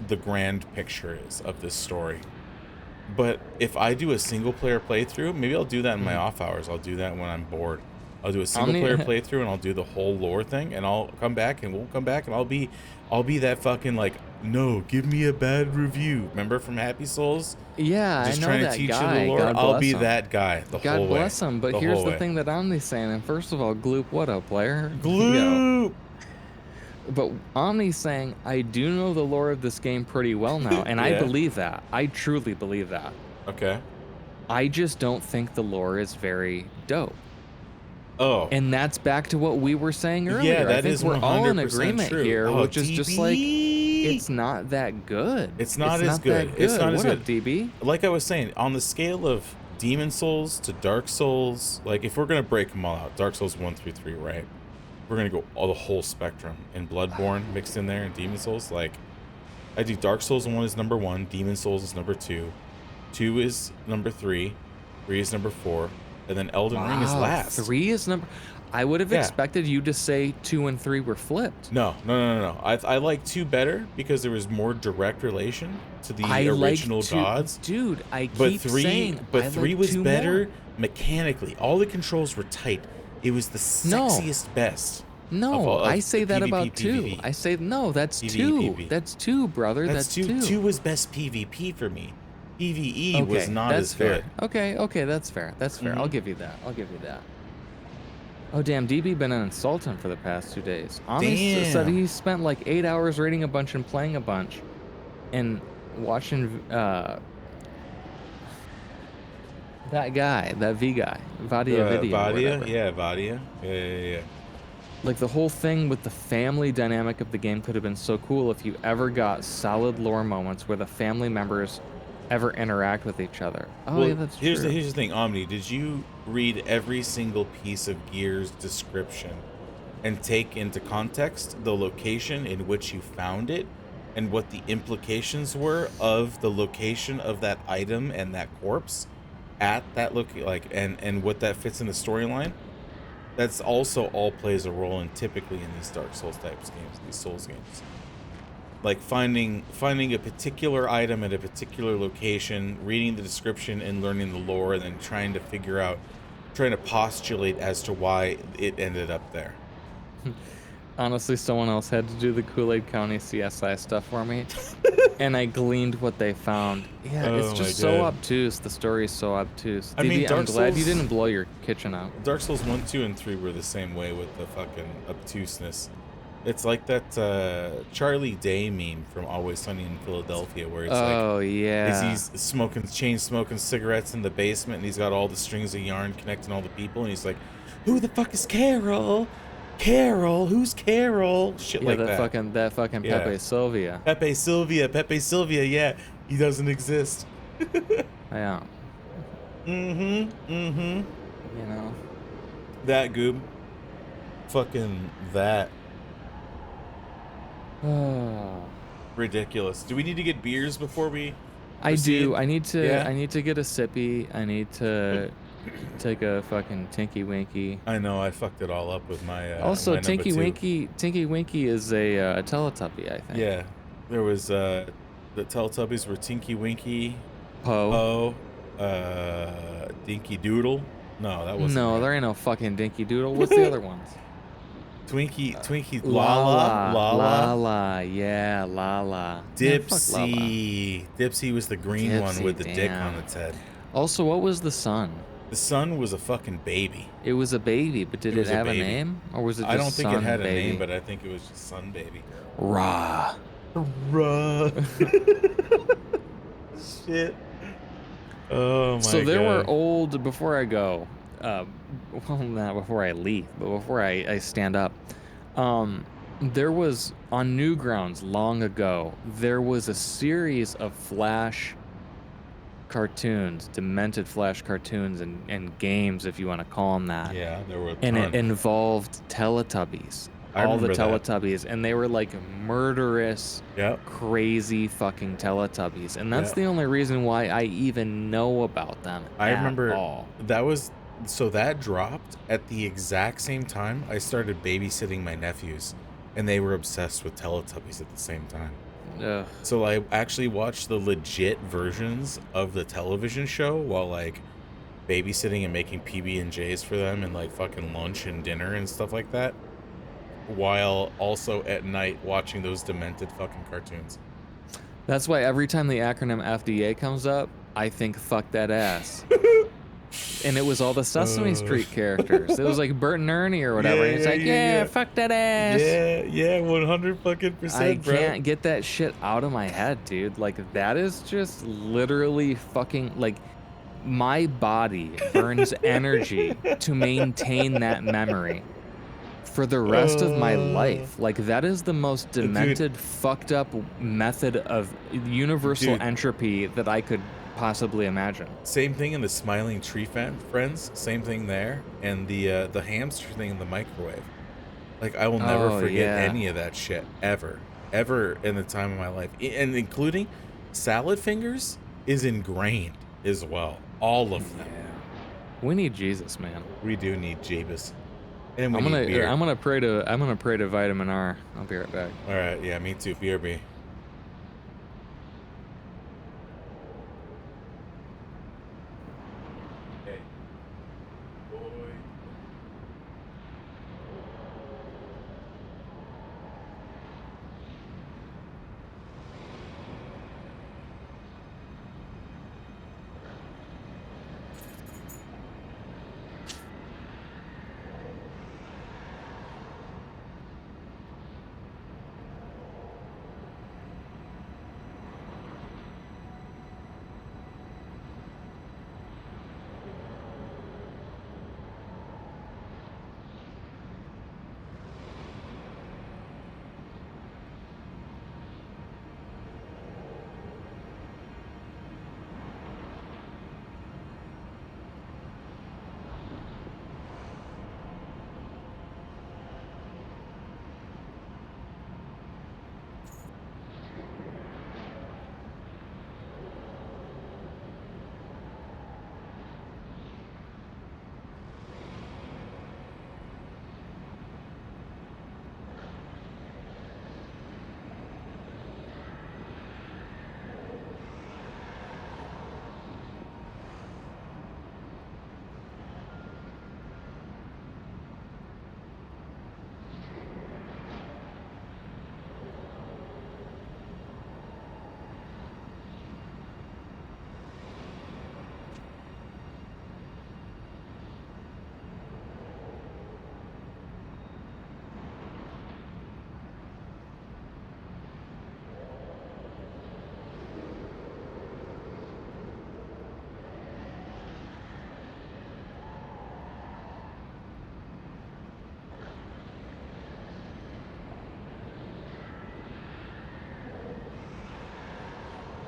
the grand picture is of this story. But if I do a single player playthrough, maybe I'll do that in my off hours. I'll do that when I'm bored. I'll do a single player playthrough and I'll do the whole lore thing, and I'll come back and we'll come back and I'll be that fucking like, no, give me a bad review. Remember from Happy Souls? Yeah, Just I know trying that to teach guy. you the lore. God I'll bless be him. that guy the God whole way. bless him. But here's the thing that Omni's saying. And first of all, Gloop, what up, player? Gloop. But Omni's saying, I do know the lore of this game pretty well now, and I Yeah. believe that. I truly believe that. Okay. I just don't think the lore is very dope. Oh. And that's back to what we were saying earlier. Yeah, that I think is we're all in 100% agreement true. here, Oh, which is just like, DB. it's not that good. It's not as good. That It's not as what good. up, DB? Like I was saying, on the scale of Demon Souls to Dark Souls, like if we're gonna break them all out, Dark Souls 1 through 3, right? We're gonna go all the whole spectrum, and Bloodborne mixed in there, and Demon Souls. Like, I do Dark Souls 1 is number 1, Demon Souls is number 2, 2 is number 3, 3 is number 4, and then Elden Ring is last. 3 is number. I would have Yeah. expected you to say 2 and 3 were flipped. No. I like 2 better because there was more direct relation to the I like original 2, gods. dude. I But keep 3, saying, but I 3 like was 2 better more. mechanically. All the controls were tight. It was the No. sexiest best. Of No, all, I of say the that PvP, about 2. PvP. I say no. That's PvE, 2. PvP. That's 2, brother. That's That's 2. 2. 2 was best PvP for me. PvE was Okay, not that's as fair. good. Okay, that's fair. That's fair. I'll give you that. Oh, damn, DB been insulting for the past 2 days. Ami said Damn. he spent like 8 hours reading a bunch and playing a bunch and watching that guy, that V guy, Vadia video, or Vadia? whatever. Yeah, Vadia. Yeah. Like, the whole thing with the family dynamic of the game could have been so cool if you ever got solid lore moments where the family members ever interact with each other. Oh, Well, yeah, that's here's true. the thing, Omni. Did you read every single piece of Gear's description and take into context the location in which you found it and what the implications were of the location of that item and that corpse at that and what that fits in the storyline? That's also all plays a role in typically in these Dark Souls types games, these Souls games. Like finding a particular item at a particular location, reading the description and learning the lore, and then trying to postulate as to why it ended up there. Honestly, someone else had to do the Kool-Aid County CSI stuff for me, and I gleaned what they found. Yeah, Oh it's my just so God. obtuse. The story is so obtuse. I mean, DB, I'm Dark glad you Souls- didn't blow your kitchen up. Dark Souls 1, 2, and 3 were the same way with the fucking obtuseness. It's like that Charlie Day meme from Always Sunny in Philadelphia, where it's Oh, yeah. he's smoking cigarettes in the basement, and he's got all the strings of yarn connecting all the people, and he's like, "Who the fuck is Carol? Carol, who's Carol?" Shit Yeah, like that that. fucking Yeah. Pepe Sylvia. Pepe Sylvia, yeah, he doesn't exist. Yeah. Mm-hmm. You know. That goob. Fucking that. Oh. Ridiculous. Do we need to get beers before we I proceed? do. I need to. Yeah? I need to get a sippy. I need to take a fucking Tinky Winky. I know I fucked it all up with my Also, my number Tinky 2. Winky. Tinky Winky is a Teletubby, I think. Yeah. There was the Teletubbies were Tinky Winky, Poe. Dinky Doodle. No, that wasn't No, right. there ain't no fucking Dinky Doodle. What's the other ones? Twinkie Lala, Yeah, Lala. Yeah, fuck Lala. Dipsy was the green one Dipsy, with the dick on damn. its head. Also, what was the sun? The sun was a fucking baby. It was a baby, but did It it was a have a baby. name, or was it just I don't think it Sun had a Baby? name, but I think it was just Sun Baby. Rah. Shit. Oh my god. So there were old, before I go, well, not before I leave, but before I stand up, there was, on Newgrounds long ago, there was a series of Flash cartoons, demented Flash cartoons and games, if you want to call them that. Yeah, there were a And ton. it involved Teletubbies. I All the remember that. Teletubbies. And they were like murderous, Yep. crazy fucking Teletubbies. And that's Yeah. the only reason why I even know about them. I at remember all. that dropped at the exact same time I started babysitting my nephews, and they were obsessed with Teletubbies at the same time. Ugh. So I actually watched the legit versions of the television show while like babysitting and making PB&Js for them and like fucking lunch and dinner and stuff like that, while also at night watching those demented fucking cartoons. That's why every time the acronym FDA comes up, I think fuck that ass. And it was all the Sesame Street characters. It was like Bert and Ernie or whatever. And it's like, yeah, fuck that ass. Yeah, 100 fucking I percent, bro. can't get that shit out of my head, dude. Like, that is just literally fucking, like, my body burns energy to maintain that memory for the rest of my life. Like, that is the most demented, fucked up method of universal Dude. entropy that I could possibly imagine. Same thing in the Smiling Tree Friends. Same thing there, and the hamster thing in the microwave. Like I will never Oh, forget yeah. any of that shit ever in the time of my life, and including salad fingers is ingrained as well. All of them. We need Jesus, man. We do need Jeebus. And we need beer. I'm gonna pray to vitamin R. I'll be right back. All right, yeah, me too. BRB. Hey, boy.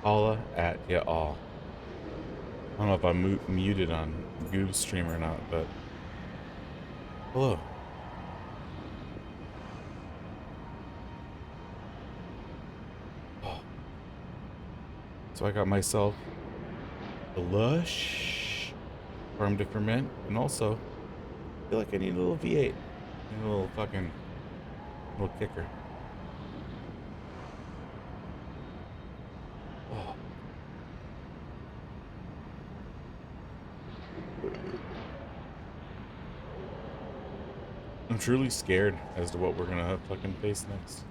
Holla at ya all. I don't know if I'm muted on Goob's stream or not, but hello. Oh. So I got myself a lush farm to ferment, and also I feel like I need a little V8, a little fucking little kicker. Oh. I'm truly scared as to what we're gonna fucking face next.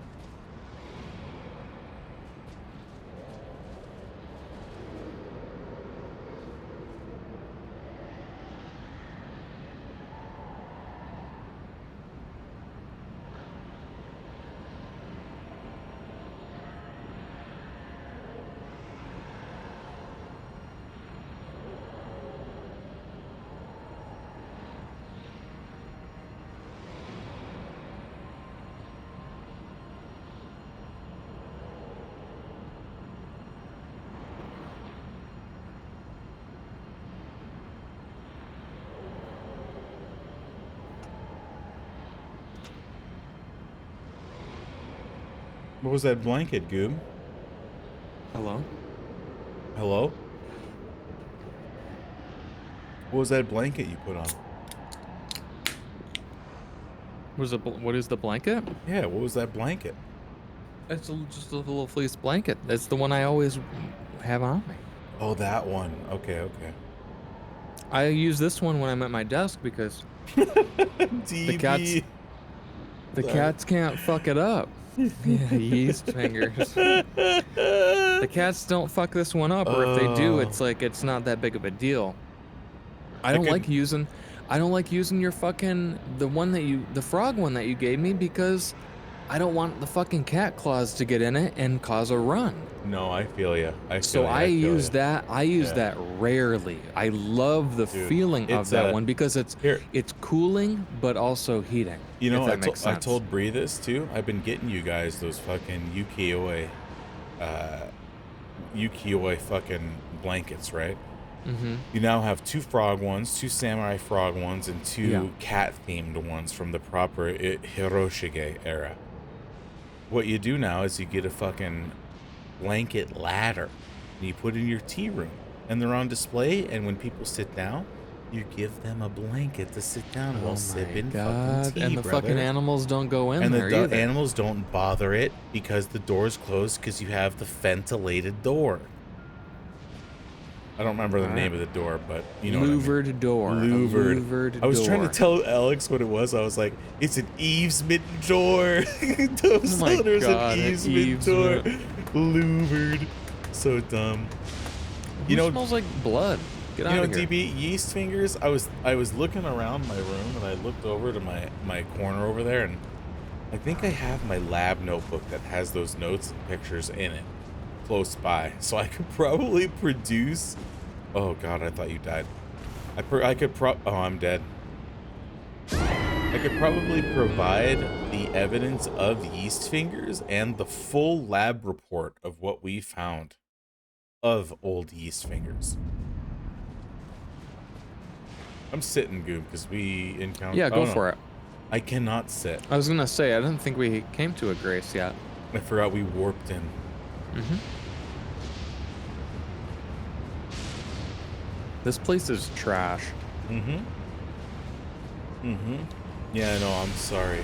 What was that blanket, Goob? Hello? Hello? What was that blanket you put on? What is the blanket? Yeah, what was that blanket? It's just a little fleece blanket. That's the one I always have on me. Oh, that one. Okay, okay. I use this one when I'm at my desk because DB. the cats can't fuck it up. Yeah, yeast fingers. The cats don't fuck this one up, or if they do, it's like it's not that big of a deal. I don't like using your fucking the frog one that you gave me because I don't want the fucking cat claws to get in it and cause a run. No, I feel you. I use that rarely. I love the feeling of that one because it's cooling but also heating. You know, I told Bree this too. I've been getting you guys those fucking ukiyo fucking blankets, right? Mm-hmm. You now have 2 frog ones, 2 samurai frog ones, and 2 cat themed ones from the proper Hiroshige era. What you do now is you get a fucking blanket ladder and you put in your tea room, and they're on display, and when people sit down, You give them a blanket to sit down while Oh my sipping god! fucking tea, And the brother. fucking animals don't go in And there the either. animals don't bother it because the door's closed because you have the ventilated door. I don't remember the name of the door, but you know what I mean. Louvered door. Louvered. A louvered I was trying to door. tell Alex what it was. I was like, it's an eavesman door. I was Oh my telling her it's an god! eavesman door. Louvered. So dumb. Who smells like blood? Get out of here. DB, yeast fingers. I was looking around my room and I looked over to my corner over there, and I think I have my lab notebook that has those notes and pictures in it close by, so I could probably produce. Oh god, I thought you died. Oh, I'm dead. I could probably provide the evidence of yeast fingers and the full lab report of what we found of old yeast fingers. I'm sitting, Goob, because we encountered. Yeah, go for it. I cannot sit. I was gonna say I didn't think we came to a grace yet. I forgot we warped in. This place is trash. Yeah, no, I'm sorry.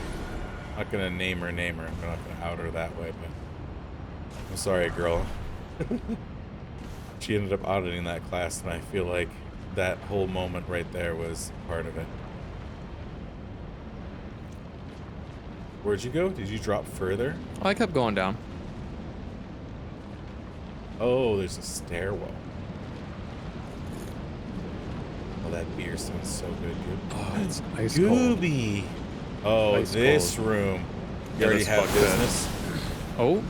I'm not gonna name her. I'm not gonna out her that way, but I'm sorry, girl. She ended up auditing that class, and I feel like that whole moment right there was part of it. Where'd you go? Did you drop further? Oh, I kept going down. Oh, there's a stairwell. Oh, that beer smells so good, dude. Oh, it's ice cold. Gooby. Oh, Ice this cold. room. You Yeah, already this have fucked bed. business. Oh,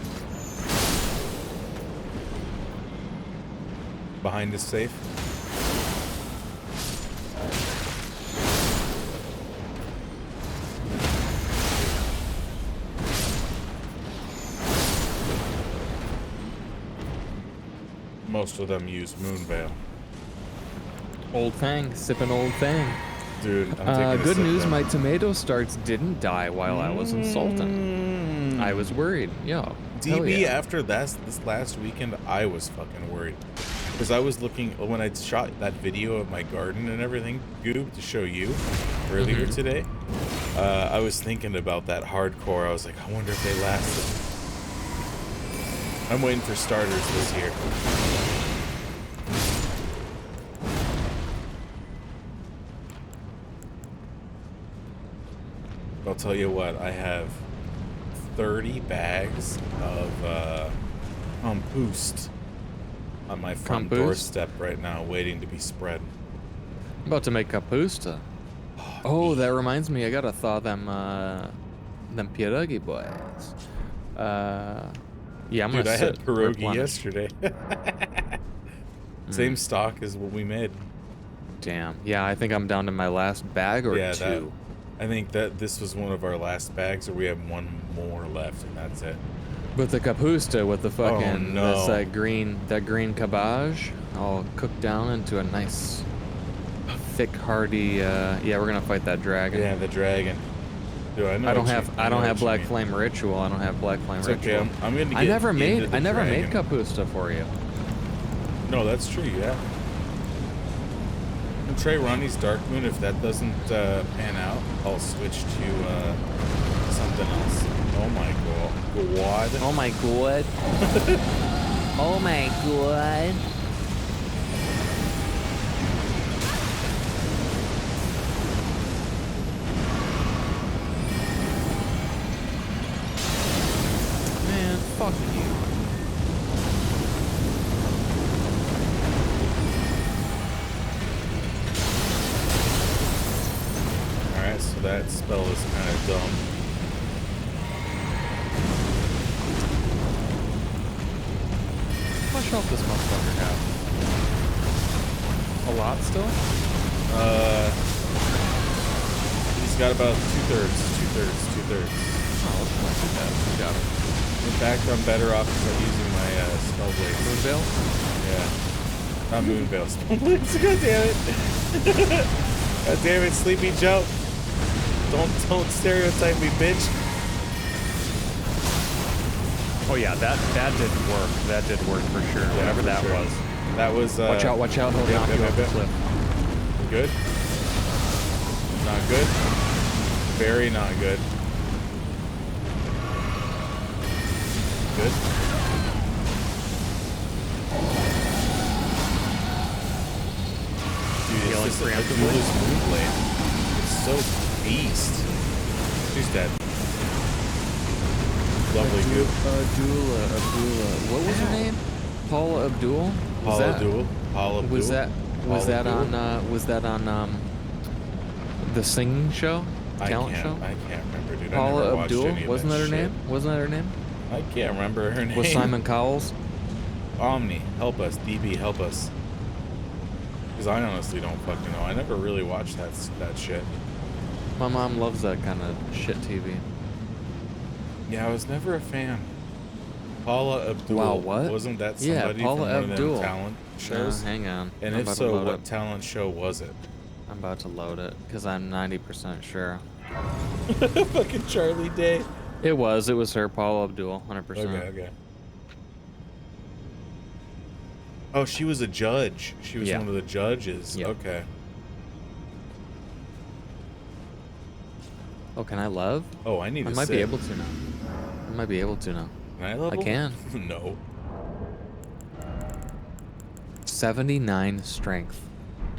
Behind this safe. Most of them use Moonveil. Old Fang, sipping Old Fang. Dude, I'm taking a Good sip news, now. my tomato starts didn't die while I was in Sultan. I was worried. Yo, hell DB, yeah. after this last weekend, I was fucking worried. Because I was looking, when I shot that video of my garden and everything, Goob, to show you earlier today, I was thinking about that hardcore. I was like, I wonder if they lasted. I'm waiting for starters this year. I'll tell you what, I have 30 bags of compost on my front Compost? doorstep right now, waiting to be spread. I'm about to make capusta. Oh, that reminds me, I gotta thaw them pierogi boys. Yeah, I'm Dude, gonna I had sit, pierogi replenish. yesterday. Same stock as what we made. Damn. Yeah, I think I'm down to my last bag or Yeah, two. I think that this was one of our last bags, or we have one more left, and that's it. With the capusta, with the fucking no. that green cabbage, all cooked down into a nice, thick, hearty. Yeah, we're gonna fight that dragon. Yeah, the dragon. Dude, I know. I don't what have you- I don't know have what you Black mean. Flame Ritual. I don't have Black Flame It's Ritual. okay. I'm gonna get. I never into made the dragon. capusta for you. No, that's true. Yeah. And try Ronnie's Dark Moon. If that doesn't pan out, I'll switch to something else. Oh my god. Oh my god. Oh my god. Man, fuck you. Alright, so that spell is kind of dumb. How much health does motherfucker have? A lot still? He's got about two-thirds. Oh, that's not too bad. We got it. In fact, I'm better off using my spell blades. Moonveil? Yeah. Not Moonveil. Spell blades. God damn it. God damn it, Sleepy Joe. Don't stereotype me, bitch. Oh yeah, that did work. That did work for sure. Whatever for that sure. was. That was Watch out, he'll knock you off the cliff. Good. Not good. Very not good. Good. Dude, it's just a duelist move blade. It's so beast. She's dead. Lovely dude. Abdullah. What was her name? Paula Abdul? Paula Abdul. Was that on the singing show? Talent show? I can't remember, dude. Paula I Abdul? Wasn't that her name? Wasn't that her name? I can't remember her name. Was Simon Cowell's? Omni, help us. DB, help us. Because I honestly don't fucking know. I never really watched that shit. My mom loves that kind of shit TV. Yeah, I was never a fan. Paula Abdul. Wow, what? Wasn't that somebody Paula from one Abdul. of them talent shows? Hang on. And I'm if about to so, load what it. talent show was it? I'm about to load it because I'm 90% sure. Fucking Charlie Day. It was her, Paula Abdul, 100%. Okay. Oh, she was a judge. She was one of the judges. Yep. Okay. Oh, can I love? Oh, I need to I might sit. be able to now. I might be able to now. Can I level? I can. No. 79 strength.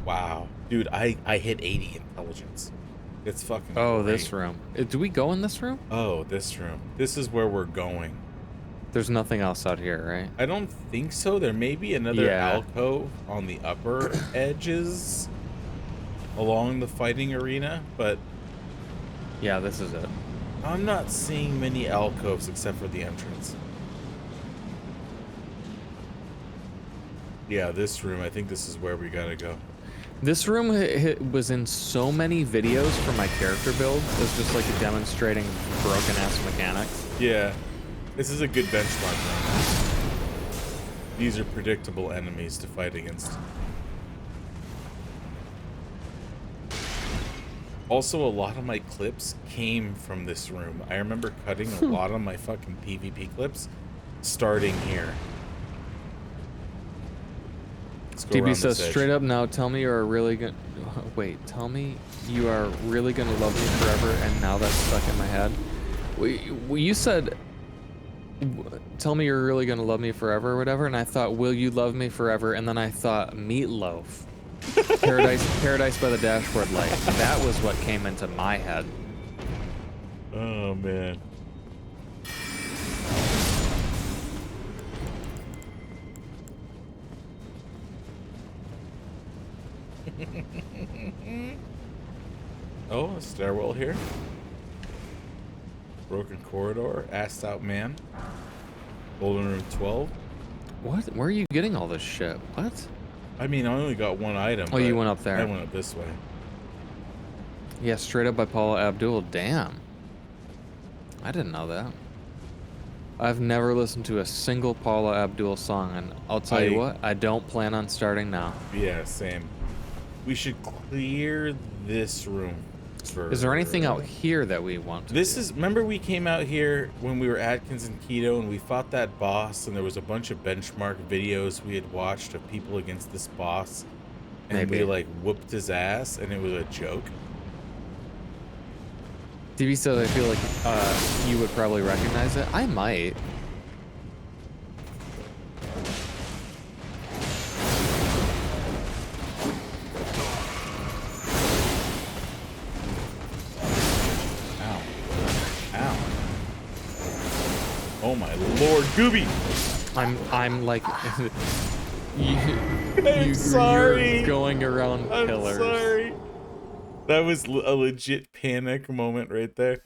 Wow. Dude, I hit 80 intelligence. It's fucking Oh, great. this room. Do we go in this room? Oh, this room. This is where we're going. There's nothing else out here, right? I don't think so. There may be another Yeah. alcove on the upper edges along the fighting arena, but Yeah, this is it. I'm not seeing many alcoves except for the entrance. Yeah, this room. I think this is where we gotta go. This room was in so many videos for my character build. It was just like demonstrating broken ass mechanics. Yeah, this is a good benchmark room. These are predictable enemies to fight against. Also, a lot of my clips came from this room. I remember cutting a lot of my fucking PvP clips starting here. Let's go DB around says, this edge. straight up now, tell me you are really gonna... Wait, tell me you are really gonna love me forever, and now that's stuck in my head. You said, tell me you're really gonna love me forever or whatever, and I thought, will you love me forever? And then I thought, meatloaf. Paradise by the Dashboard Light. That was what came into my head. Oh, man. Oh, a stairwell here. Broken corridor. Assed out man. Golden room 12. What? Where are you getting all this shit? What? I mean, I only got one item. Oh, you but went up there. I went up this way. Yeah, straight up by Paula Abdul. Damn. I didn't know that. I've never listened to a single Paula Abdul song, and I'll tell you what, I don't plan on starting now. Yeah, same. We should clear this room first. Is there anything out here that we want to This do? is, remember we came out here when we were Atkins and Keto and we fought that boss and there was a bunch of benchmark videos we had watched of people against this boss and Maybe. we like whooped his ass and it was a joke. DB says I feel like you would probably recognize it. I might. Ow. Ow. Oh my lord, Gooby! I'm like I'm sorry. You're going around I'm pillars. sorry. That was a legit panic moment right there.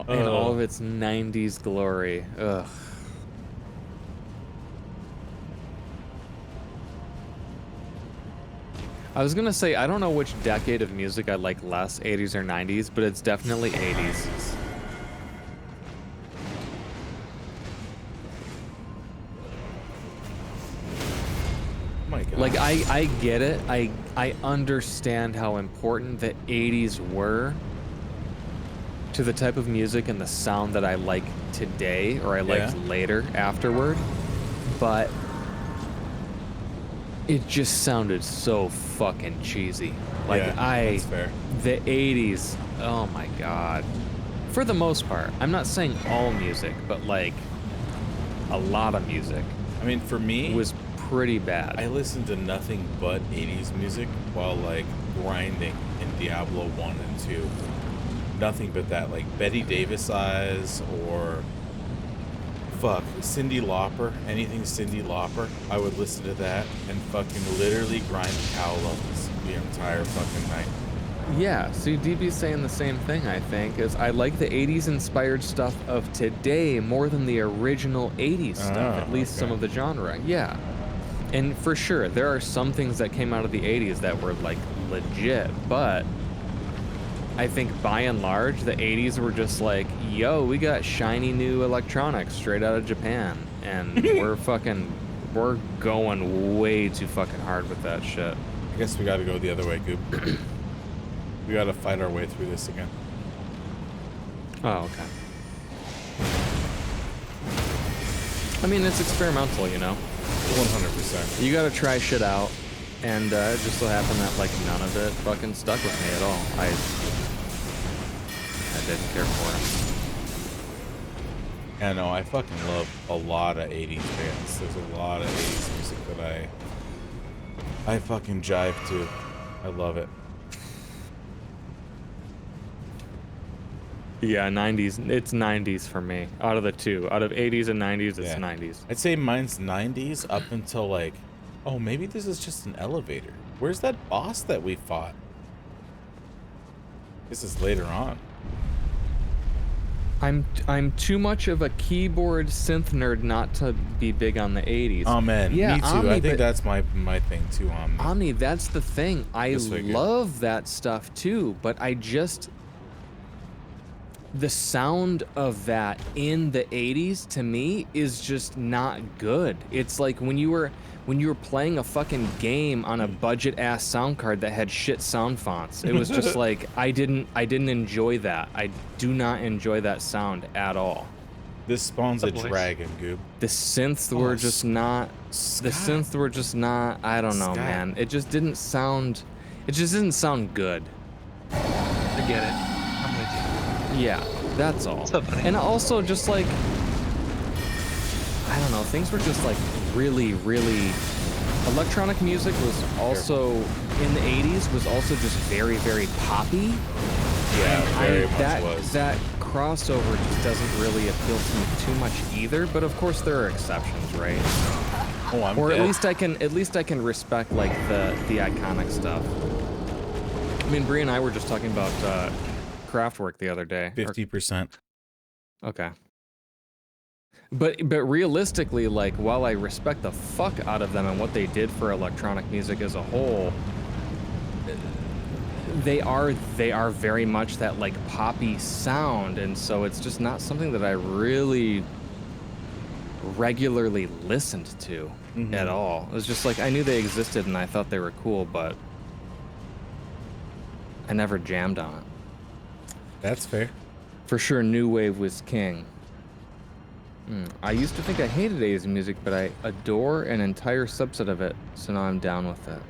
In all of its 90s glory. Ugh. I was gonna say, I don't know which decade of music I like less, 80s or 90s, but it's definitely 80s. My God. Like, I get it. I understand how important the 80s were to the type of music and the sound that I like today, or I liked later, afterward. But it just sounded so fucking cheesy. Like Yeah, that's fair. the 80s, oh my god. For the most part, I'm not saying all music, but like a lot of music I mean, for me, was pretty bad. I listened to nothing but 80s music while like grinding in Diablo 1 and 2. Nothing but that, like Betty Davis eyes or fuck, Cyndi Lauper, anything Cyndi Lauper. I would listen to that and fucking literally grind cow levels the entire fucking night. Yeah, see, DB's saying the same thing, I think, is I like the 80s inspired stuff of today more than the original 80s stuff, at least some of the genre. Yeah. And for sure, there are some things that came out of the 80s that were like legit, but I think by and large, the 80s were just like, yo, we got shiny new electronics straight out of Japan, and we're going way too fucking hard with that shit. I guess we gotta go the other way, Goop. We gotta fight our way through this again. Oh, okay. I mean, it's experimental, you know? 100%. You gotta try shit out, and it just so happened that, like, none of it fucking stuck with me at all. I didn't care for it. Yeah, no, I fucking love a lot of 80s bands. There's a lot of 80s music that I fucking jive to. I love it. Yeah, 90s. It's 90s for me. Out of the two. Out of 80s and 90s, it's 90s. I'd say mine's 90s up until like, oh, maybe this is just an elevator. Where's that boss that we fought? This is later on. I'm too much of a keyboard synth nerd not to be big on the 80s. Oh man, yeah, me too. Omni, I think that's my thing too. Omni, that's the thing. I love that stuff too, but I just the sound of that in the 80s to me is just not good. It's like when you were playing a fucking game on a budget ass sound card that had shit sound fonts. It was just like I didn't enjoy that. I do not enjoy that sound at all. This spawns a dragon, Goob. The synths were just not the synths were just not, I don't know, man. It just didn't sound good. I get it. I'm with you. Yeah, that's all. What's up, buddy? And also just like, I don't know, things were just like really, really, electronic music was also, in the 80s, was also just very, very poppy. Yeah, very much was. That crossover just doesn't really appeal to me too much either, but of course there are exceptions, right? Oh, I'm or dead. at least I can respect like the iconic stuff. I mean, Bree and I were just talking about Kraftwerk the other day. 50%. Okay. But realistically, like, while I respect the fuck out of them and what they did for electronic music as a whole, they are very much that like poppy sound, and so it's just not something that I really regularly listened to at all. It was just like I knew they existed and I thought they were cool, but I never jammed on it. That's fair. For sure, new wave was king. I used to think I hated 80s music, but I adore an entire subset of it, so now I'm down with it.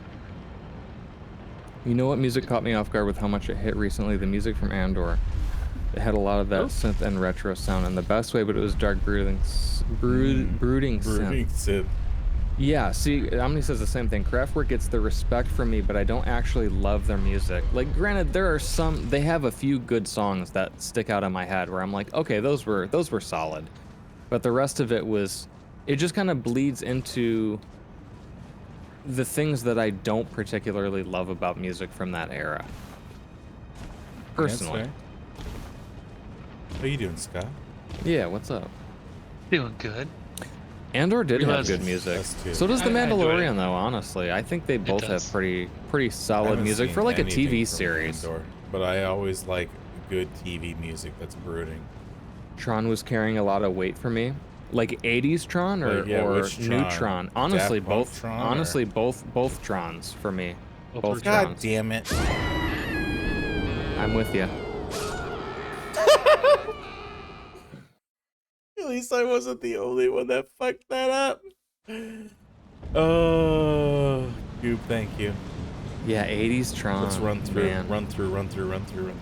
You know what music caught me off guard with how much it hit recently? The music from Andor. It had a lot of that synth and retro sound in the best way, but it was dark brooding synth. Yeah, see, Omni says the same thing. Kraftwerk gets the respect from me, but I don't actually love their music. Like, granted, there are some, they have a few good songs that stick out in my head where I'm like, okay, those were solid. But the rest of it was, it just kind of bleeds into the things that I don't particularly love about music from that era. Personally. That's fair. How you doing, Scott? Yeah, what's up? Doing good. Andor did have Realize good it's music. us too. So does The I enjoy Mandalorian, it. though, honestly. I think they both have does. pretty I solid haven't music seen for like a anything TV from series. Andor, but I always like good TV music that's brooding. Tron was carrying a lot of weight for me. Like 80s Tron or, Like, yeah, or which new Tron? Tron. Honestly, Daft Punk both. Tron, Honestly, both Trons for me. Both God Trons. damn it. I'm with you. At least I wasn't the only one that fucked that up. Oh, Goob, thank you. Yeah, 80s Tron. Let's run through, Man. run through.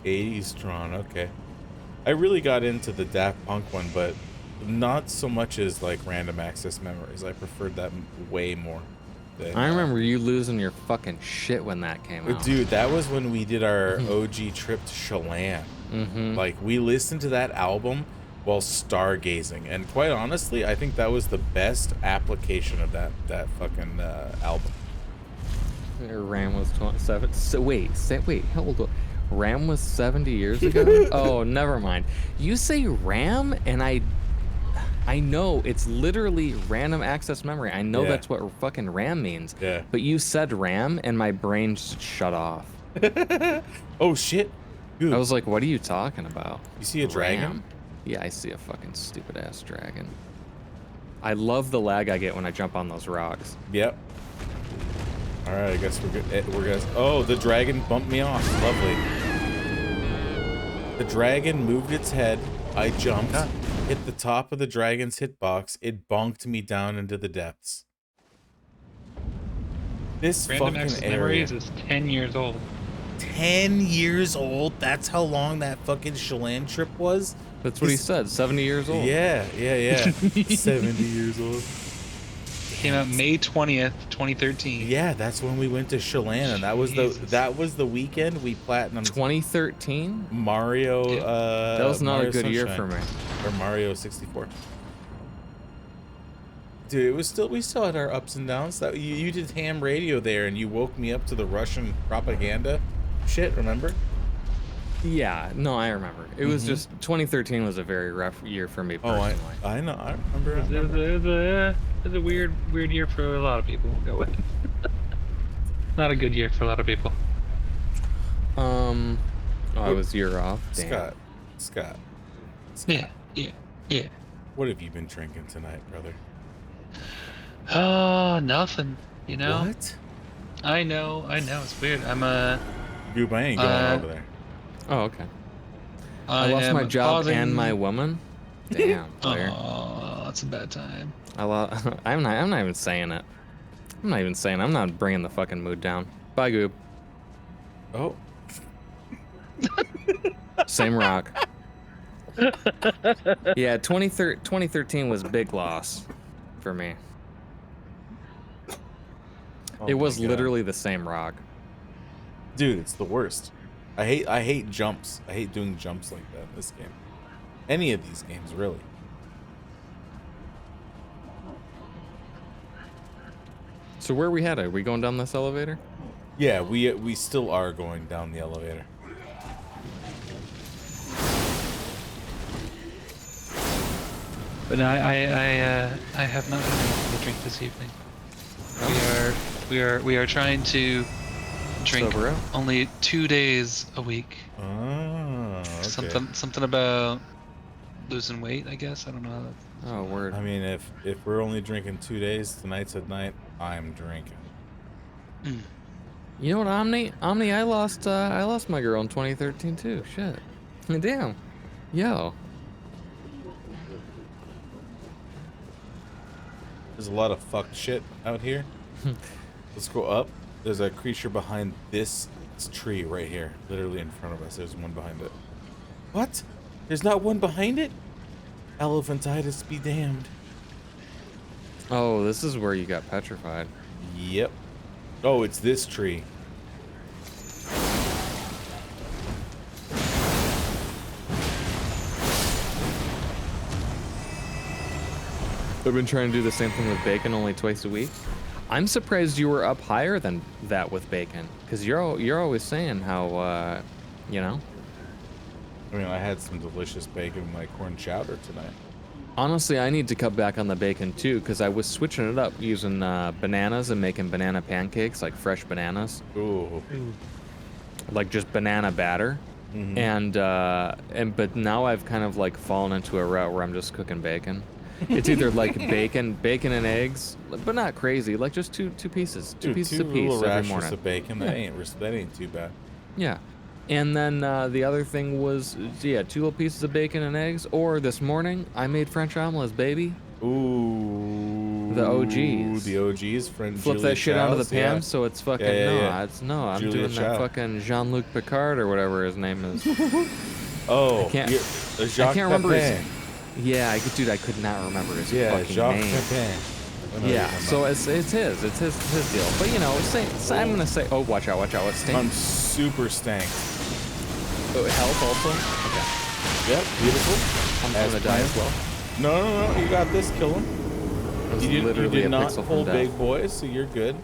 80s Tron, okay. I really got into the Daft Punk one, but not so much as like Random Access Memories. I preferred that way more. I remember you losing your fucking shit when that came out. Dude, that was when we did our OG trip to Chelan. Like, we listened to that album while stargazing, and quite honestly, I think that was the best application of that fucking album. Ram was 27. So wait, hold on. Ram was 70 years ago? Oh, never mind. You say Ram, and I know it's literally random access memory. I know that's what fucking RAM means. Yeah. But you said RAM, and my brain just shut off. Oh, shit. Dude. I was like, what are you talking about? You see a dragon? RAM. Yeah, I see a fucking stupid-ass dragon. I love the lag I get when I jump on those rocks. Yep. All right, I guess we're good. We're guys. Oh, the dragon bumped me off. Lovely. The dragon moved its head. I jumped, hit the top of the dragon's hitbox. It bonked me down into the depths. This Random Access fucking Memories area. is 10 years old. 10 years old? That's how long that fucking Chelan trip was? That's what he said, 70 years old. Yeah. 70 years old. Came out May 20th, 2013. Yeah, that's when we went to Chelan, and that was the weekend we platinumed 2013? Mario. Yeah. That was not Mario a good year Sunshine, for me. or Mario 64. Dude, it was we still had our ups and downs. That you did ham radio there, and you woke me up to the Russian propaganda shit. Remember? Yeah, no, I remember. It was just 2013 was a very rough year for me personally. Oh, I know. I remember. It was a weird year for a lot of people. Go with. Not a good year for a lot of people. I was year off. Damn. Scott. Yeah. What have you been drinking tonight, brother? Oh, nothing. You know. What? I know. It's weird. Dude, I ain't going over there. Oh, okay. I lost my job and my woman. Damn, player. Oh, that's a bad time. I'm not even saying it. I'm not bringing the fucking mood down. Bye, Goob. Oh. Same rock. Yeah, 2013 was big loss for me. Oh It was my God. literally the same rock. Dude, it's the worst. I hate jumps. I hate doing jumps like that in this game. Any of these games, really. So where are we headed? Are we going down this elevator? Yeah, we still are going down the elevator. But no, I have not had anything to drink this evening. We are trying to drink Sober up? only 2 days a week. Oh, okay. Something about losing weight, I guess. I don't know how that. Oh, word. I mean, if we're only drinking 2 days, tonight's at night, I'm drinking. You know what, Omni? I lost my girl in 2013 too. Shit. Damn. Yo. There's a lot of fucked shit out here. Let's go up. There's a creature behind this tree right here. Literally in front of us. There's one behind it. What? There's not one behind it? Elephantitis be damned. Oh, this is where you got petrified. Yep. Oh, it's this tree. I've been trying to do the same thing with bacon, only twice a week. I'm surprised you were up higher than that with bacon, because you're always saying how, you know. I mean, I had some delicious bacon with my corn chowder tonight. Honestly, I need to cut back on the bacon too, because I was switching it up using bananas and making banana pancakes, like fresh bananas, Ooh. like just banana batter. And but now I've kind of like fallen into a route where I'm just cooking bacon. It's either like bacon and eggs, but not crazy. Like just two pieces, two pieces two apiece little every rashers morning. of bacon. That ain't too bad. Yeah. And then the other thing was, yeah, 2 little pieces of bacon and eggs. Or this morning, I made French omelets, baby. Ooh. The OGs. The OGs. Friend Flip Julia that shit onto the Childs, pan, yeah. so it's fucking I'm Julia doing that Child. fucking Jean-Luc Picard or whatever his name is. Oh, I can't- Jacques I can't remember Pepin. Yeah, dude, I could not remember his Yeah, fucking Jacques name. Pepin. I know Yeah, you're so talking it's his deal. But you know, I'm gonna say, oh, watch out, what's about. stink? I'm super stank. Oh, health also. Okay, Yep, beautiful. I'm As gonna die planned. as well. No, you got this. Kill him. It was You literally did a not pixel pull from death. big boys, so you're good.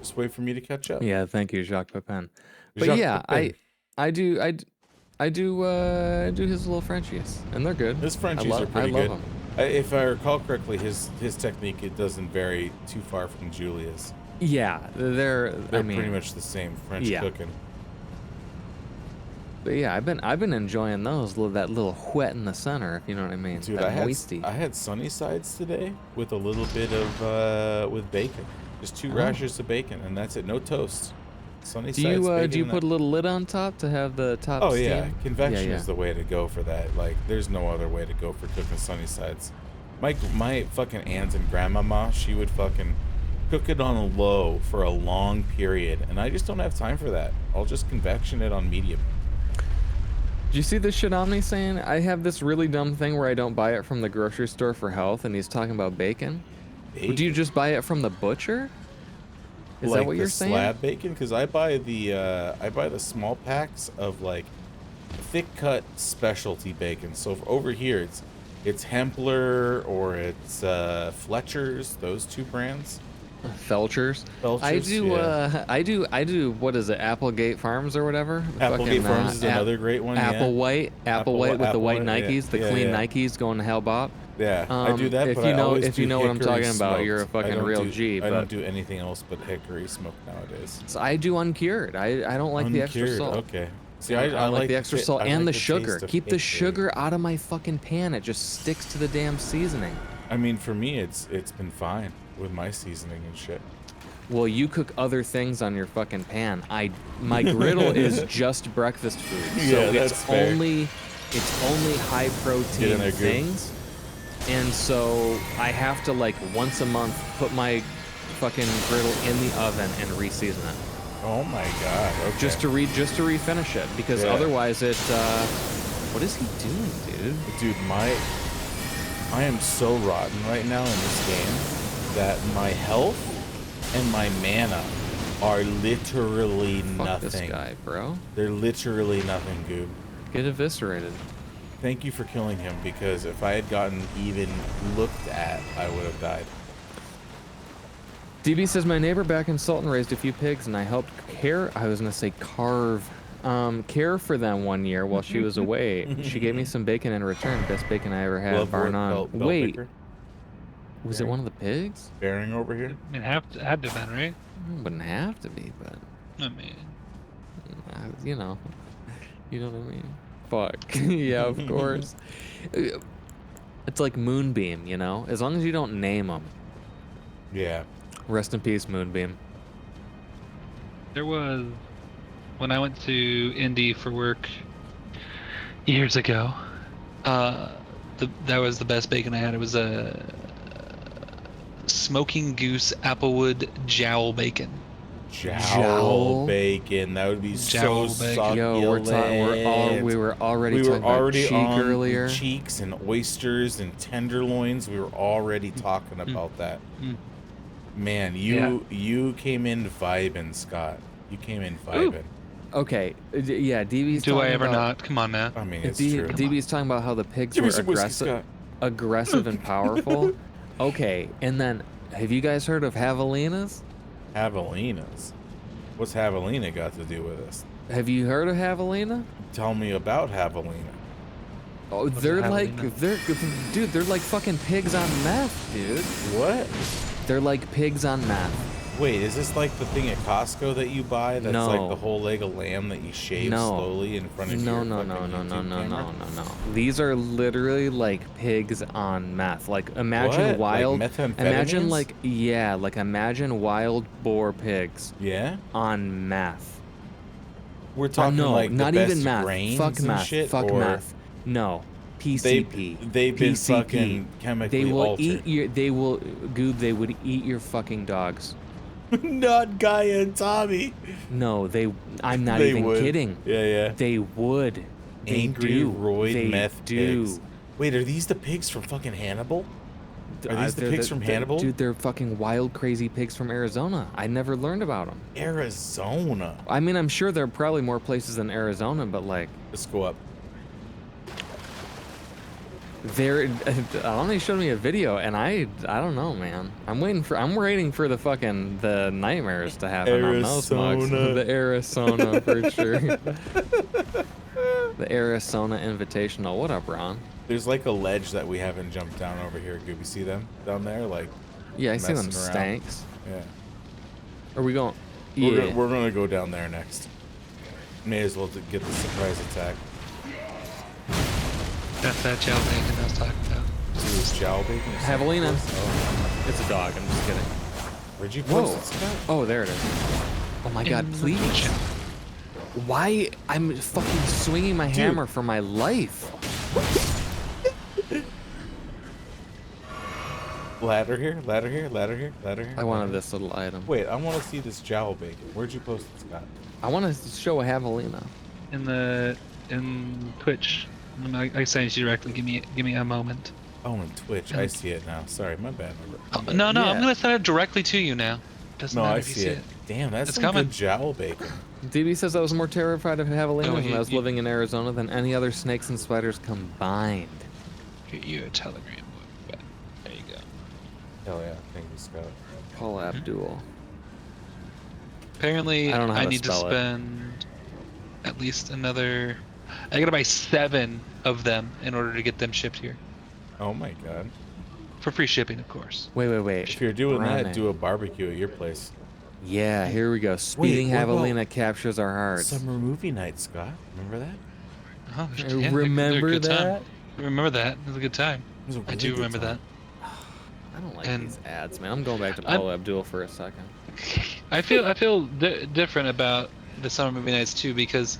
Just wait for me to catch up. Yeah, thank you, Jacques Pepin. But Jacques yeah, Pepin. I do his little Frenchies, and they're good. His Frenchies are pretty I love good. them. If I recall correctly, his technique, it doesn't vary too far from Julia's. Yeah, they're Pretty much the same French yeah. cooking. But yeah, I've been enjoying those. That little whet in the center, if you know what I mean. Dude, that I moisty. had sunny sides today with a little bit of with bacon. Just 2 rashers of bacon, and that's it. No toast. Sunny Do sides. you bacon do you and put a little lid on top to have the top Oh steam? yeah, convection Yeah. is the way to go for that. Like, there's no other way to go for cooking sunny sides. My fucking aunt and grandmama, she would fucking cook it on a low for a long period, and I just don't have time for that. I'll just convection it on medium. Did you see this shit Omni saying? I have this really dumb thing where I don't buy it from the grocery store for health, and he's talking about bacon. Do you just buy it from the butcher? Is like that what you're the saying? slab bacon? Because I buy the small packs of like thick cut specialty bacon. So over here it's Hempler or it's Fletcher's. Those 2 brands. Felchers. Yeah. I do. What is it? Applegate Farms or whatever. Applegate Farms is another great one. Apple Yeah. White. Apple White with the white White, Nikes, the yeah, clean yeah. Nikes going to hell bop. Yeah, I do that. If But you I know, always if you do know what I'm hickory talking about, you're a smoked. fucking real G. I But don't do anything else but hickory smoked nowadays. so I do uncured. I don't like the extra Uncured, salt. Okay. See, I like the extra salt I and like the sugar. taste of Keep the hickory. sugar out of my fucking pan. It just sticks to the damn seasoning. I mean, for me, it's been fine with my seasoning and shit. Well, you cook other things on your fucking pan. My griddle is just breakfast food. So Yeah, that's fair. it's only high Get in protein there, Goop. things. And so I have to like once a month put my fucking griddle in the oven and re-season it. Oh my god. Okay. Just to refinish it because Yeah. otherwise it what is he doing, dude? Dude, I am so rotten right now in this game that my health and my mana are literally Fuck nothing. this guy, bro. They're literally nothing, Goob. Get eviscerated. Thank you for killing him, because if I had gotten even looked at, I would have died. DB says, my neighbor back in Sultan raised a few pigs and I helped care for them one year while she was away. She gave me some bacon in return. Best bacon I ever had, Love bar work, none. belt Wait, picker. was it one of the pigs? Bearing over here. I mean, had to have been, right? Wouldn't have to be, but I mean, you know what I mean. Fuck. Yeah, of course. It's like Moonbeam, you know? As long as you don't name them. Yeah. Rest in peace, Moonbeam. there was when I went to Indy for work years ago. That was the best bacon I had. It was a smoking goose applewood jowl bacon. Jowl bacon. That would be Jowl so bacon. succulent. Yo, we were already talking about cheek on earlier. cheeks and oysters and tenderloins. We were already talking about that. Mm. Man, you came in vibing, Scott. You came in vibing. Okay, yeah, DB's Do I talking ever about, not? Come on, man. I mean, it's true. DB's talking about how the pigs Give were me some whiskey, aggressive, Scott. aggressive and powerful. Okay, and then have you guys heard of javelinas? Javelinas. What's javelina got to do with this? Have you heard of javelina? Tell me about javelina. Oh, What's a they're like javelina? they're like fucking pigs on meth, dude. What? They're like pigs on meth. Wait, is this like the thing at Costco that you buy? That's No. like the whole leg of lamb that you shave No. slowly in front of No, your no, fucking no, no, no, YouTube no, camera? no. These are literally like pigs on meth. Like imagine What? Like wild, methamphetamines? imagine wild boar pigs Yeah? on meth. We're talking no, like not the even best meth. grains Fuck and meth. shit, Fuck or meth. No, PCP. They've been PCP. fucking chemically They will altered. eat your. They will, Goob. They would eat your fucking dogs. Not Gaia and Tommy. No, they. I'm not They even would. kidding. Yeah. They would. They Angry do. roid They meth do. pigs. Wait, are these the pigs from fucking Hannibal? Are these the They're pigs from Hannibal? Dude, they're fucking wild, crazy pigs from Arizona. I never learned about them. Arizona. I mean, I'm sure there are probably more places than Arizona, but like, Let's go up. they're. Alani showed me a video, and I don't know, man. I'm waiting for the fucking the nightmares to happen on those mugs. Arizona. The Arizona for sure. The Arizona Invitational. What up, Ron? There's like a ledge that we haven't jumped down over here. Do you see them down there? Like, Yeah, I see them messing around. stanks. yeah. Are we going? We're gonna go down there next. May as well get the surprise attack. That's that chow bacon I was talking about. See this jowl bacon? Javelina. Oh, It's a dog. I'm just kidding. where'd you Whoa. post it, Scott? Oh, there it is. Oh my God, In the please. kitchen. Why? I'm fucking swinging my hammer for my life. Ladder here, ladder here, ladder here, ladder here. I wanted this little item. Wait, I want to see this jowl bacon. Where'd you post it, Scott? I want to show a javelina. In Twitch. I sent you directly. Give me a moment. Oh, on Twitch. I see it now. Sorry, my bad. Oh, no, I'm Yeah. gonna send it directly to you now. Doesn't No, matter I if you see it. Damn, that's It's some coming. good jowl bacon. DB says I was more terrified of javelinas Oh, when I was you- living in Arizona than any other snakes and spiders combined. Get you a telegram. But there you go. Hell yeah, thank you, Scott. Paul Abdul. Apparently, I don't know how I to need to spell it. spend at least another. I gotta buy 7 of them in order to get them shipped here Oh my god. for free shipping, of course. Wait. If you're doing that, Running. do a barbecue at your place. Yeah, here we go. Speeding what about javelina captures our hearts. Summer movie night, Scott. Remember that? Oh, I they're a remember good time. that? Remember that? It was a good time. It was a I really do good remember time. that. I don't like And- these ads, man. I'm going back to I'm- Paul Abdul for a second. I feel different about the summer movie nights too, because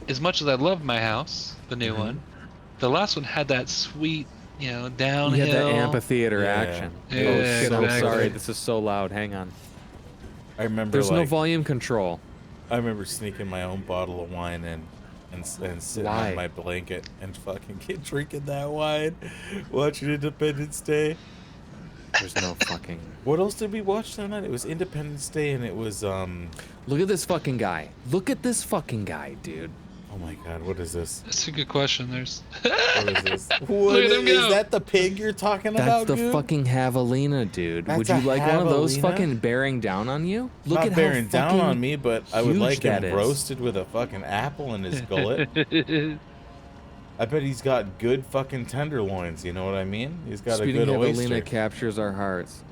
as much as I love my house, the new one, the last one had that sweet, downhill. You had that amphitheater Yeah. action. Yeah, Oh shit! I'm exactly. sorry. This is so loud. Hang on. I remember There's no like, volume control. I remember sneaking my own bottle of wine in and sitting Why? on my blanket and fucking drinking that wine, watching Independence Day. There's no fucking. What else did we watch that night? It was Independence Day and it was Look at this fucking guy. Look at this fucking guy, dude. oh my god, what is this? That's a good question. There's. What is this? at them is go. that the pig you're talking That's about? the Goop? fucking javelina, dude. That's Would you a like one of those javelina? fucking bearing down on you? Look Not at bearing how down fucking on me, but I would huge like that him is. roasted with a fucking apple in his gullet. I bet he's got good fucking tenderloins. You know what I mean? He's got Speeding a good javelina oyster. captures our hearts.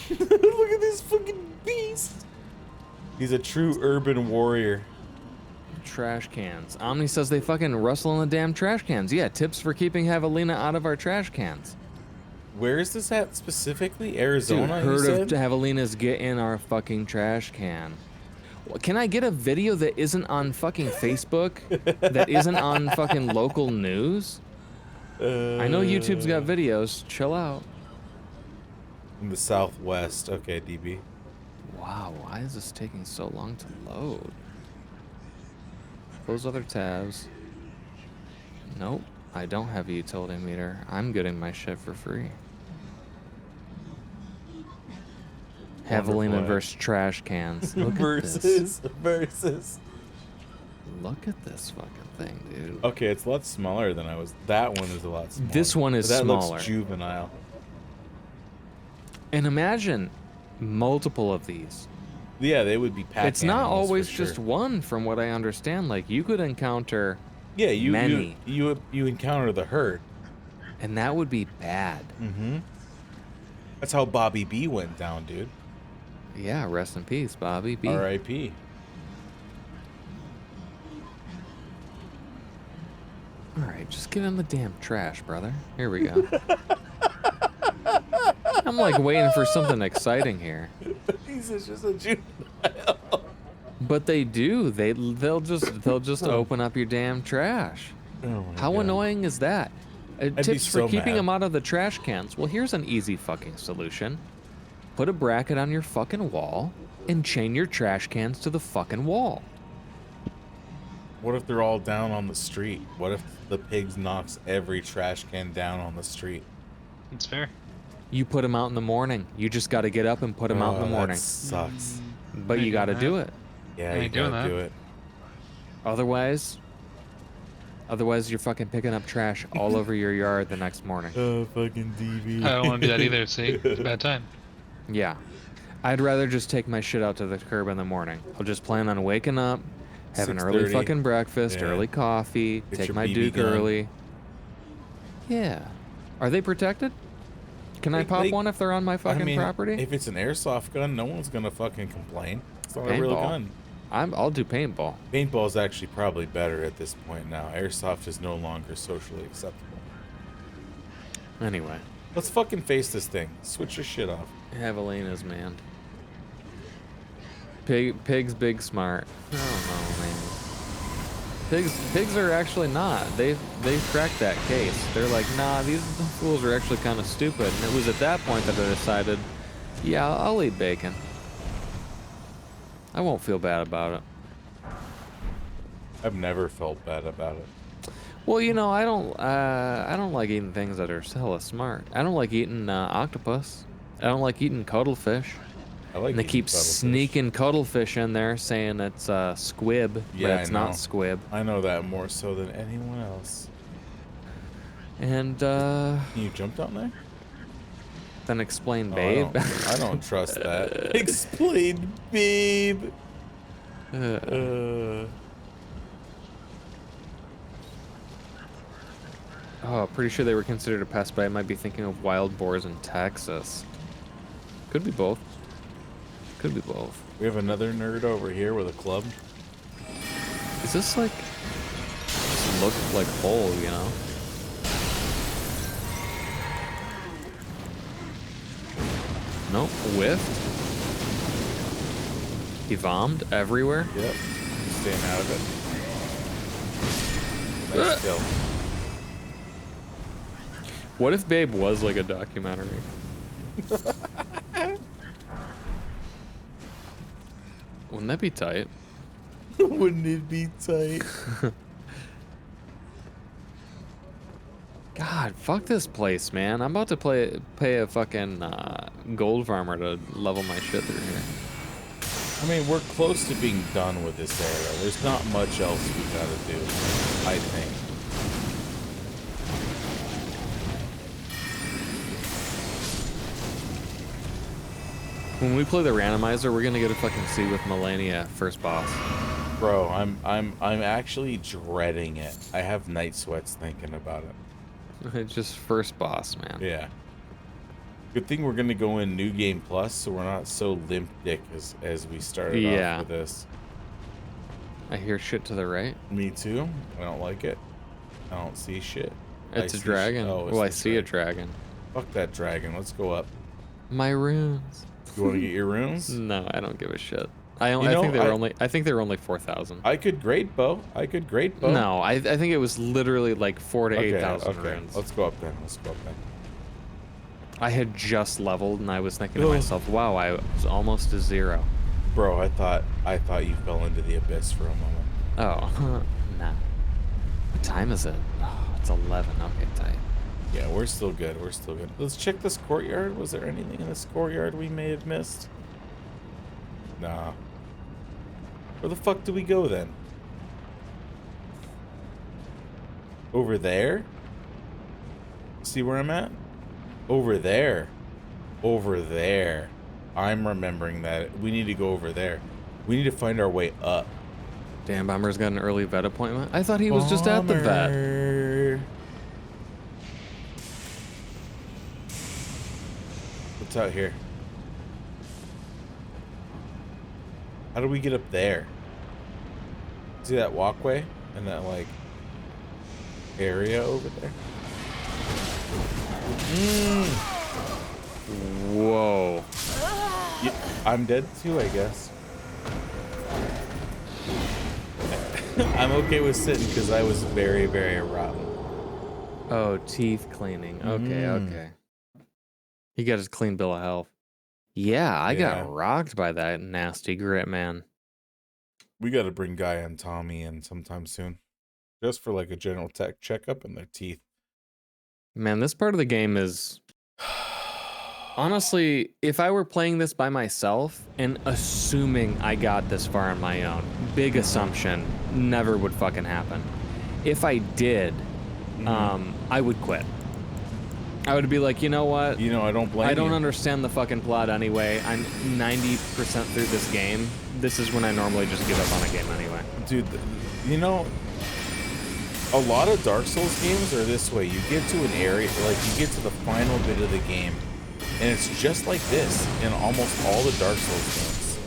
Look at this fucking beast. He's a true urban warrior. Trash cans. Omni says they fucking rustle in the damn trash cans. Yeah, tips for keeping javelina out of our trash cans. Where is this at specifically? Dude, Arizona, you heard of said? javelinas get in our fucking trash can. Well, can I get a video that isn't on fucking Facebook? That isn't on fucking local news? I know YouTube's got videos. Chill out. In the Southwest. Okay, DB. Wow, why is this taking so long to load? Close other tabs. Nope, I don't have a utility meter. I'm getting my shit for free. Javelina Wonderful. versus trash cans. Look at this. Versus. Look at this fucking thing, dude. Okay, it's a lot smaller than I was. That one is a lot smaller. This one is that smaller. looks juvenile. And imagine multiple of these. Yeah, they would be packed. It's not animals for always sure. just one, from what I understand. Like, you could encounter, Yeah, you many. you encounter the herd. and that would be bad. Mm-hmm. That's how Bobby B went down, dude. Yeah, rest in peace, Bobby B. R.I.P. All right, just get in the damn trash, brother. Here we go. I'm like waiting for something exciting here. He's just a juvenile. But they do. They'll just open up your damn trash. Oh my How God. annoying is that? be Tips for so keeping mad. them out of the trash cans. Well, here's an easy fucking solution. Put a bracket on your fucking wall and chain your trash cans to the fucking wall. What if they're all down on the street? What if the pigs knocks every trash can down on the street? It's fair. You put them out in the morning. You just got to get up and put them out in the That morning. sucks. But I you ain't got to doing do that. it. Yeah, I you ain't doing gotta that. do it. Otherwise, you're fucking picking up trash all over your yard the next morning. Oh, fucking DV. I don't want to do that either. See, it's a bad time. Yeah. I'd rather just take my shit out to the curb in the morning. I'll just plan on waking up, have an early 6:30. fucking breakfast, Yeah. early coffee, Get take your my BB Duke gun. early. Yeah. Are they protected? Can I pop one if they're on my fucking property? If it's an airsoft gun, no one's gonna fucking complain. It's not a real Paintball. gun. I'll do paintball. Paintball's actually probably better at this point now. Airsoft is no longer socially acceptable. Anyway, Let's fucking face this thing. Switch your shit off. javelinas, man. Pigs, big smart. I don't know, man. Pigs are actually not. They've cracked that case. They're like, nah, these fools are actually kind of stupid. And it was at that point that I decided, yeah, I'll eat bacon. I won't feel bad about it. I've never felt bad about it. Well, you know, I don't like eating things that are hella smart. I don't like eating octopus. I don't like eating cuttlefish. I like And they eating keep cuttlefish. sneaking cuttlefish in there, saying it's squib, Yeah, but it's I know. not squib. I know that more so than anyone else. And Can you jump down there? then explain, Oh, babe. I don't trust that. Explain, babe. Oh, pretty sure they were considered a pest, but I might be thinking of wild boars in Texas. Could be both. Could be both. We have another nerd over here with a club. Is this like just look like hole, you know? Nope, whiffed. He vomed everywhere. Yep. Staying out of it. Nice kill. What if Babe was like a documentary? Wouldn't that be tight? Wouldn't it be tight? God, fuck this place, man. I'm about to pay a fucking gold farmer to level my shit through here. I mean, we're close to being done with this area. There's not much else we gotta do, I think. When we play the randomizer, we're gonna get a fucking C with Melania first boss. Bro, I'm actually dreading it. I have night sweats thinking about it. It's just first boss, man. Yeah. Good thing we're gonna go in New Game Plus, so we're not so limp dick as we started Yeah. off with this. I hear shit to the right. Me too. I don't like it. I don't see shit. It's I a see dragon. oh, it's Well, I the see a dragon. Fuck that dragon. Let's go up. My runes. You want to get your runes? No, I don't give a shit. I You think know, they were only 4,000. I could grade bow. I could grade bow. No, I think it was literally like 4,000 to 8,000 okay. runes. Let's go up then. Let's go up then. I had just leveled and I was thinking to Ugh. myself, wow, I was almost to 0. Bro, I thought you fell into the abyss for a moment. Oh, nah. What time is it? Oh, it's 11. Okay, tight. Yeah, we're still good. We're still good. Let's check this courtyard. Was there anything in this courtyard we may have missed? Nah. Where the fuck do we go then? Over there? See where I'm at? Over there. Over there. I'm remembering that. We need to go over there. We need to find our way up. Damn, Bomber's got an early vet appointment. I thought he was just at the vet. Bomber. What's out here? How do we get up there? See that walkway and that like area over there? Whoa. Yeah, I'm dead too, I guess. I'm okay with sitting because I was very, very rotten. Oh, teeth cleaning. Okay, okay. He got his clean bill of health. Yeah, I got rocked by that nasty grit, man. We got to bring Guy and Tommy in sometime soon, just for like a general tech checkup and their teeth. Man, this part of the game is honestly, if I were playing this by myself and assuming I got this far on my own, big assumption, never would fucking happen. If I did, I would quit. I would be like, you know what? You know, I don't blame you. I don't understand the fucking plot anyway. I'm 90% through this game. This is when I normally just give up on a game anyway. Dude, you know, a lot of Dark Souls games are this way. You get to an area, like you get to the final bit of the game, and it's just like this in almost all the Dark Souls games.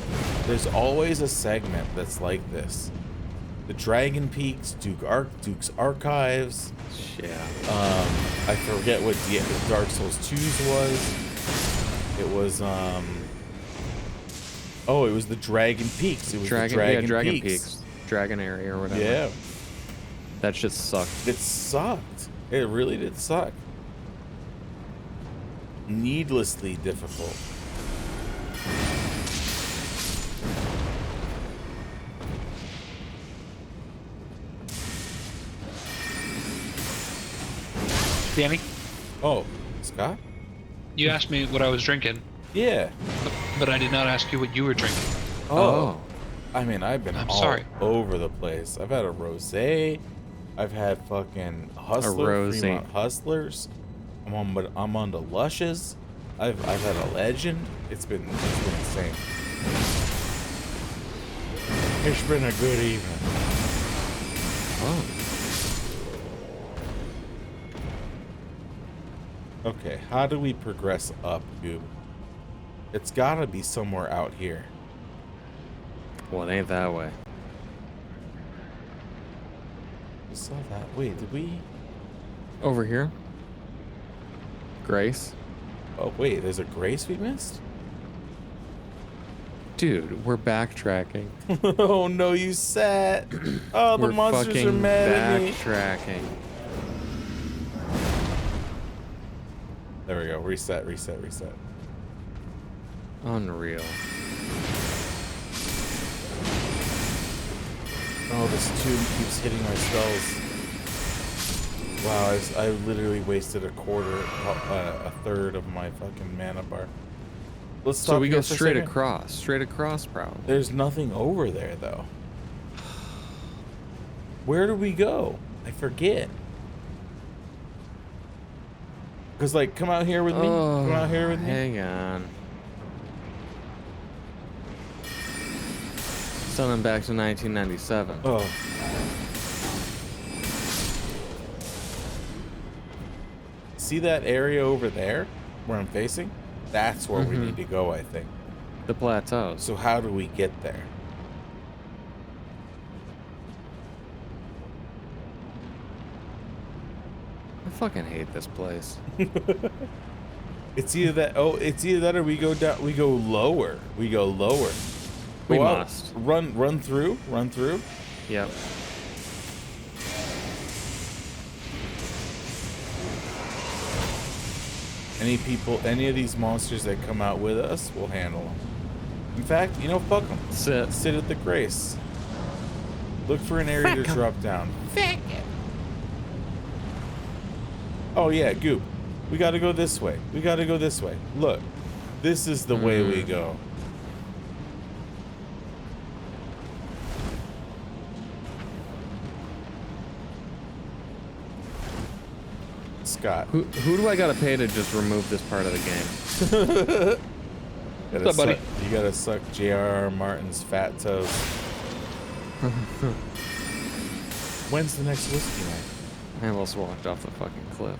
There's always a segment that's like this. The Dragon Peaks, Duke's Archives. Yeah. I forget what Dark Souls 2's was. It was oh, it was the Dragon Peaks. It was the Dragon Peaks. Dragon area or whatever. Yeah. That shit sucked. It sucked. It really did suck. Needlessly difficult. Danny, Oh, Scott? you asked me what I was drinking, Yeah. but I did not ask you what you were drinking. Oh. I mean, I've been I'm all sorry. over the place. I've had a rosé. I've had fucking rosé. Fremont Hustlers. I'm on the Lushes. I've had a Legend. It's been insane. It's been a good evening. Oh. Okay, how do we progress up, Goob? It's gotta be somewhere out here. Well, it ain't that way. I saw that. Wait, did we? Over here? Grace? Oh, wait, there's a Grace we missed? Dude, we're backtracking. Oh no, you sat. Oh, the We're monsters are fucking mad at me. backtracking. There we go. Reset. Unreal. Oh, this tube keeps hitting my spells. Wow, I literally wasted a third of my fucking mana bar. Let's stop So we here go for a straight second. across. Straight across, probably. There's nothing over there, though. Where do we go? I forget. Because, like, come out here with me. Come out here with me. Hang on. Sending back to 1997. Oh. See that area over there where I'm facing? That's where we need to go, I think. The plateaus. So how do we get there? I fucking hate this place. It's either that. Oh, it's either that or we go down. We go lower. We go lower. We Go out, must. run through. Run through. Yep. Any of these monsters that come out with us, we'll handle them. In fact, you know, fuck them. Sit at the Grace. Look for an area to drop down. Oh yeah, Goop. We gotta go this way. Look, this is the way we go. Scott. Who do I gotta pay to just remove this part of the game? What's up, buddy? You gotta suck J.R.R. Martin's fat toes. When's the next whiskey night? I almost walked off the fucking cliff.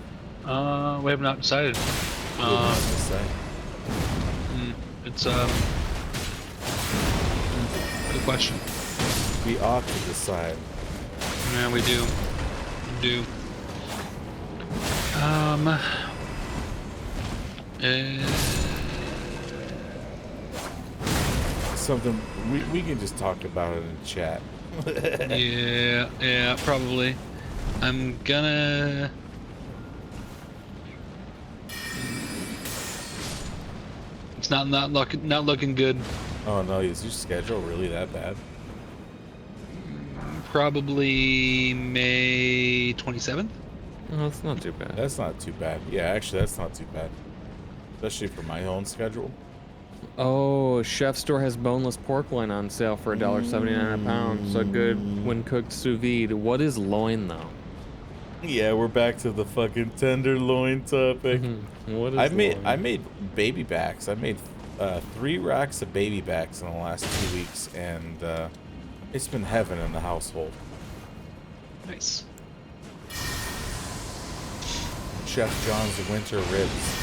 We have not decided. It's good question. We ought to decide. Yeah, we do. Something we can just talk about it in chat. Yeah, probably. I'm gonna. It's not looking good. Oh no, is your schedule really that bad? Probably May 27th. Oh, that's not too bad. That's not too bad. Yeah, actually, that's not too bad. Especially for my own schedule. Oh, Chef Store has boneless pork loin on sale for $1.79 a pound. So good when cooked sous vide. What is loin though? Yeah, we're back to the fucking tenderloin topic. What is I loin? made baby backs. I made 3 racks of baby backs in the last 2 weeks, and it's been heaven in the household. Nice. Chef John's winter ribs.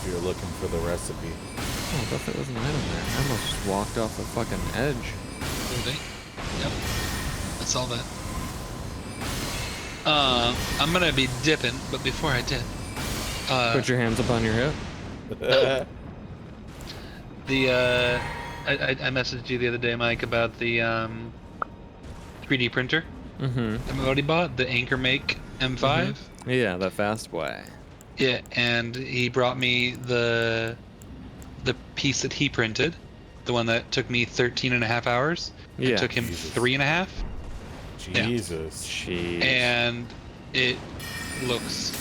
If you're looking for the recipe. Oh, I thought there was an item there. I almost just walked off the fucking edge. Really? Yep. I saw that. I'm gonna be dipping, but before I dip, Put your hands up on your hip. I messaged you the other day, Mike, about the 3D printer. I've already bought the Anchor Make M5. Yeah, the fast way. Yeah, and he brought me the piece that he printed, the one that took me 13.5 hours. Yeah. It took him Jesus. 3.5. Jesus. Jeez. And it looks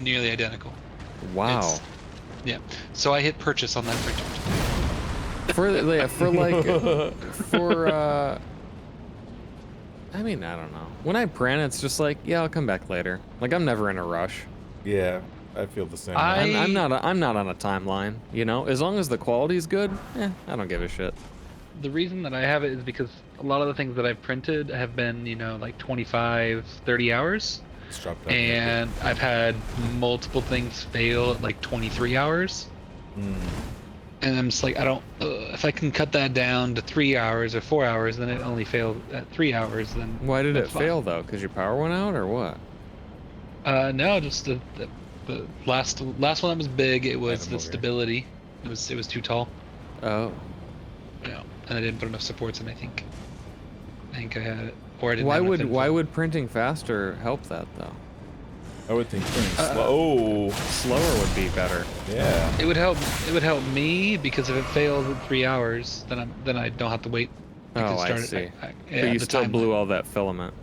nearly identical. Wow. It's- yeah. So I hit purchase on that printer. I mean, I don't know. When I print, it's just like, yeah, I'll come back later. Like, I'm never in a rush. Yeah, I feel the same. I- way. I'm not on a timeline, you know? As long as the quality's good, I don't give a shit. The reason that I have it is because a lot of the things that I've printed have been, like 25, 30 hours. It's dropped down And I've had multiple things fail at like 23 hours. And I'm just like, I don't, if I can cut that down to 3 hours or 4 hours, then it only failed at 3 hours, then. Why did it that's fine. fail, though? Because your power went out, or what? No, just the last one that was big, it was Item the over here. stability. It was too tall. Oh. Yeah. And I didn't put enough supports in, I think. I had it. Or I didn't Why have enough would info. why would printing faster help that, though? I would think printing slow. Slower would be better. Yeah. It would help me because if it fails at 3 hours, then I don't have to wait. Oh, I see. Yeah, But you the still time- blew all that filament.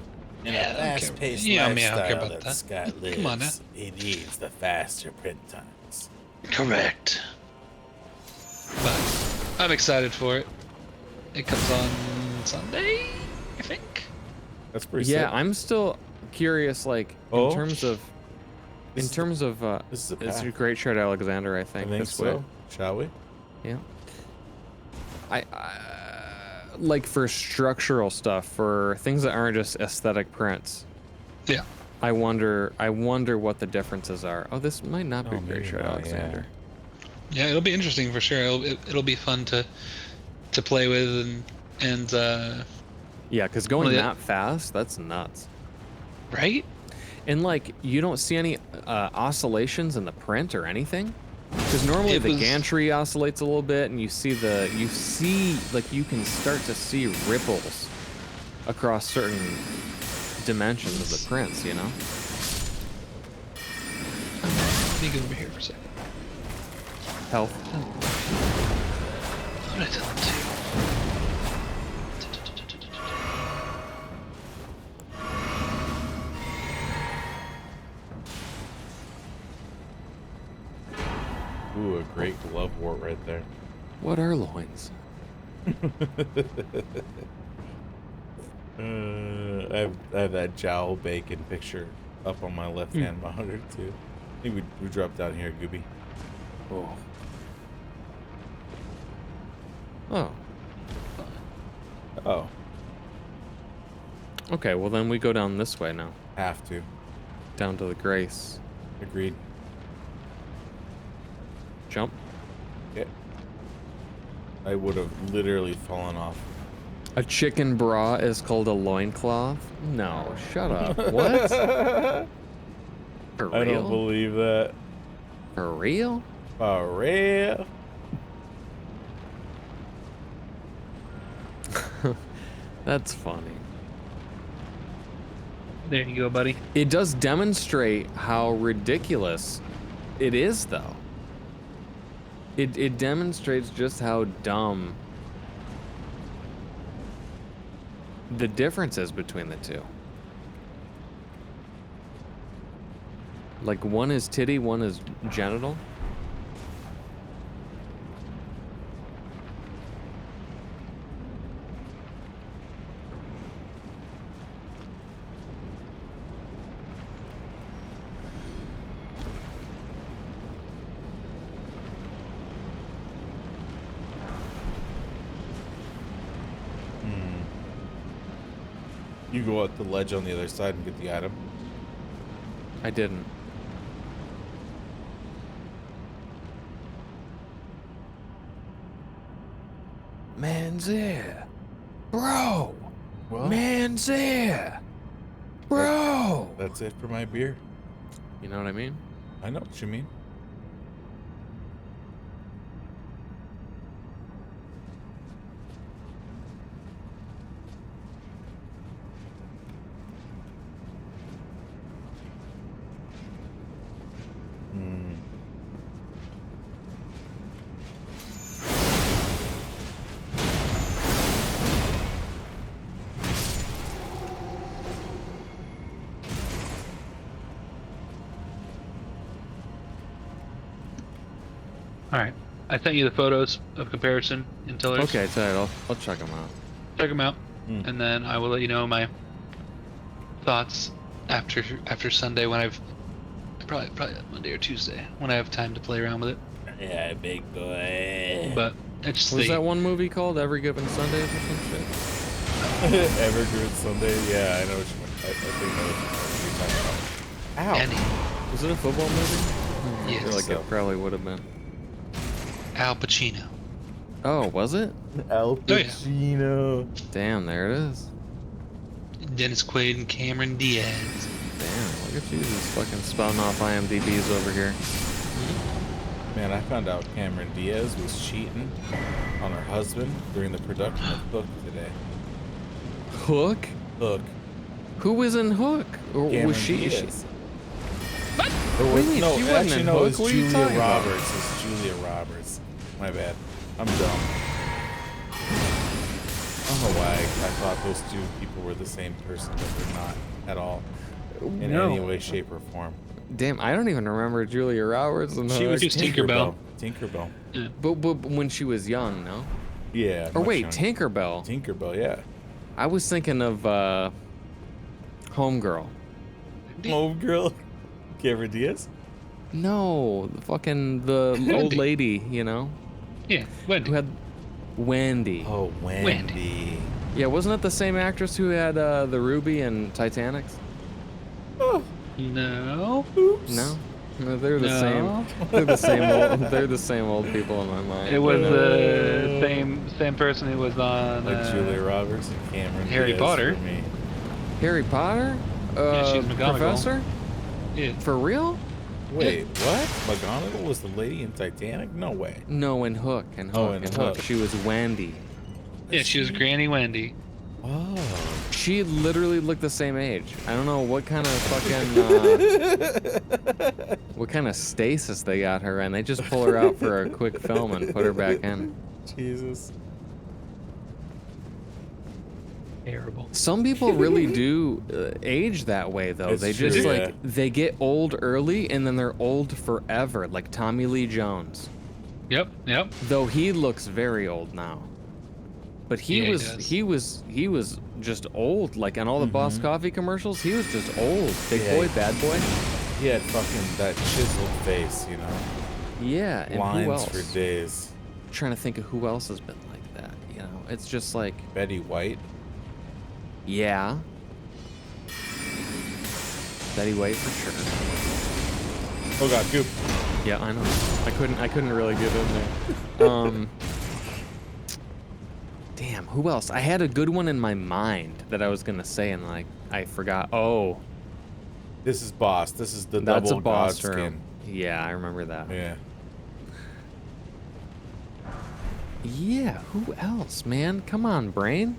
In Yeah, I a don't care. fast-paced Yeah, I mean, I don't care lifestyle about that that. Scott lives, Come on now. he needs the faster print times. Correct. But I'm excited for it. It comes on Sunday, I think. That's pretty Yeah, sick. I'm still curious, like, Oh, in terms of this is a it's path. a great shot, Alexander, I I think. think this way. so. Shall we? Yeah. I like for structural stuff, for things that aren't just aesthetic prints. Yeah. I wonder what the differences are. Oh, this might not be Oh, great maybe shot, not, Alexander. Yeah, it'll be interesting for sure. It'll be fun to play with and Yeah, because going Well, yeah. that fast, that's nuts. right? And like, you don't see any oscillations in the print or anything. Because normally It the was- gantry oscillates a little bit, and you see like you can start to see ripples across certain dimensions of the prints. You know. Let me go over here for a second. Health. What did I tell him Ooh, a great glove wart right there. What are loins? I have that jowl bacon picture up on my left hand monitor too. I think we dropped down here, Gooby. Oh. Oh. Oh, Okay. Well, then we go down this way now, have to. down to the Grace. Agreed. Jump. Yeah. I would have literally fallen off. A chicken bra is called a loincloth? No, shut up. What? For real? I don't believe that. For real? For real? That's funny. There you go, buddy. It does demonstrate how ridiculous it is, though. It demonstrates just how dumb the difference is between the two. Like, one is titty, one is genital. You go out the ledge on the other side and get the item. I didn't. Man's here. Bro! Well, Man's here! Bro! that's it for my beer. You know what I mean? I know what you mean. All right. I sent you the photos of comparison in Tillers. Okay, tight. I'll check them out. Check them out, Mm. and then I will let you know my thoughts after Sunday when I've probably Monday or Tuesday when I have time to play around with it. Yeah, big boy. But it's just What's the that one movie called? Every Given Sunday or some shit? Evergreen Sunday. Yeah, I know what you mean. I think I know what you're talking about. Ow. Annie, Was it a football movie? I Yes. feel like So. it probably would have been. Al Pacino. Oh, was it? Al yeah. Pacino. Damn, there it is. Dennis Quaid and Cameron Diaz. Damn, look at you just fucking spouting off IMDb's over here. Man, I found out Cameron Diaz was cheating on her husband during the production of Hook today. Hook? Hook. Who was in Hook? Or Cameron was she? Diaz. What? Or What do you mean? no, She wasn't actually, in no, Hook? it's What are you Julia talking about? Roberts. It's Julia Roberts. My bad. I'm dumb. I don't know why I thought those two people were the same person, but they're not at all. In No. any way, shape, or form. Damn, I don't even remember Julia Roberts in Hook. She was She was Tinkerbell. Tinkerbell. But when she was young, no? Yeah. Or much wait, younger. Tinkerbell. Tinkerbell, yeah. I was thinking of Homegirl. Home girl. Cameron Diaz? No, the old Wendy. lady, you know, Yeah, Wendy. who had Wendy. Oh, Wendy. Yeah, wasn't that the same actress who had the Ruby in Titanic? No. Oops. No, no, they're the No. same. They're the same. They're the same old people in my mind. It was you know? the same person who was on Like Julia Roberts and Cameron Harry Diaz Potter. For me. Harry Potter. Yeah, she's McGonagall. Professor. Yeah. For real? Wait, what? McGonagall was the lady in Titanic? No way. No, in Hook. In Hook. Oh, in in Hook. Hook. She was Wendy. Yeah, she was Granny Wendy. Oh. She literally looked the same age. I don't know what kind of fucking what kind of stasis they got her in. They just pull her out for a quick film and put her back in. Jesus. Terrible. Some people really do age that way, though. It's they true, just yeah. they get old early and then they're old forever, like Tommy Lee Jones. Yep. Though he looks very old now. But he Yeah, he was does. he was just old. Like in all the Boss Coffee commercials, he was just old. Big Yeah. boy, bad boy. He had fucking that chiseled face, you know? Yeah, and who Lines else? for days. Trying to think of who else has been like that. You know, it's just like, Betty White. yeah, Betty White for sure. Oh god, Goop. Yeah, I know. I couldn't really get in there. Damn, who else? I had a good one in my mind that I was gonna say, and like I forgot. Oh, This is Boss. This is the that's double a boss god term. skin. Yeah, I remember that. Yeah. Yeah, who else, man? Come on, brain.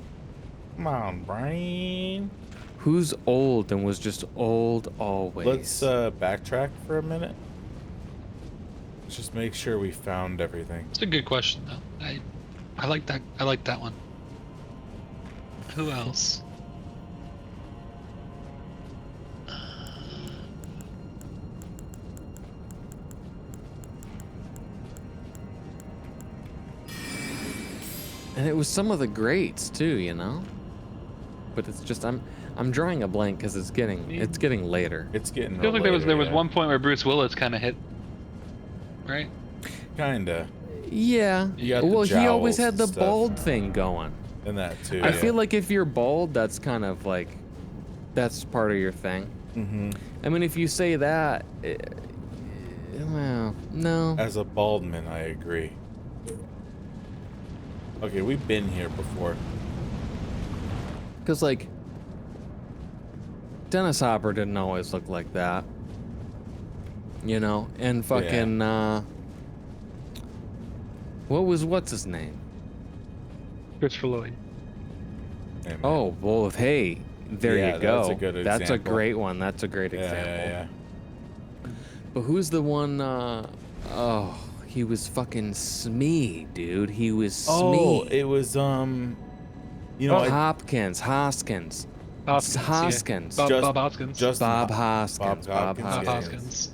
Come on, Brian. Who's old and was just old always? Let's backtrack for a minute. Let's just make sure we found everything. It's a good question though. I like that. I like that one. Who else? And it was some of the greats too, you know. But it's just I'm drawing a blank because it's getting later. It's getting. I feel like there was later, one point where Bruce Willis kind of hit, right? Kinda. Yeah. You got the Well, he always jowls had the and stuff. bald thing going. And that too. I feel like if you're bald, that's kind of like that's part of your thing. Mm-hmm. I mean, if you say that, well, no. As a baldman, I agree. Okay, we've been here before. Because, like, Dennis Hopper didn't always look like that. You know? And fucking, what's his name? Christopher Lloyd. Hey, man. Oh, well, hey, there Yeah, you go. that's a good That's a example. great one. That's a great Yeah, example. yeah. But who's the one, oh, he was fucking Smee, dude. He was Smee. Oh, it was you know, Hoskins. Hoskins. Hoskins. Yeah. Just- Bob Hoskins. just Bob Hoskins. Bob Bob Hoskins. Hoskins.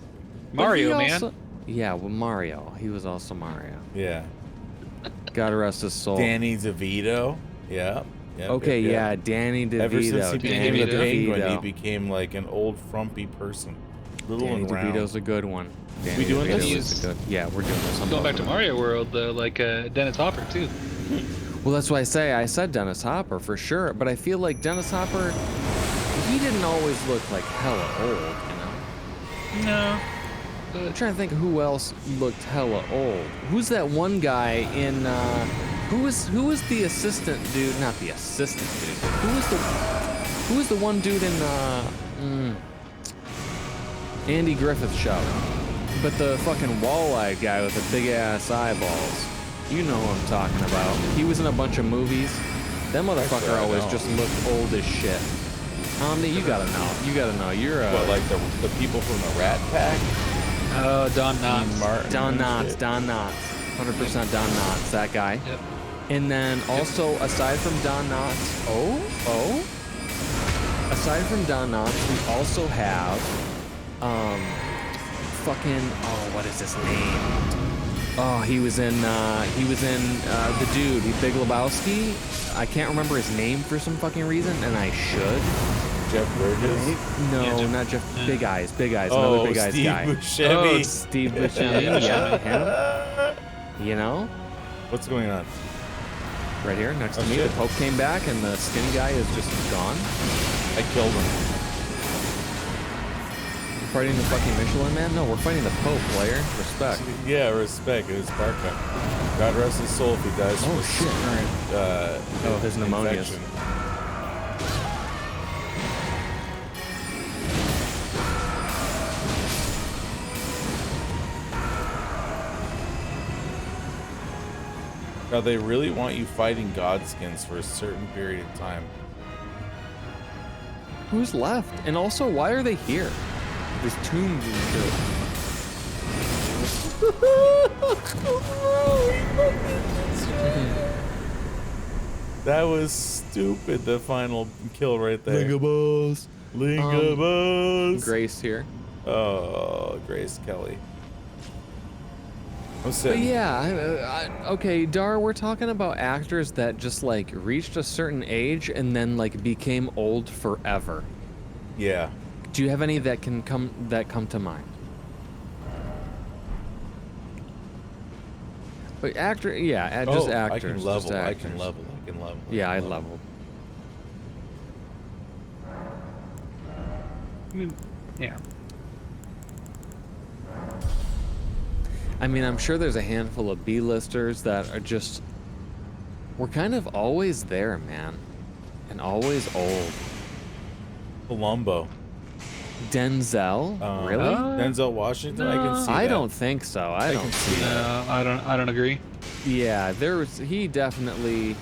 But Mario, he man. also- yeah, well, Mario. He was also Mario. Yeah. God rest his soul. Danny DeVito. Yeah. Yep, Okay, yep, yeah, yep. Danny DeVito. Ever since he Danny became the DeVito. penguin, he became like an old frumpy person. Little Danny and round. DeVito's a good one. Danny We doing DeVito this? is a good. Yeah, we're doing this. I'm Going back to voting. Mario World, though, like Dennis Hopper too. Well, that's why I said Dennis Hopper for sure. But I feel like Dennis Hopper, he didn't always look like hella old, you know. No. I'm trying to think of who else looked hella old. Who's that one guy in? Who was the assistant dude? Not the assistant dude. But who was the one dude in Andy Griffith's show? But the fucking wall-eyed guy with the big ass eyeballs. You know who I'm talking about. He was in a bunch of movies. That motherfucker Actually, I always know. just looked old as shit. Omni, you gotta know. You gotta know. You're a What, like the people from the Rat Pack? Oh, Don Knotts. Martin Don and Knotts. shit. Don Knotts. 100% Don Knotts. That guy. Yep. And then also, aside from Don Knotts, aside from Don Knotts, we also have, what is his name? Oh, he was in the dude, Big Lebowski. I can't remember his name for some fucking reason, and I should. Jeff Bridges. No, Yeah, Jeff- not Jeff. Big Eyes, Oh, another Big Eyes Steve guy. Buscemi. Oh, Steve Buscemi, yeah, him. You know? What's going on? Right here, next to Oh, me, shit. the Pope came back, and the skinny guy is just gone. I killed him. We're fighting the fucking Michelin Man? No, we're fighting the Pope, player. Respect. Yeah, respect. It was Barca. God rest his soul if he dies from Oh, his shit. current, his pneumonia. infection. Now, they really want you fighting Godskins for a certain period of time. Who's left? And also, why are they here? There's tombs and shit. That was stupid, the final kill right there. Lingabos. Lingabos. Grace here. Oh, Grace Kelly. I'm But sitting. yeah, okay, Dar, we're talking about actors that just like reached a certain age and then like became old forever. Yeah. Do you have any that come to mind? But actor, yeah, just actors. I can just level. I actors. can level. I can level. Yeah, I leveled. Yeah. I mean, I'm sure there's a handful of B-listers that are just, we're kind of always there, man, and always old. Columbo. Denzel, really? Denzel Washington. I can see I that. don't think so. I don't can see see that. No, I don't agree. Yeah, he definitely.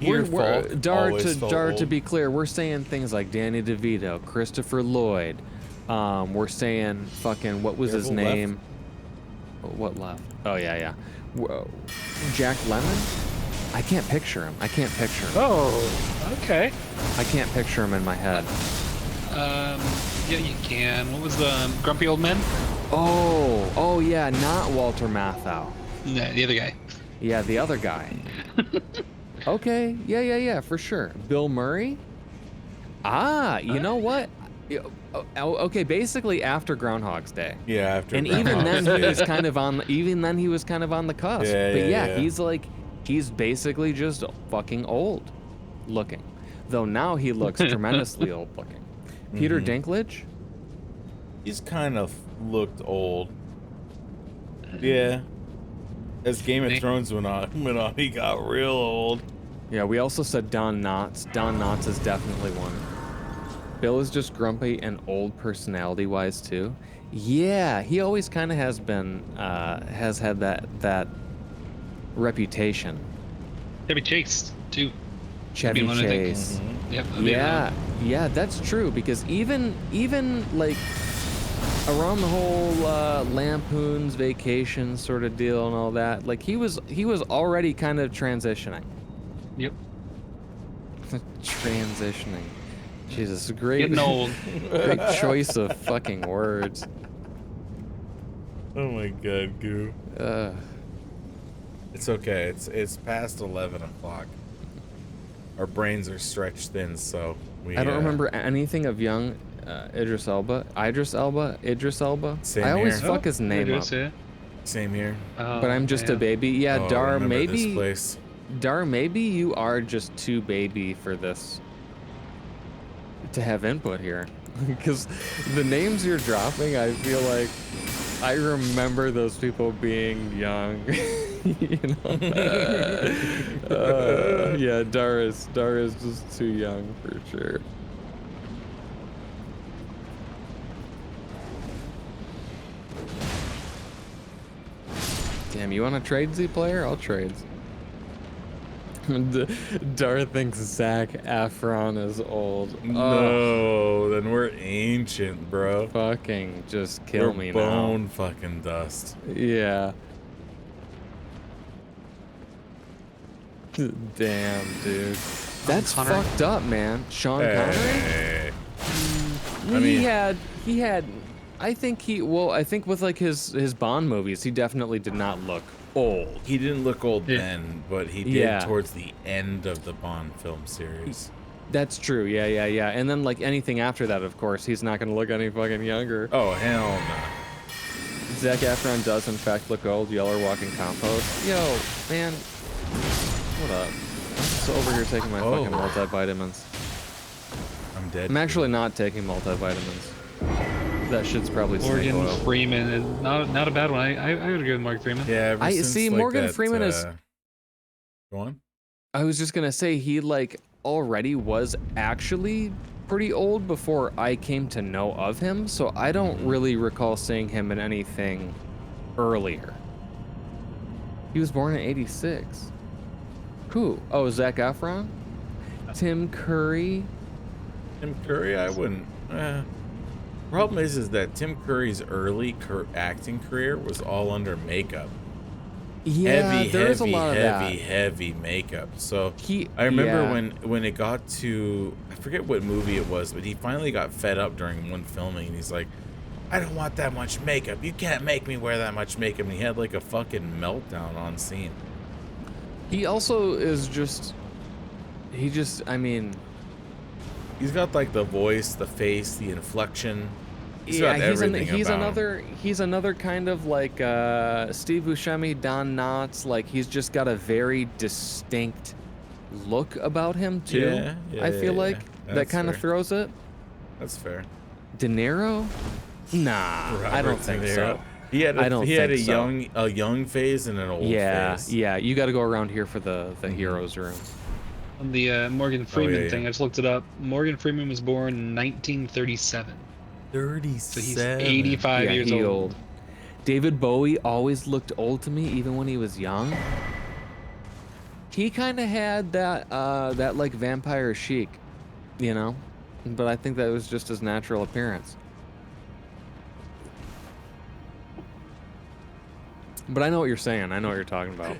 Peter Falk always felt Dar, to old. be clear, we're saying things like Danny DeVito, Christopher Lloyd. We're saying fucking what was his Careful, name? What left? Oh yeah. Whoa. Jack Lemmon? I can't picture him. Oh, okay. I can't picture him in my head. Yeah, you can. What was the Grumpy Old Men? Oh yeah, not Walter Matthau. No, the other guy. Yeah, the other guy. Okay, yeah, for sure. Bill Murray? Ah, you know what? Okay, basically after Groundhog's Day. Yeah, after. And even Groundhog's then he Day. was kind of on the cusp. Yeah, But yeah. he's basically just fucking old looking. Though now he looks tremendously old looking. Peter Dinklage? He's kind of looked old. Yeah. As Game of Thrones went on, he got real old. Yeah, we also said Don Knotts. Don Knotts is definitely one. Bill is just grumpy and old personality-wise too. Yeah, he always kind of has had that reputation. Chevy Chase too. Chevy one, I think. Chase. Yep. that'd be another Yeah, that's true because even like around the whole Lampoon's Vacation sort of deal and all that, like he was already kind of transitioning. one. Yep. Transitioning. Jesus, great. Getting old. Great choice of fucking words. Oh my god, Goo. It's okay. It's past 11 o'clock. Our brains are stretched thin, so we. I don't remember anything of young Idris Elba. Idris Elba. Same I always here. fuck his name up. Same here. But I'm just a man. baby. Yeah, Oh, Dar, remember this maybe. place. Dar, maybe you are just too baby for this to have input here. Because the names you're dropping, I feel like I remember those people being young. You know? Yeah, Dar is just too young for sure. Damn, you want to trade Z player? I'll trade. Dar thinks Zac Efron is old. No, then we're ancient, bro. Fucking just kill We're me bone fucking dust. now. Yeah. Damn, dude. That's Connery. fucked up, man. Sean Connery? Hey. He had I think with like his Bond movies, he definitely did not look old. He didn't look old Yeah. then, but he did Yeah. towards the end of the Bond film series. That's true. Yeah. And then like anything after that, of course, he's not gonna look any fucking younger. Oh, hell no. Zac Efron does in fact look old. Yeller walking compost. Yo, man. What up? I'm just over here taking my fucking multivitamins. I'm dead. I'm actually not taking multivitamins. That shit's probably snake Morgan oil. Freeman is not a bad one. I gotta go with Morgan Freeman. Yeah, ever I since, see, like, Morgan that, Freeman is- Go on. I was just gonna say he like already was actually pretty old before I came to know of him, so I don't really recall seeing him in anything earlier. He was born in '86. Who? Oh, Zac Efron? Tim Curry? Tim Curry, I wouldn't. Problem is that Tim Curry's early acting career was all under makeup. Yeah, there's a lot of that. Heavy makeup. So He- I remember yeah. when it got to, I forget what movie it was, but he finally got fed up during one filming, and he's like, I don't want that much makeup. You can't make me wear that much makeup. And he had like a fucking meltdown on scene. He also is I mean, He's got like the voice, the face, the inflection. He's yeah, got everything he's about him. he's another kind of like Steve Buscemi, Don Knotts. Like he's just got a very distinct look about him too. Yeah, I feel like that That's kind of fair. throws it. That's fair. De Niro? Nah, I don't Robert De think Niro. so. He had I don't he had think so. a young phase and an old phase. Yeah, you got to go around here for the heroes room. On the Morgan Freeman yeah. thing, I just looked it up. Morgan Freeman was born in 1937. 37. So he's 85 Yeah, years he old. David Bowie always looked old to me, even when he was young. He kind of had that like vampire chic, you know, but I think that was just his natural appearance. But I know what you're saying. I know what you're talking about.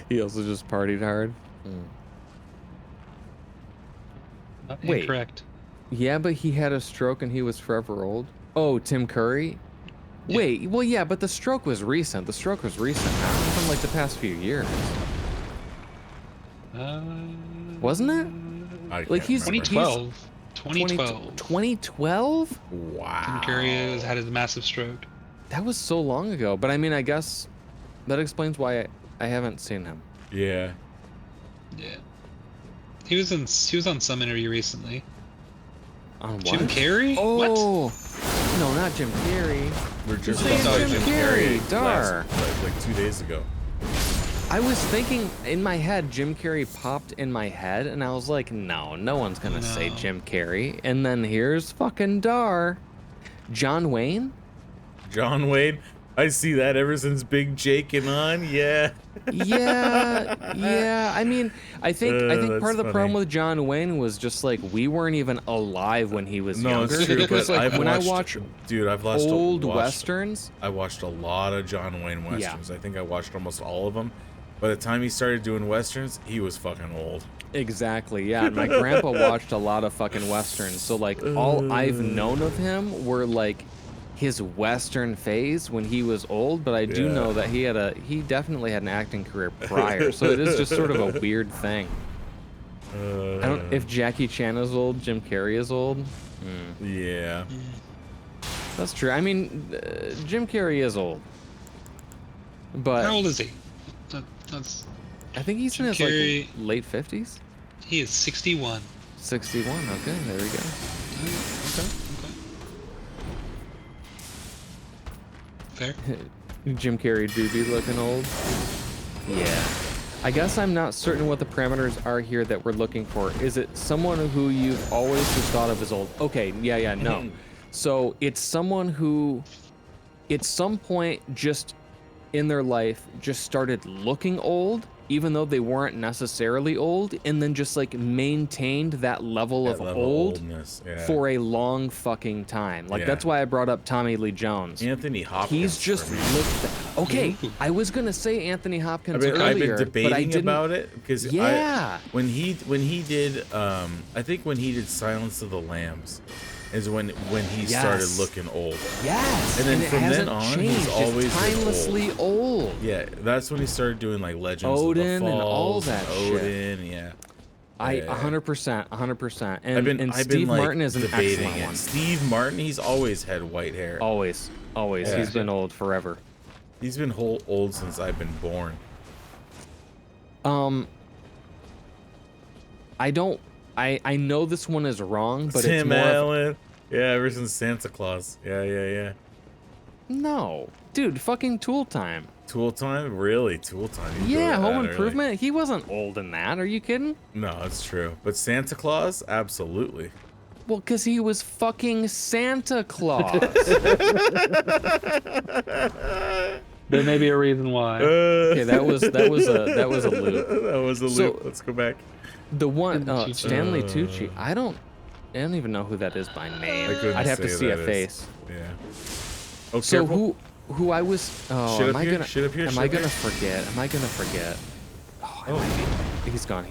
He also just partied hard. Wait. Incorrect. Yeah, but he had a stroke and he was forever old. Oh, Tim Curry? Yeah. Wait, well, yeah, but the stroke was recent. The stroke was recent, not from like the past few years. Wasn't it? Like he's 2012. 2012. 2012? Wow. Tim Curry had his massive stroke. That was so long ago. But I mean, I guess that explains why I haven't seen him. Yeah. Yeah. He was on some interview recently. On what? Jim Carrey? Oh, no, not Jim Carrey. We're just saying talking Jim about Carrey, dar. like 2 days ago. I was thinking in my head, Jim Carrey popped in my head, and I was like, no one's gonna say Jim Carrey. And then here's fucking Dar. John Wayne? John Wayne? I see that ever since Big Jake and on, yeah. Yeah. I mean, I think that's part of the problem funny. with John Wayne was just like we weren't even alive when he was No, younger. it's true, Because but like I've when watched, I watch dude, I've watched old westerns, I watched a lot of John Wayne westerns. I think I watched almost all of them. By the time he started doing westerns, he was fucking old. exactly, yeah. And my grandpa watched a lot of fucking westerns, so like all I've known of him were like his western phase when he was old, but I do Yeah. know that he definitely had an acting career prior, so it is just sort of a weird thing. I don't if Jackie Chan is old, Jim Carrey is old. Yeah. That's true. I mean, Jim Carrey is old, but How old is he? That's I think he's Jim in his Carrey- like late 50s. he is 61. 61. Okay, there we go. Okay. Fair. Jim Carrey do be looking old. Yeah. I guess I'm not certain what the parameters are here that we're looking for. Is it someone who you've always just thought of as old? Okay, yeah, no. So it's someone who, at some point, just in their life, just started looking old, even though they weren't necessarily old, and then just like maintained that level of old oldness, yeah. for a long fucking time. Like Yeah. that's why I brought up Tommy Lee Jones. Anthony Hopkins. He's just for me. looked. Okay, I was gonna say Anthony Hopkins I've earlier, been but I debating didn't. about it because Yeah. when he did I think when he did Silence of the Lambs is when he started Yes. looking old. Yes, And then it from then hasn't on, he's changed. always it's been timelessly old. Yeah, that's when he started doing like Legends Odin of the and Falls, all that shit. Odin, yeah. I Yeah. 100%. And, I've been Steve like Martin is an debating excellent it. one. Steve Martin, he's always had white hair. Always. Yeah. He's been old forever. He's been old since I've been born. I know this one is wrong, but Tim it's more of, Allen. Yeah, ever since Santa Claus. Yeah. no, dude, fucking Tool Time. Tool Time? Really? Tool Time? You go Yeah, that Home early? Improvement. He wasn't old in that. Are you kidding? No, that's true. But Santa Claus? Absolutely. Well, because he was fucking Santa Claus. There may be a reason why. Okay, that was a loop. That was a So- loop. Let's go back. The one Tucci. Stanley Tucci. I don't even know who that is by name. I couldn't I'd have to say see a that is. face. Yeah. Oh, So careful. who I was? Oh, Shit am up I here, gonna? shit up here, Am shit I up gonna here. forget? Am I gonna forget? Oh, I Oh. might be. He's gone.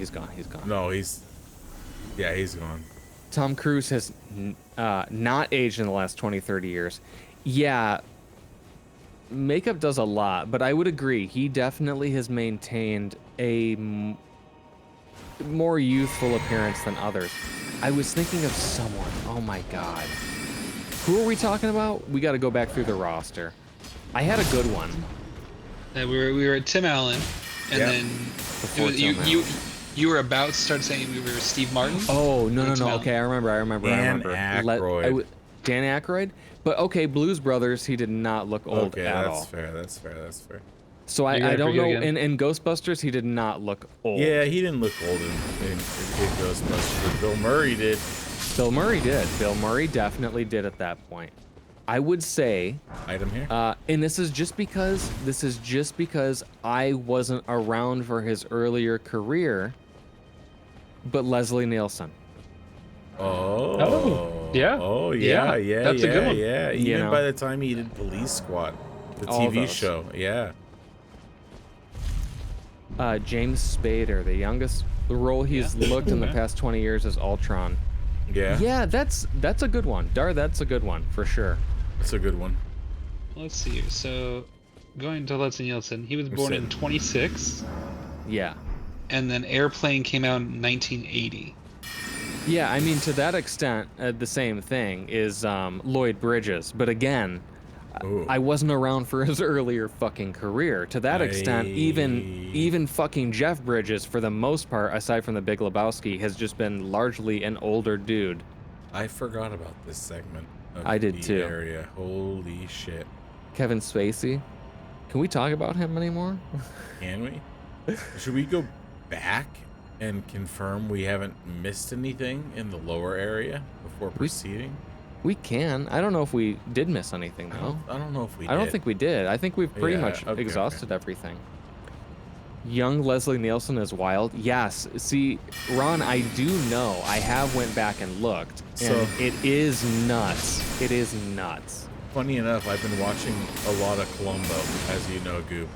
No, he's gone. Tom Cruise has not aged in the last 20, 30 years. Yeah, makeup does a lot, but I would agree. He definitely has maintained a more youthful appearance than others. I was thinking of someone. Oh my God. Who are we talking about? We got to go back through the roster. I had a good one. We were at Tim Allen, and Yeah. then Before you, Tim you you were about to start saying we were Steve Martin. Oh, no. Tim Allen. Okay, I remember. Dan Aykroyd. Dan Aykroyd? But okay, Blues Brothers, he did not look old Okay, at that's all. fair. That's fair. So You I gotta don't know. forget again. In Ghostbusters, he did not look old. Yeah, he didn't look old in Ghostbusters. Bill Murray did. Bill Murray did. Bill Murray definitely did at that point. I would say, Item here. and this is just because I wasn't around for his earlier career, but Leslie Nielsen. Oh. yeah. Oh yeah. Yeah, Yeah. that's a yeah, good one. Yeah. You Even know? by the time he did Police Squad, the All TV those. show. Yeah. James Spader, the youngest role he's looked in the Okay. past 20 years is Ultron. Yeah. Yeah, that's a good one. That's a good one for sure. That's a good one. Let's see here. So, going to Leslie Nielsen, he was born in Nielsen. 26, Yeah. and then Airplane came out in 1980. Yeah, I mean, to that extent, the same thing is Lloyd Bridges. But again, Ooh. I wasn't around for his earlier fucking career. To that extent, even fucking Jeff Bridges, for the most part, aside from the Big Lebowski, has just been largely an older dude. I forgot about this segment. Of I did the too. Area. Holy shit. Kevin Spacey. Can we talk about him anymore? Can we? Should we go back and confirm we haven't missed anything in the lower area before proceeding? We can. I don't know if we did miss anything though. I don't know if we I don't did. think we did. I think we've pretty Yeah, much okay, exhausted everything. Young Leslie Nielsen is wild. Yes. See, Ron, I do know. I have went back and looked, and So- it is nuts. It is nuts. Funny enough, I've been watching a lot of Columbo, as you know, Goop.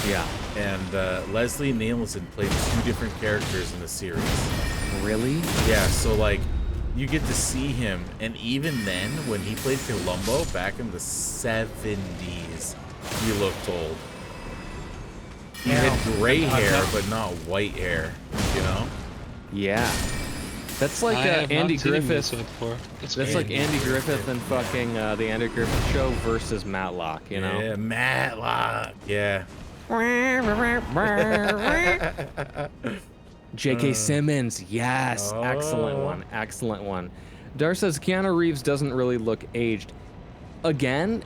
Yeah. And Leslie Nielsen played 2 different characters in the series. Really? Yeah, so like, you get to see him, and even then, when he played Columbo back in the 70s, he looked old. He had gray hair, but not white hair, you know? Yeah. That's like I have Andy not seen him this Griffith. one before. That's like Andy Griffith and fucking the Andy Griffith Show versus Matlock, you know? Yeah, Matlock. Yeah. J.K. Simmons, yes, excellent one, excellent one. Dar says Keanu Reeves doesn't really look aged. Again,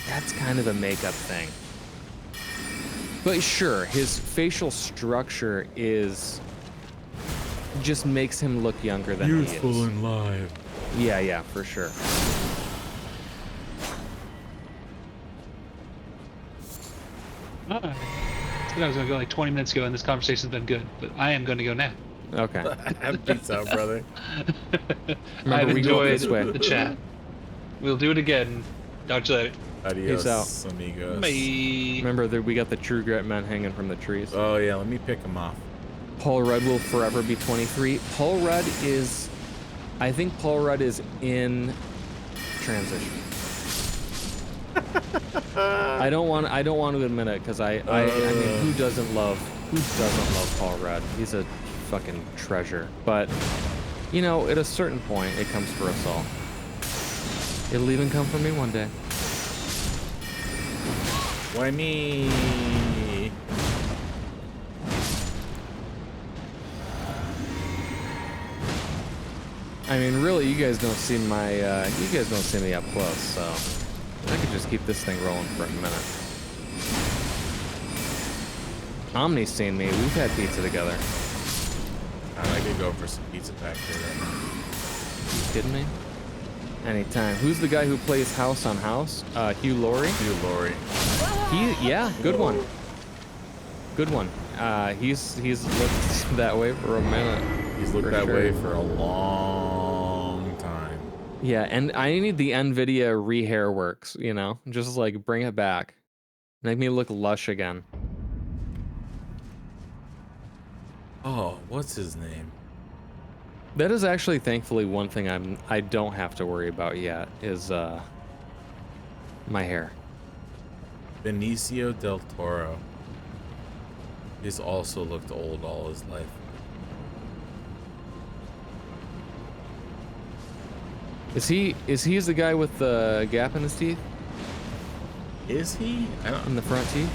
that's kind of a makeup thing. But sure, his facial structure just makes him look younger than he is. and live. Yeah, for sure. I was going to go like 20 minutes ago, and this conversation's been good, but I am going to go now. Okay. Peace out, brother. Remember, I've we go enjoyed this way. the chat. We'll do it again. Talk to you later. Adios, Peace out. amigos. Bye. Remember that we got the True Grit men hanging from the trees. Oh, yeah, let me pick him off. Paul Rudd will forever be 23. Paul Rudd is, I think Paul Rudd is in transition. I don't want to admit it because I mean, who doesn't love Paul Rudd? He's a fucking treasure. But you know, at a certain point, it comes for us all. It'll even come for me one day. Why me? I mean, really, you guys don't see me up close, so I could just keep this thing rolling for a minute. Omni's seen me. We've had pizza together. I could go for some pizza pack here right now. You kidding me? Anytime. Who's the guy who plays House on House? Hugh Laurie? Hugh Laurie. Yeah, good one. Good one. He's looked that way for a minute. He's looked For that sure. way for a long time. Yeah, and I need the NVIDIA rehair works, you know? Just like bring it back. Make me look lush again. Oh, what's his name? That is actually thankfully one thing I don't have to worry about yet is my hair. Benicio del Toro. He's also looked old all his life. Is he the guy with the gap in his teeth? Is he? I don't. In the front teeth?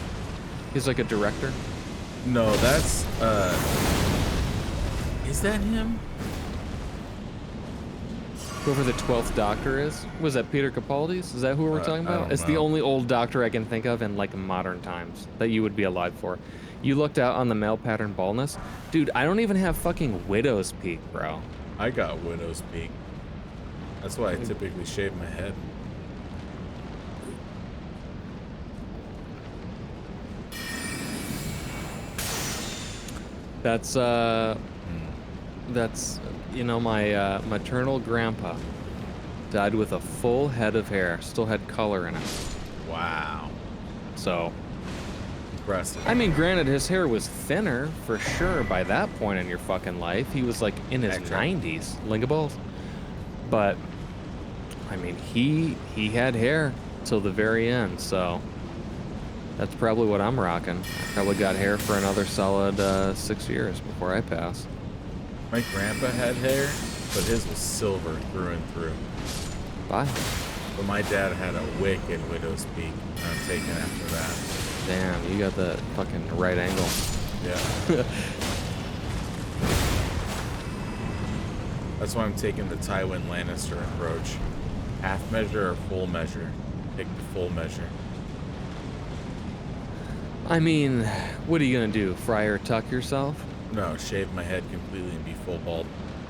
He's like a director. No, that's Is that him? Whoever the 12th Doctor is? Was that Peter Capaldi's? Is that who we're talking I about? don't It's the know. only old doctor I can think of in like modern times that you would be alive for. You looked out on the male pattern baldness? Dude, I don't even have fucking widow's peak, bro. I got widow's peak. That's why I typically shave my head. That's my maternal grandpa died with a full head of hair, still had color in it. Wow. So, Impressive. I mean, granted, his hair was thinner for sure by that point in your fucking life. He was like in his 90s, Linga balls. But I mean, he had hair till the very end, so that's probably what I'm rocking. I probably got hair for another solid 6 years before I pass. My grandpa had hair, but his was silver through and through. Bye. But my dad had a wicked widow's peak. I'm taking after that. Damn, you got the fucking right angle. Yeah. That's why I'm taking the Tywin Lannister approach. Half measure or full measure? Take the full measure. I mean, what are you gonna do? Fry or tuck yourself? No, shave my head completely and be full bald.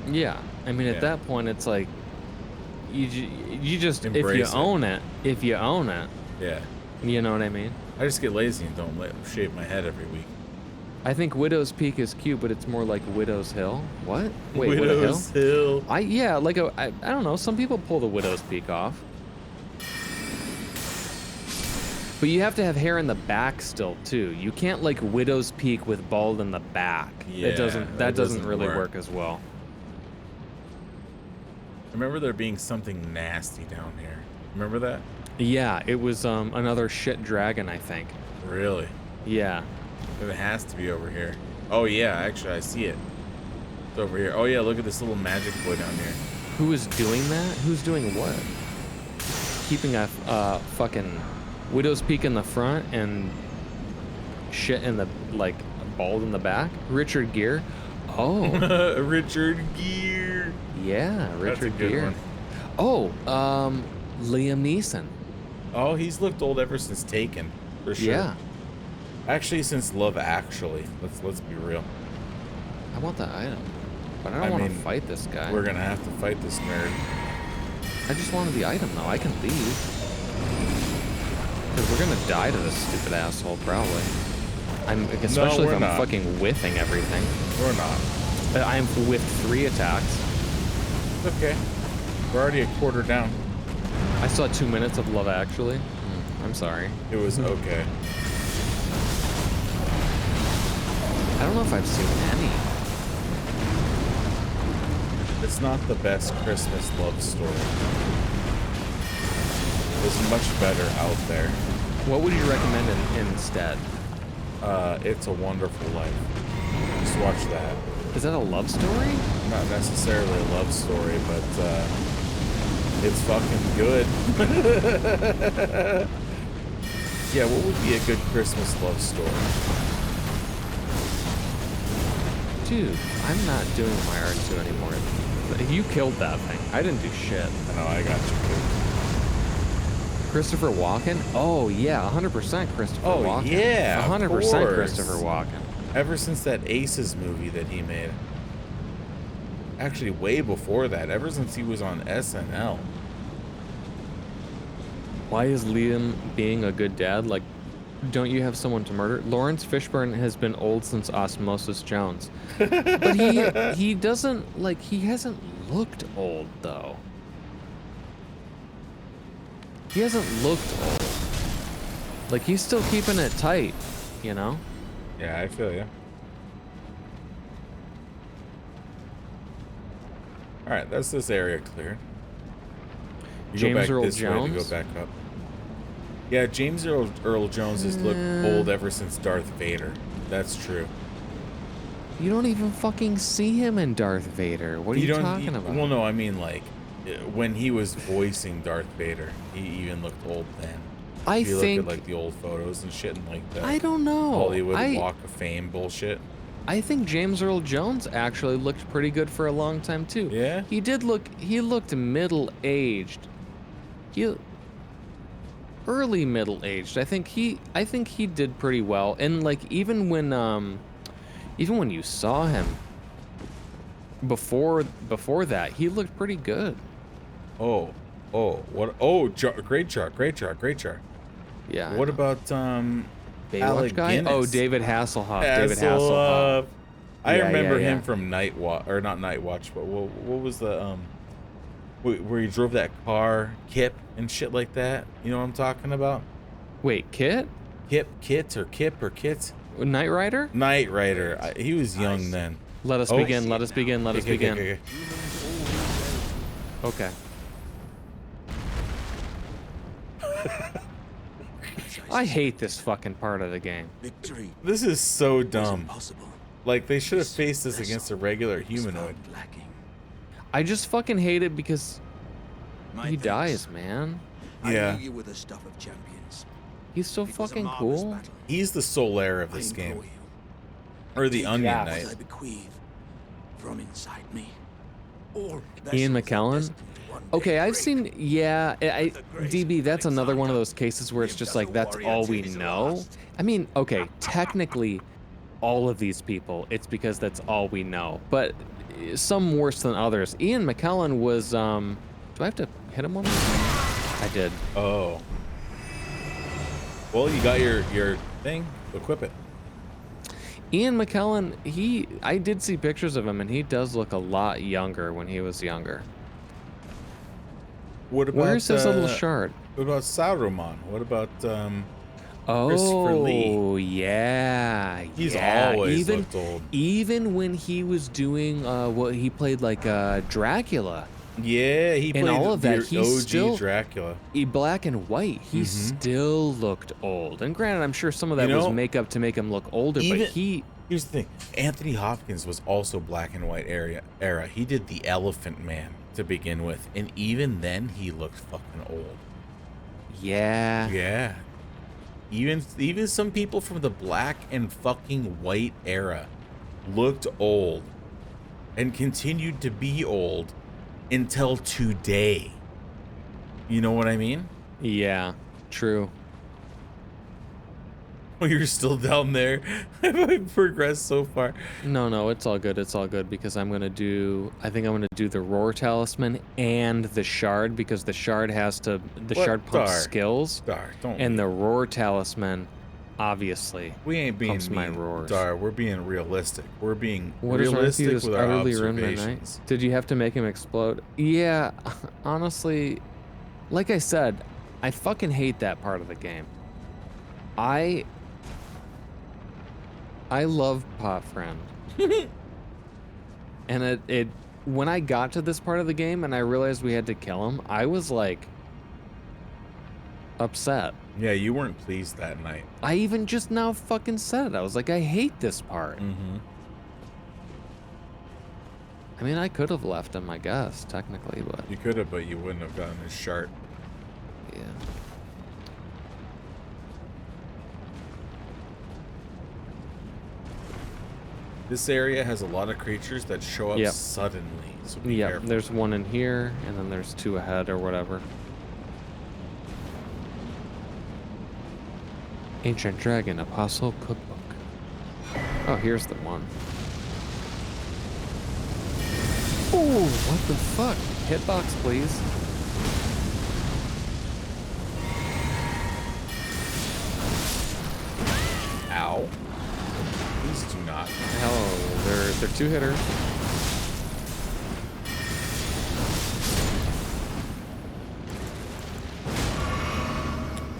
Yeah. I mean, Yeah. at that point, it's like you just if you Embrace it. own it, Yeah. you know what I mean. I just get lazy and don't shave my head every week. I think Widow's Peak is cute, but it's more like Widow's Hill. What? Wait, Widow's Hill. Yeah, like I don't know. Some people pull the Widow's Peak off, but you have to have hair in the back still too. You can't like Widow's Peak with bald in the back. Yeah, That doesn't really work. work as well. I remember there being something nasty down here. Remember that? Yeah, it was another shit dragon, I think. Really? Yeah. It has to be over here. Oh yeah, actually I see it. It's over here. Oh yeah, look at this little magic boy down here. Who is doing that? Who's doing what? Keeping a fucking Widow's Peak in the front and shit in the like bald in the back? Richard Gere? Oh. Richard Gere. Yeah, Richard That's a good Gere. one. Oh, Liam Neeson. Oh, he's looked old ever since Taken, for sure. Yeah. Actually, since Love Actually. Let's be real. I want that item. But I don't I want to mean, fight this guy. We're gonna have to fight this nerd. I just wanted the item though. I can leave. Because we're gonna die to this stupid asshole, probably. Especially we're if I'm not. fucking whiffing everything. Or not. I'm with 3 attacks. It's okay. We're already a quarter down. I saw 2 minutes of Love Actually. I'm sorry. It was okay. I don't know if I've seen any. It's not the best Christmas love story. There's much better out there. What would you recommend instead? It's a Wonderful Life. Just watch that. Is that a love story? Not necessarily a love story, but it's fucking good. Yeah, what would be a good Christmas love story? Dude, I'm not doing my R2 anymore. You killed that thing. I didn't do shit. I know, I got you. Christopher Walken? Oh, yeah, 100% Christopher Oh, Walken. yeah, of 100% course. Christopher Walken. Ever since that Aces movie that he made. Actually, way before that. Ever since he was on SNL. Why is Liam being a good dad? Like, don't you have someone to murder? Lawrence Fishburne has been old since Osmosis Jones. But he doesn't, like, he hasn't looked old, though. He hasn't looked old. Like, he's still keeping it tight, you know? Yeah, I feel you. Alright, that's this area cleared. You James go back Earl this way to Jones? go back up. Yeah, James Earl Jones has looked old ever since Darth Vader. That's true. You don't even fucking see him in Darth Vader. What are you talking about? Well, no, I mean, like, when he was voicing Darth Vader, he even looked old then. I If you think... look at, like, the old photos and shit and, like, the I don't know. Hollywood Walk of Fame bullshit. I think James Earl Jones actually looked pretty good for a long time too. Yeah? He looked middle-aged. Early middle-aged. I think he did pretty well. And like even when you saw him before that, he looked pretty good. Great chart. Yeah. What about Baywatch Alec guy? Guinness? Oh, David Hasselhoff. David Hasselhoff. I Yeah, remember yeah, him yeah. from Night Watch, or not Night Watch, but what was the where he drove that car, Kip and shit like that. You know what I'm talking about? Wait, Kit? Kit or Kip or Kit? Knight Rider? Knight Rider. He was young then. Let us Oh. begin. Let us begin. Let us Okay, begin. okay. Okay. I hate this fucking part of the game. Victory This is so was dumb. impossible. Like, they should have faced this against a regular humanoid. Was found lacking. I just fucking hate it because My he thanks. dies, man. Yeah. I knew you were the stuff of champions. He's so It was a fucking marvelous cool. battle. He's the sole heir of I this game. implore you, Or the take Onion Yeah. Knight. what I bequeath from inside me. All Ian vessels are McKellen? destined to one day Okay, I've break. seen, yeah, DB, that's another one of those cases where it's just like, that's all we know. I mean, okay, technically, all of these people, it's because that's all we know, but some worse than others. Ian McKellen was, do I have to hit him one more time? I did. Oh. Well, you got your thing. Equip it. Ian McKellen, I did see pictures of him, and he does look a lot younger when he was younger. What about Where's his little shard? What about Saruman? What about Oh, Lee. yeah. He's yeah. always looked old. Even when he was doing what he played like Dracula, Yeah, he and played all of that, the he's OG still Dracula. Black and white. He still looked old. And granted, I'm sure some of that You was know, makeup to make him look older, but he Here's the thing. Anthony Hopkins was also black and white era. He did the Elephant Man to begin with, and even then he looked fucking old. yeah. Yeah. Even some people from the black and fucking white era looked old and continued to be old until today. You know what I mean? Yeah, true. Oh, you're still down there. I've progressed so far. No, it's all good. It's all good because I think I'm gonna do the Roar Talisman and the Shard because the Shard Shard pumps Dar? skills. Dar, don't. And the Roar Talisman, obviously, We ain't being pumps my mean, roars. Dar. We're being realistic. We're being What is wrong with you? realistic Just with our utterly ruined my night. observations. Did you have to make him explode? Yeah, honestly, like I said, I fucking hate that part of the game. I love Pot Friend. And it when I got to this part of the game and I realized we had to kill him, I was like upset. Yeah, you weren't pleased that night. I even just now fucking said it. I was like, I hate this part. Mm-hmm. I mean, I could have left him, I guess, technically, but You could have, but you wouldn't have gotten his shart. yeah. This area has a lot of creatures that show up Yep. suddenly, so be Yeah, careful. there's one in here, and then there's two ahead or whatever. Ancient Dragon Apostle Cookbook. Oh, here's the one. Oh, what the fuck? Hitbox, please. Ow. Please do not. Hell, they're two hitters.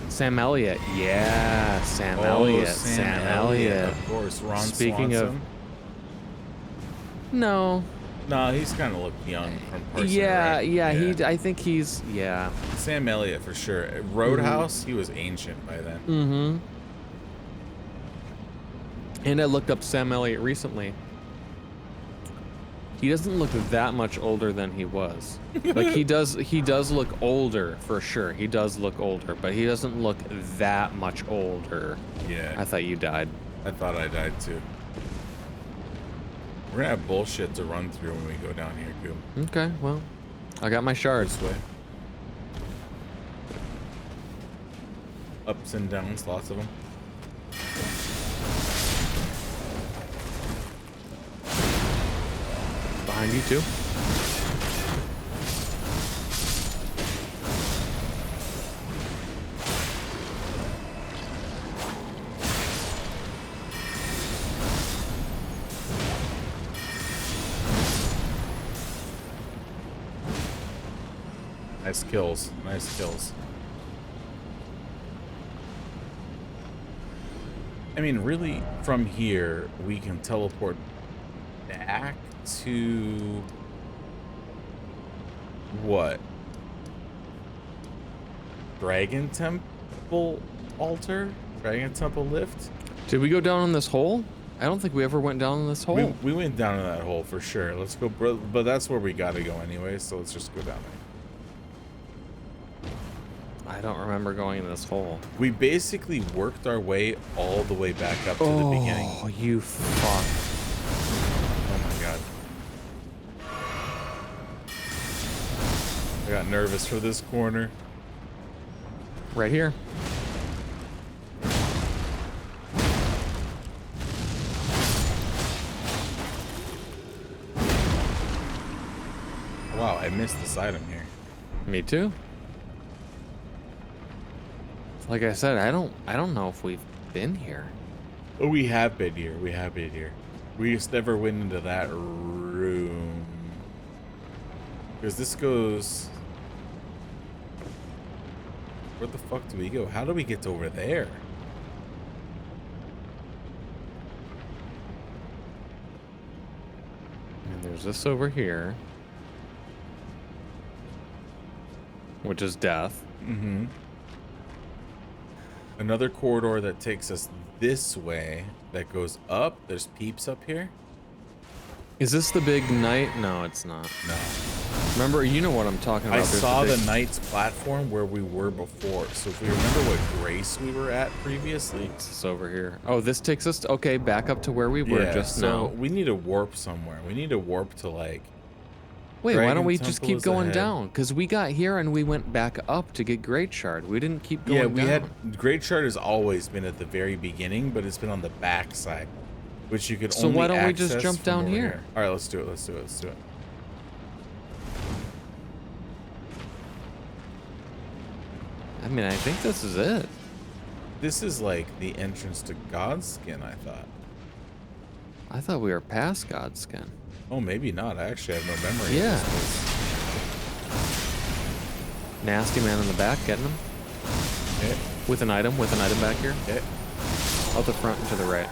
Sam Elliott, yeah, Sam Elliott, Sam Elliott. Of course, Ron Speaking of- Swanson. No, No, he's kind of looked young from person. yeah, right? yeah, I think he's, yeah. Sam Elliott for sure. Roadhouse, he was ancient by then. Mm-hmm. And I looked up Sam Elliott recently. He doesn't look that much older than he was. Like he does look older for sure. He does look older, but he doesn't look that much older. Yeah, I thought you died. I thought I died too. We're gonna have bullshit to run through when we go down here, Goom. Okay, well, I got my shards. This way. Ups and downs, lots of them. Behind you too. Nice kills. Nice kills. I mean, really, from here, we can teleport back to... what? Dragon Temple altar? Dragon Temple lift? Did we go down in this hole? I don't think we ever went down in this hole. We went down in that hole for sure. Let's go, bro. But that's where we gotta go anyway, so let's just go down there. I don't remember going in this hole. We basically worked our way all the way back up to the beginning. Oh, you fuck. Oh my god. I got nervous for this corner. Right here. Wow, I missed this item here. Me too. Like I said, I don't know if we've been here. Oh, we have been here. We have been here. We just never went into that room. Because this goes... Where the fuck do we go? How do we get over there? And there's this over here. Which is death. Mm-hmm. Another corridor that takes us this way that goes up. There's peeps up here. Is this the big knight? No, it's not. No. Remember, you know what I'm talking about. I There's saw big- the knight's platform where we were before. So if we remember what grace we were at previously. It's this over here. Oh, this takes us, okay, back up to where we were just so now. we need to warp somewhere. We need to warp to like... Wait, why Dragon don't we just Temple keep is going ahead. down? Because we got here and we went back up to get Great Shard. We didn't keep going Yeah, down. we had... Great Shard has always been at the very beginning, but it's been on the back side. Which you could So only why don't we just access jump from down over here? All right, let's do it. Let's do it. Let's do it. I mean, I think this is it. This is like the entrance to Godskin, I thought. I thought we were past Godskin. Oh, maybe not. I actually have no memory. Yeah. Of this Nasty man in the back, getting him. place. With an item back here. Okay. Okay. Out the front and to the right.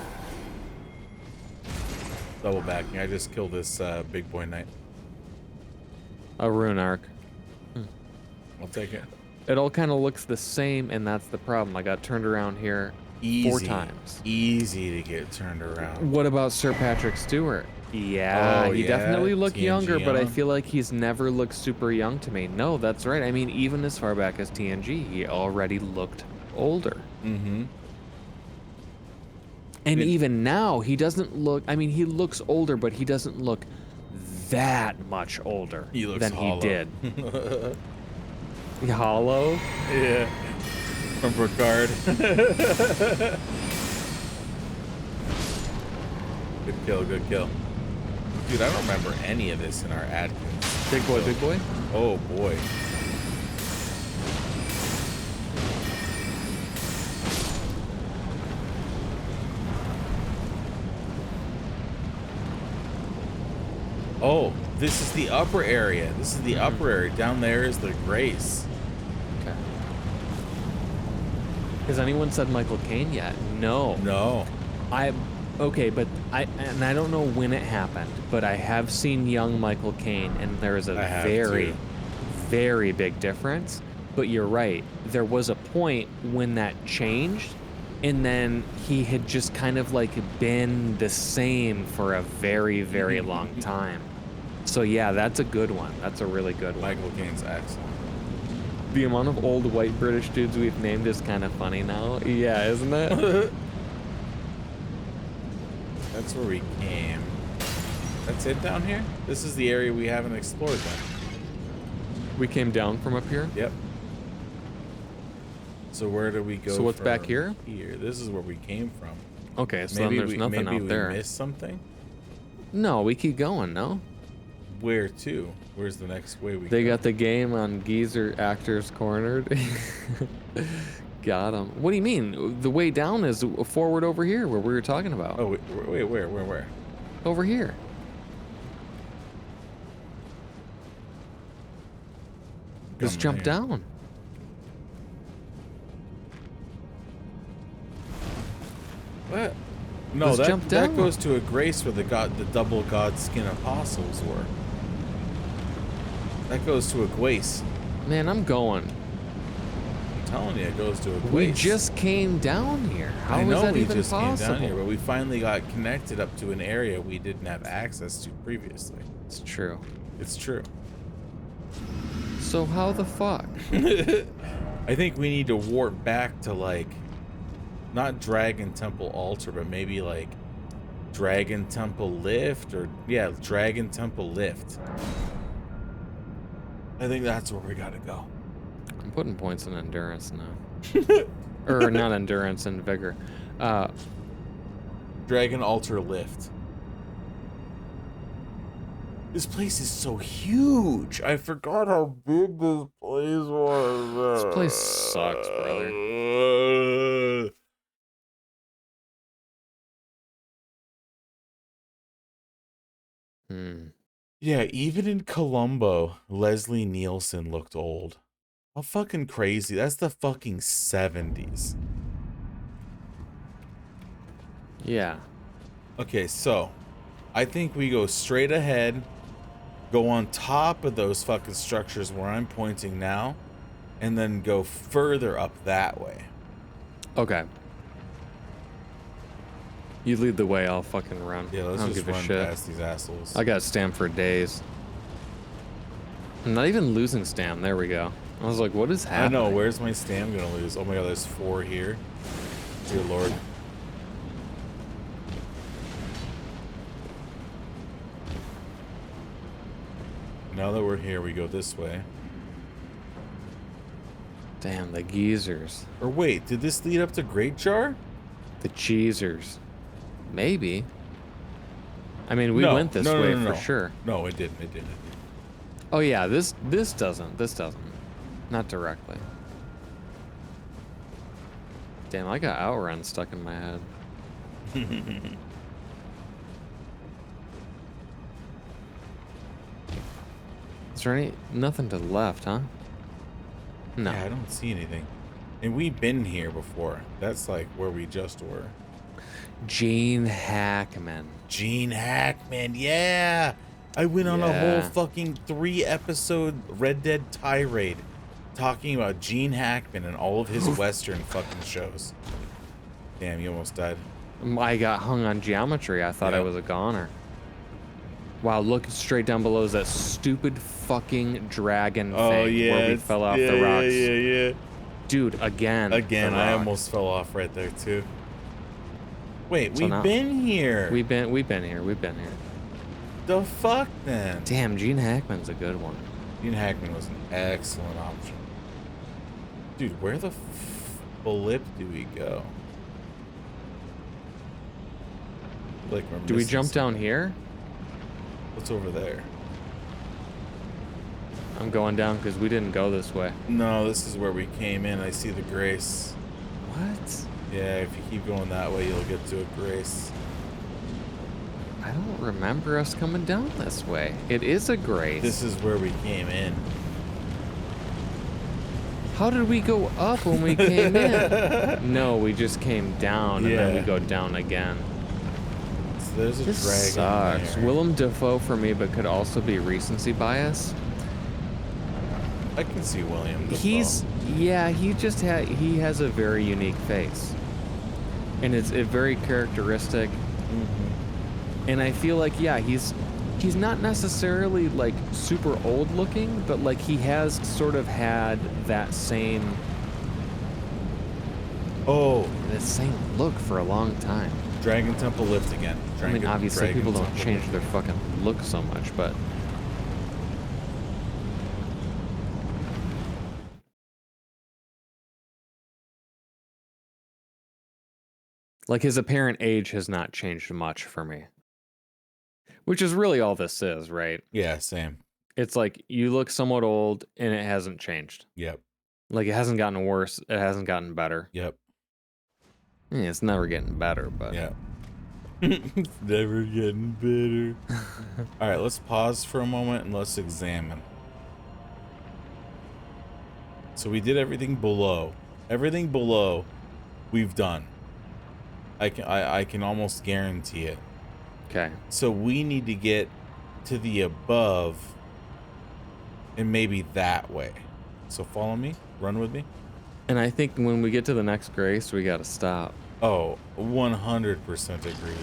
Double backing. I just killed this big boy knight. A rune arc. I'll take it. It all kind of looks the same, and that's the problem. I got turned around here Easy. 4 times. Easy to get turned around. What about Sir Patrick Stewart? Yeah, Oh, he yeah, definitely looked TNG, younger, but I huh? feel like he's never looked super young to me. No, that's right. I mean, even as far back as TNG, he already looked older. Mm-hmm. And It- even now, he doesn't look... I mean, he looks older, but he doesn't look that much older He looks than hollow. he did. Hollow? Yeah. From Picard. Good kill, good kill. Dude, I don't remember any of this in our Adkins. Big boy, big boy? Oh boy. Oh, this is the upper area. This is the upper area. Down there is the Grace. Okay. Has anyone said Michael Caine yet? No. No. Okay, but I don't know when it happened, but I have seen young Michael Caine, and there is a I have very, too. very big difference. But you're right. There was a point when that changed, and then he had just kind of like been the same for a very, very long time. So yeah, that's a good one. That's a really good one. Michael Caine's excellent. The amount of old white British dudes we've named is kind of funny now. Yeah, isn't it? That's where we came. That's it down here? This is the area we haven't explored then. We came down from up here. Yep. So where do we go? So what's back from here? Here. This is where we came from. Okay, so then there's nothing maybe out we there. missed something. No, we keep going, no? Where to? Where's the next way we They go? got the game on Geezer Actors Cornered. Got him. What do you mean? The way down is forward over here, where we were talking about. Oh, wait, where? Over here. Just jump down. What? No, Just that jump that down. goes to a grace where the double god skin apostles were. That goes to a grace. Man, I'm going. I'm telling you, it goes to a grace. We just came down here. How I is know that we even just possible? came down here, but we finally got connected up to an area we didn't have access to previously. It's true. It's true. So how the fuck? I think we need to warp back to like, not Dragon Temple Altar, but maybe like Dragon Temple Lift, or yeah, Dragon Temple Lift. I think that's where we gotta go. I'm putting points in endurance now. Or not endurance and vigor. Dragon Altar Lift. This place is so huge. I forgot how big this place was. This place sucks, brother. Yeah, even in Colombo, Leslie Nielsen looked old. How fucking crazy. That's the fucking 70s. Yeah. Okay, so I think we go straight ahead, go on top of those fucking structures where I'm pointing now, and then go further up that way. Okay. You lead the way, I'll fucking run. Yeah, let's I don't just give a run shit. past these assholes. I got stam for days. I'm not even losing stam. There we go. I was like, what is I happening? know, where's my stam gonna lose? Oh my god, there's 4 here. Dear lord. Now that we're here, we go this way. Damn, the geezers. Or wait, did this lead up to Great Jar? The cheesers. Maybe. I mean, we No, went this no, way no, no, for no. sure. No, it didn't. It didn't. Oh yeah, this doesn't. This doesn't. Not directly. Damn, I got outrun stuck in my head. Is there nothing to the left, huh? No. Yeah, I don't see anything. And we've been here before. That's like where we just were. Gene Hackman. Gene Hackman, yeah! I went on a Yeah. whole fucking 3-episode Red Dead tirade talking about Gene Hackman and all of his Western fucking shows. Damn, you almost died. I got hung on geometry. I thought I Yeah. was a goner. Wow, look straight down below is that stupid fucking dragon thing where we fell off the rocks. Yeah. Dude, again. Again, the I rock. almost fell off right there too. Wait, So we've now- been here. We've been here. The fuck then? Damn, Gene Hackman's a good one. Gene Hackman was an excellent option. Dude, where the flip do we go? Like we're Do we missing jump down something. here? What's over there? I'm going down because we didn't go this way. No, this is where we came in. I see the grace. What? Yeah, if you keep going that way, you'll get to a grace. I don't remember us coming down this way. It is a grace. This is where we came in. How did we go up when we came in? No, we just came down and then we Yeah. go down again. So there's a This dragon sucks. there. Willem Dafoe for me, but could also be recency bias. I can see William Dafoe. He has a very unique face. And it's very characteristic. And I feel like, yeah, he's not necessarily like super old looking, but like he has sort of had that same look for a long time. Dragon Temple lift again. I mean, obviously Dragon people don't Temple change lift. their fucking look so much, but like his apparent age has not changed much for me. Which is really all this is, right? Yeah, same. It's like you look somewhat old and it hasn't changed. Yep. Like it hasn't gotten worse, it hasn't gotten better. Yep. Yeah, it's never getting better, but Yep. It's never getting better. All right, let's pause for a moment and let's examine. So we did everything below. Everything below, we've done. I can almost guarantee it. Okay. So we need to get to the above, and maybe that way. So follow me, run with me. And I think when we get to the next grace, we gotta stop. Oh, 100% agreed.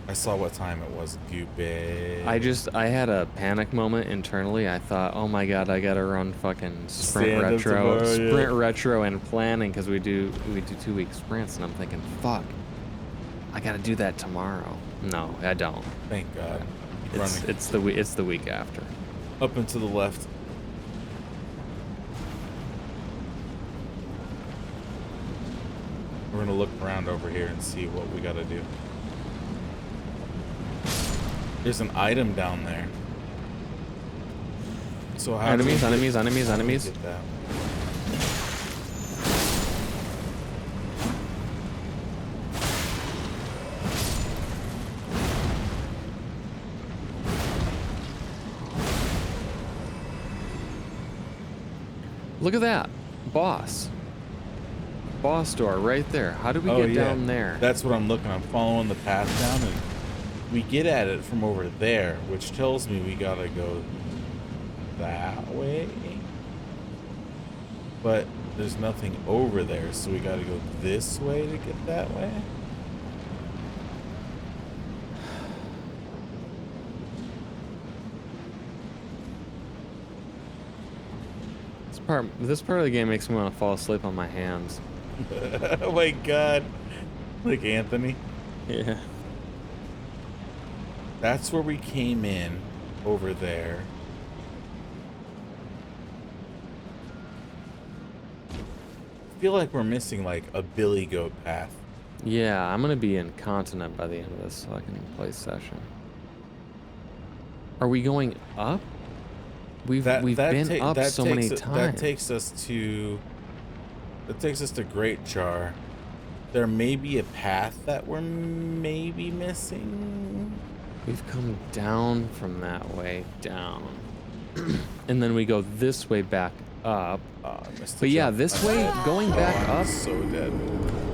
I saw what time it was, stupid. I had a panic moment internally. I thought, oh my god, I gotta run fucking sprint Stand up retro, tomorrow, yeah. sprint retro and planning because we do 2-week sprints, and I'm thinking, fuck, I gotta do that tomorrow. No, I don't. Thank God. Keep It's running. it's the week after. Up and to the left. We're gonna look around over here and see what we gotta do. There's an item down there. So how do we Enemies. get that? Look at that, boss door right there. How do we get down there? That's what I'm looking. I'm following the path down, and we get at it from over there, which tells me we gotta go that way. But there's nothing over there, so we gotta go this way to get that way. This part of the game makes me want to fall asleep on my hands. Oh my God. Like Anthony. Yeah. That's where we came in, over there. I feel like we're missing like a Billy Goat path. Yeah, I'm gonna be incontinent by the end of this so I can play session. Are we going up? We've been up so many times. That takes us to Great Jar. There may be a path that we're maybe missing. We've come down from that way down. And then we go this way back up. But yeah, this way, going back up. So dead.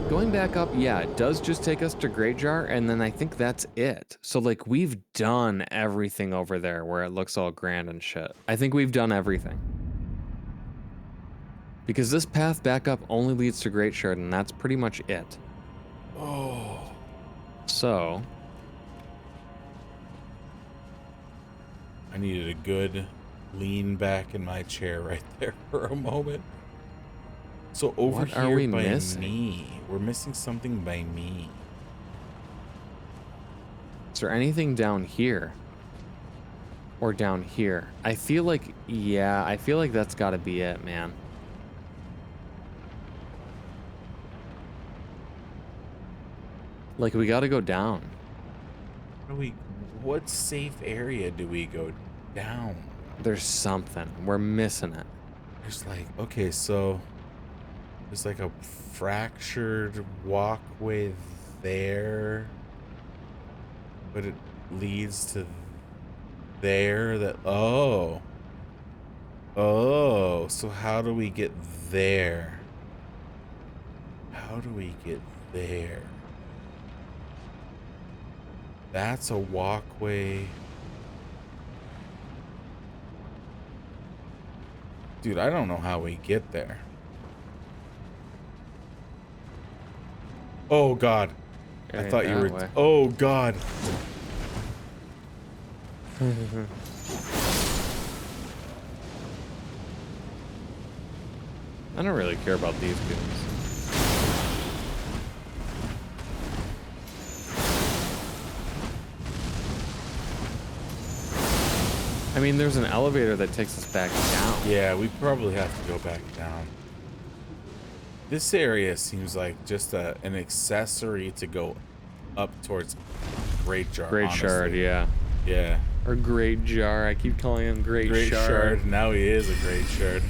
Going back up, yeah, it does just take us to Great Jar, and then I think that's it. So, like, we've done everything over there where it looks all grand and shit. I think we've done everything. Because this path back up only leads to Great Shard, and that's pretty much it. Oh. So... I needed a good lean back in my chair right there for a moment. So over What here are we by missing? me, we're missing something by me. Is there anything down here? Or down here? I feel like, yeah, I feel like that's gotta be it, man. Like, we gotta go down. What safe area do we go down? There's something. We're missing it. There's like, okay, so there's like a fractured walkway there, but it leads to there. Oh, so how do we get there? How do we get there? That's a walkway. Dude, I don't know how we get there. Oh God. I thought you were. Oh God. I don't really care about these goons. I mean, there's an elevator that takes us back down. Yeah, we probably have to go back down. This area seems like just an accessory to go up towards Great Jar. Great Shard, yeah. Yeah. Or Great Jar. I keep calling him Great Shard. Shard. Now he is a Great Shard.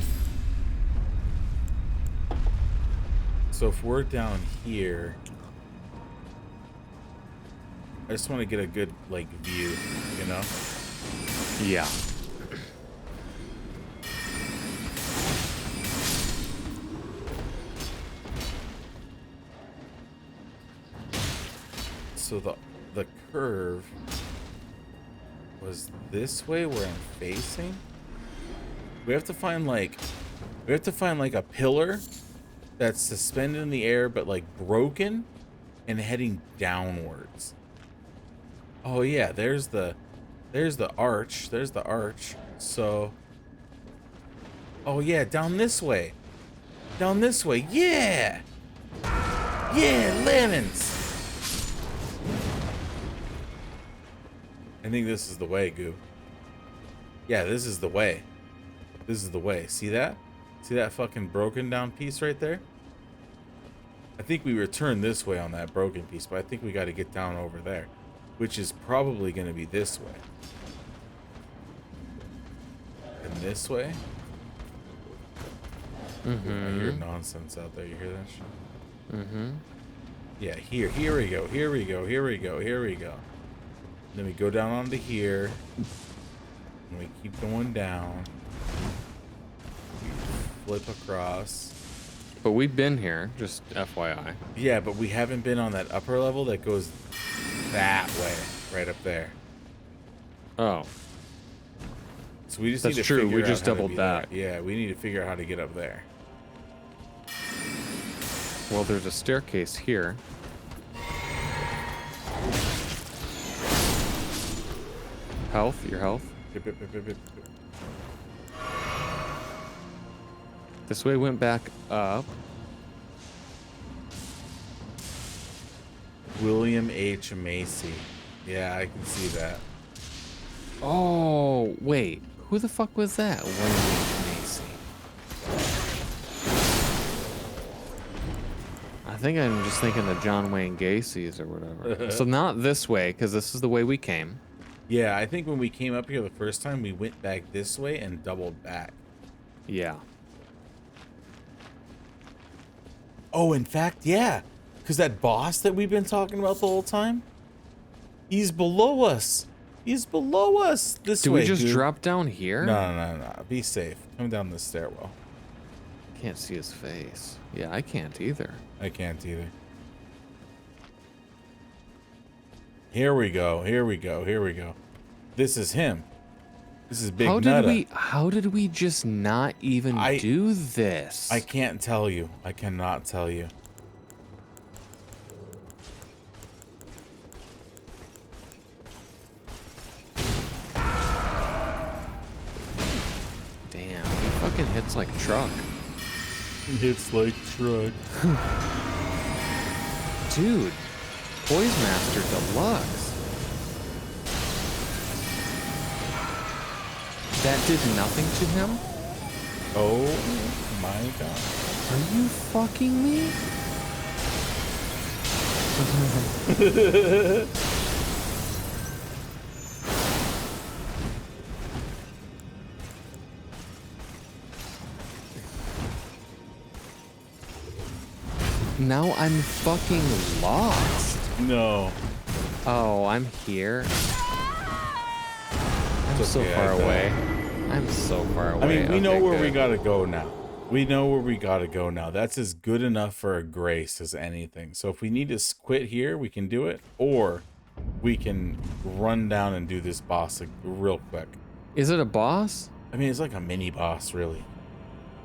So if we're down here, I just want to get a good like view, you know? Yeah. So the curve was this way where I'm facing. We have to find like a pillar that's suspended in the air but like broken and heading downwards. Oh yeah, there's the arch. There's the arch. So oh yeah, down this way. Down this way. Yeah. Yeah, lemons. I think this is the way, Goo. Yeah, this is the way. This is the way. See that? See that fucking broken down piece right there? I think we return this way on that broken piece, but I think we got to get down over there, which is probably going to be this way. And this way? I hear nonsense out there. You hear that shit? Yeah, here we go. Here we go. Here we go. Here we go. Then we go down onto here. And we keep going down. We flip across. But we've been here, just FYI. Yeah, but we haven't been on that upper level that goes that way, right up there. Oh. So we just That's need to true, figure we out just how to doubled be back. there. Yeah, we need to figure out how to get up there. Well, there's a staircase here. Health, your health. Yep, yep, yep, yep, yep. This way went back up. William H. Macy. Yeah, I can see that. Oh, wait. Who the fuck was that? William H. Macy. I think I'm just thinking of John Wayne Gacy's or whatever. So not this way, because this is the way we came. Yeah, I think when we came up here the first time, we went back this way and doubled back. Yeah. Oh, in fact, yeah. Because that boss that we've been talking about the whole time, he's below us. He's below us. This Do way, we just dude. drop down here? No. Be safe. Come down this stairwell. Can't see his face. Yeah, I can't either. I can't either. Here we go. Here we go. Here we go. This is him. This is Big Nutta. How did we just not even do this? I can't tell you. I cannot tell you. Damn, he fucking hits like truck. It's like truck. Dude, Poise Master Deluxe. That did nothing to him? Oh my god. Are you fucking me? Now I'm fucking lost. No. Oh, I'm here. I'm so okay, far I away. I'm so far away. I mean, we know Okay, where we good. gotta go now. We know where we gotta go now. That's as good enough for a grace as anything. So if we need to quit here, we can do it. Or we can run down and do this boss like, real quick. Is it a boss? I mean, it's like a mini boss, really.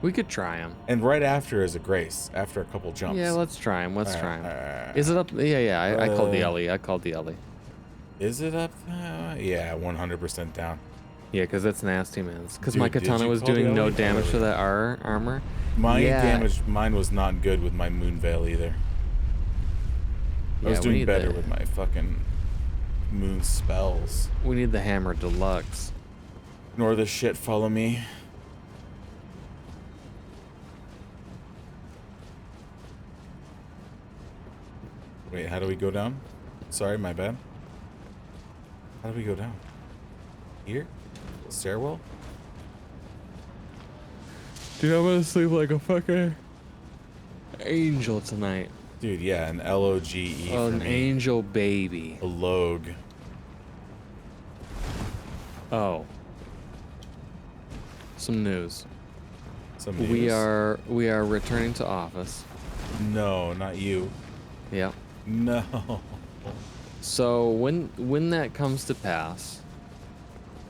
We could try him. And right after is a grace, after a couple jumps. Yeah, let's try him. Let's All try right, him. Is it up? Yeah. I called the Ellie. I called the Ellie. Is it up? Yeah, 100% down. Yeah, because that's nasty, man. Because Dude, my did katana you was call the doing no Ellie? damage to that armor. Mine was not good with my moon veil either. I was we doing need better the- with my fucking moon spells. We need the hammer deluxe. Ignore this shit, follow me. Wait, how do we go down? Sorry, my bad. How do we go down? Here? Stairwell? Dude, I'm gonna sleep like a fucking angel tonight. Dude, yeah, an L-O-G-E Oh, for an me. angel baby. A log. Oh. Some news. Some We news. are returning to office. No, not you. Yep. No. So when that comes to pass,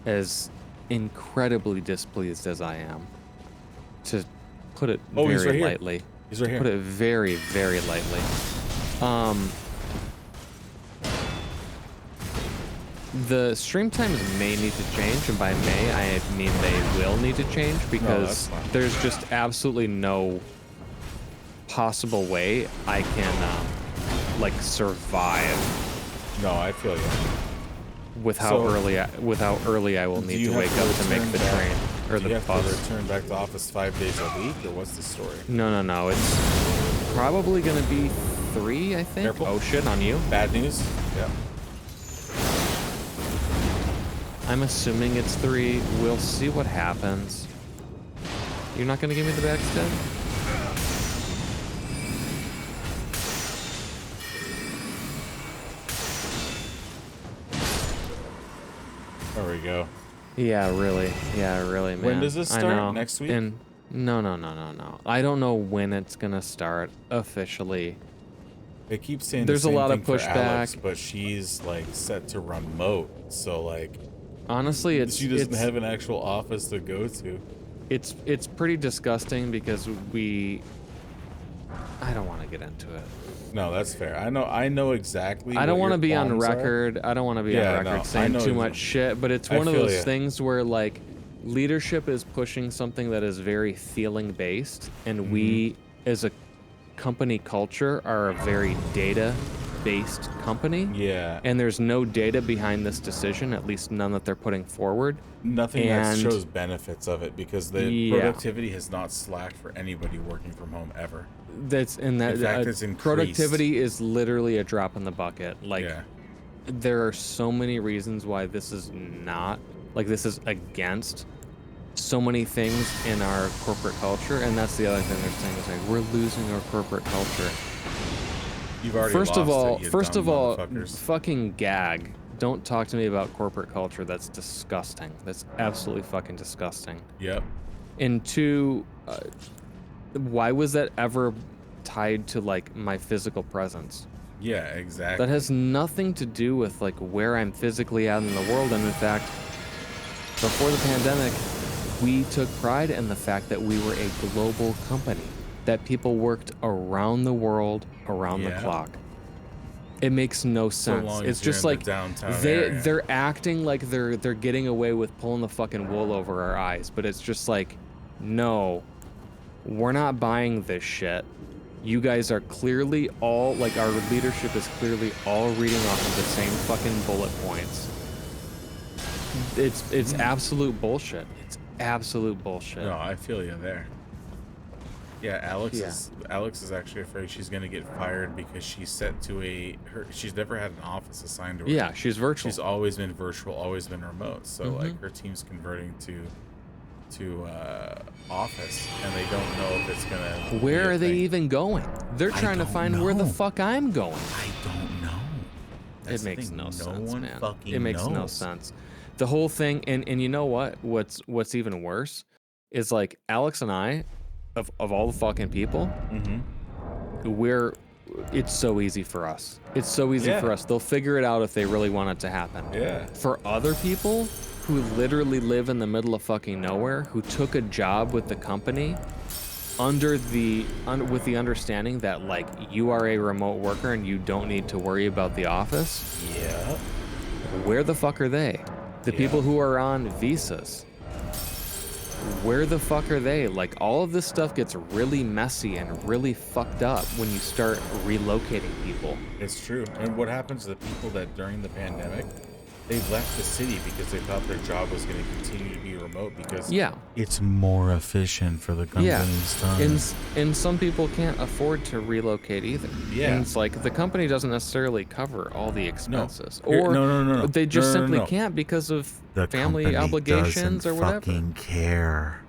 as incredibly displeased as I am, to put it Oh, he's very right here. lightly, He's right to here. put it very, very lightly, the stream times may need to change, and by may I mean they will need to change, because fine. there's just absolutely no possible way I can like survive No, I feel you. with how So, early I will Do need you to have wake up to make return the back- train or do the you have to bus. return back to office 5 days a week, or what's the story? No. It's probably gonna be 3, I think. Careful. Oh shit, on you. Bad news? Yeah. I'm assuming it's 3. We'll see what happens. You're not gonna give me the backstab? There we go. Yeah, really, man. When does this I start? know. Next week? And no. I don't know when it's gonna start officially. They keep saying There's the a same lot of thing for Alex, pushback. but she's like set to remote, so like Honestly, it's she doesn't it's, have an actual office to go to. it's pretty disgusting because I don't want to get into it. No, that's fair. I know exactly. I don't want to be on record. I don't want to be on record no, I saying know too exa- much shit, but it's I one of feel those ya. things where like leadership is pushing something that is very feeling based, and we as a company culture are a very data based company. Yeah, And there's no data behind this decision, at least none that they're putting forward. nothing that and- shows benefits of it, because the Yeah. productivity has not slacked for anybody working from home ever. That's in that In fact, it's increased. productivity is literally a drop in the bucket. Like Yeah. there are so many reasons why this is not like this is against so many things in our corporate culture, and that's the other thing they're saying is like we're losing our corporate culture. You've already First of lost all, it, you first dumb of all, motherfuckers. fucking gag. Don't talk to me about corporate culture. That's disgusting. That's absolutely fucking disgusting. Yep. And 2, why was that ever tied to like my physical presence? Yeah, exactly. That has nothing to do with like where I'm physically at in the world. And in fact, before the pandemic, we took pride in the fact that we were a global company, that people worked around the world, around the Yeah. clock. It makes no sense. long It's as you're just in the like downtown area. they're acting like they're getting away with pulling the fucking wool over our eyes, but it's just like, no, we're not buying this shit. You guys are clearly all like our leadership is clearly all reading off of the same fucking bullet points. It's absolute bullshit. It's absolute bullshit. No, I feel you there. Yeah, Yeah. Alex is actually afraid she's gonna get fired because she's set to she's never had an office assigned to her. Yeah, she's virtual. She's always been virtual, always been remote. So Mm-hmm. like her team's converting to office, and they don't know if it's gonna. be Where a are they thing. even going? They're I trying to don't find where the know. fuck I'm going. I don't know. That's It the makes thing, no sense, one man. fucking It makes no knows. sense. The whole thing, and you know what? What's even worse is like Alex and I, of all the fucking people, Mm-hmm. it's so easy for us. It's so easy Yeah. for us. They'll figure it out if they really want it to happen. Yeah. For other people who literally live in the middle of fucking nowhere, who took a job with the company with the understanding that like you are a remote worker and you don't need to worry about the office, Yeah. where the fuck are they? The Yeah. people who are on visas, where the fuck are they? Like all of this stuff gets really messy and really fucked up when you start relocating people. It's true. And what happens to the people that during the pandemic, they left the city because they thought their job was going to continue to be remote because Yeah. it's more efficient for the Yeah, company's time. and some people can't afford to relocate either. Yeah. And it's like the company doesn't necessarily cover all the expenses, Here- or no. they just No, no, simply no. can't because of The family company obligations doesn't or whatever. fucking care.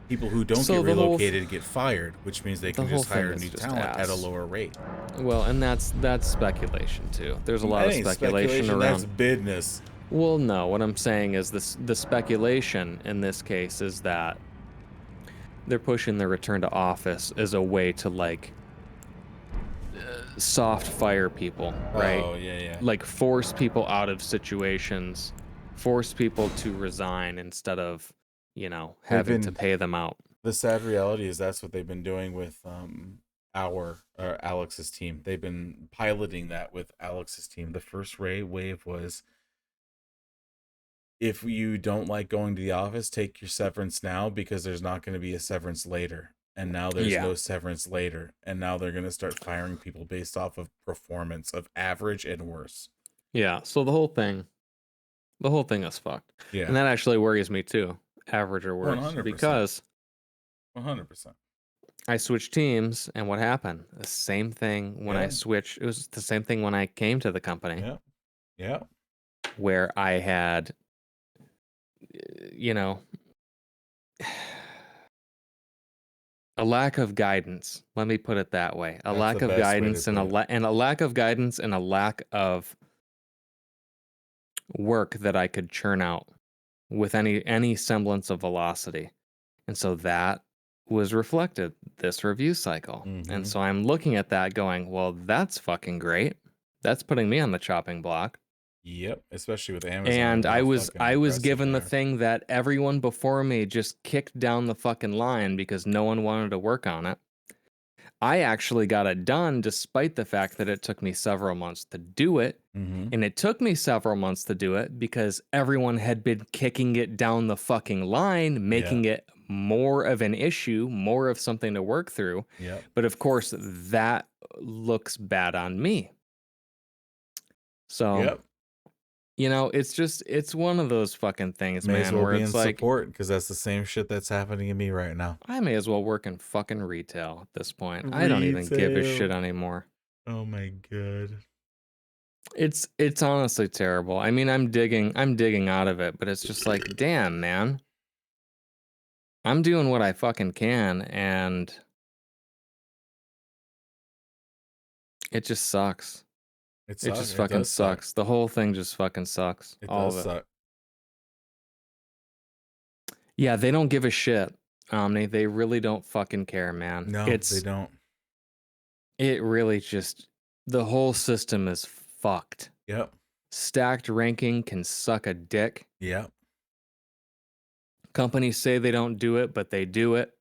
People who don't So get the whole- relocated get fired, which means they can whole just thing hire is new just talent at a ass. lower rate. Well, and that's speculation too. There's a lot That of ain't speculation around. That's business. Well, no, what I'm saying is the speculation in this case is that they're pushing the return to office as a way to like soft fire people, right? Oh, yeah. Like force people out of situations, force people to resign instead of, having to pay them out. The sad reality is that's what they've been doing with Alex's team. They've been piloting that with Alex's team. The first wave was, if you don't like going to the office, take your severance now, because there's not going to be a severance later. And now there's no severance later. And now they're going to start firing people based off of performance, of average and worse. Yeah. So the whole thing is fucked. Yeah. And that actually worries me too. Average or worse. 100%. Because 100%. I switched teams, and what happened? The same thing when I switched. It was the same thing when I came to the company. Yeah. Where I had, a lack of guidance. Let me put it that way. A lack of guidance and a lack of guidance and a lack of work that I could churn out with any semblance of velocity. And so that was reflected this review cycle. And so I'm looking at that going, well, that's fucking great. That's putting me on the chopping block. Yep, especially with Amazon. And I was given the thing that everyone before me just kicked down the fucking line because no one wanted to work on it. I actually got it done despite the fact that it took me several months to do it. And it took me several months to do it because everyone had been kicking it down the fucking line, making it more of an issue, more of something to work through. But of course, that looks bad on me. So, it's one of those fucking things, May man, as well where be in it's like, support, because that's the same shit that's happening to me right now. I may as well work in fucking retail at this point. I don't even give a shit anymore. Oh my god. It's honestly terrible. I mean, I'm digging out of it, but it's just like, damn, man. I'm doing what I fucking can, and it just sucks. It just fucking sucks. The whole thing just fucking sucks. All of it. Suck. Yeah, they don't give a shit, Omni. They really don't fucking care, man. No, they don't. It really just, the whole system is fucked. Yep. Stacked ranking can suck a dick. Yep. Companies say they don't do it, but they do it.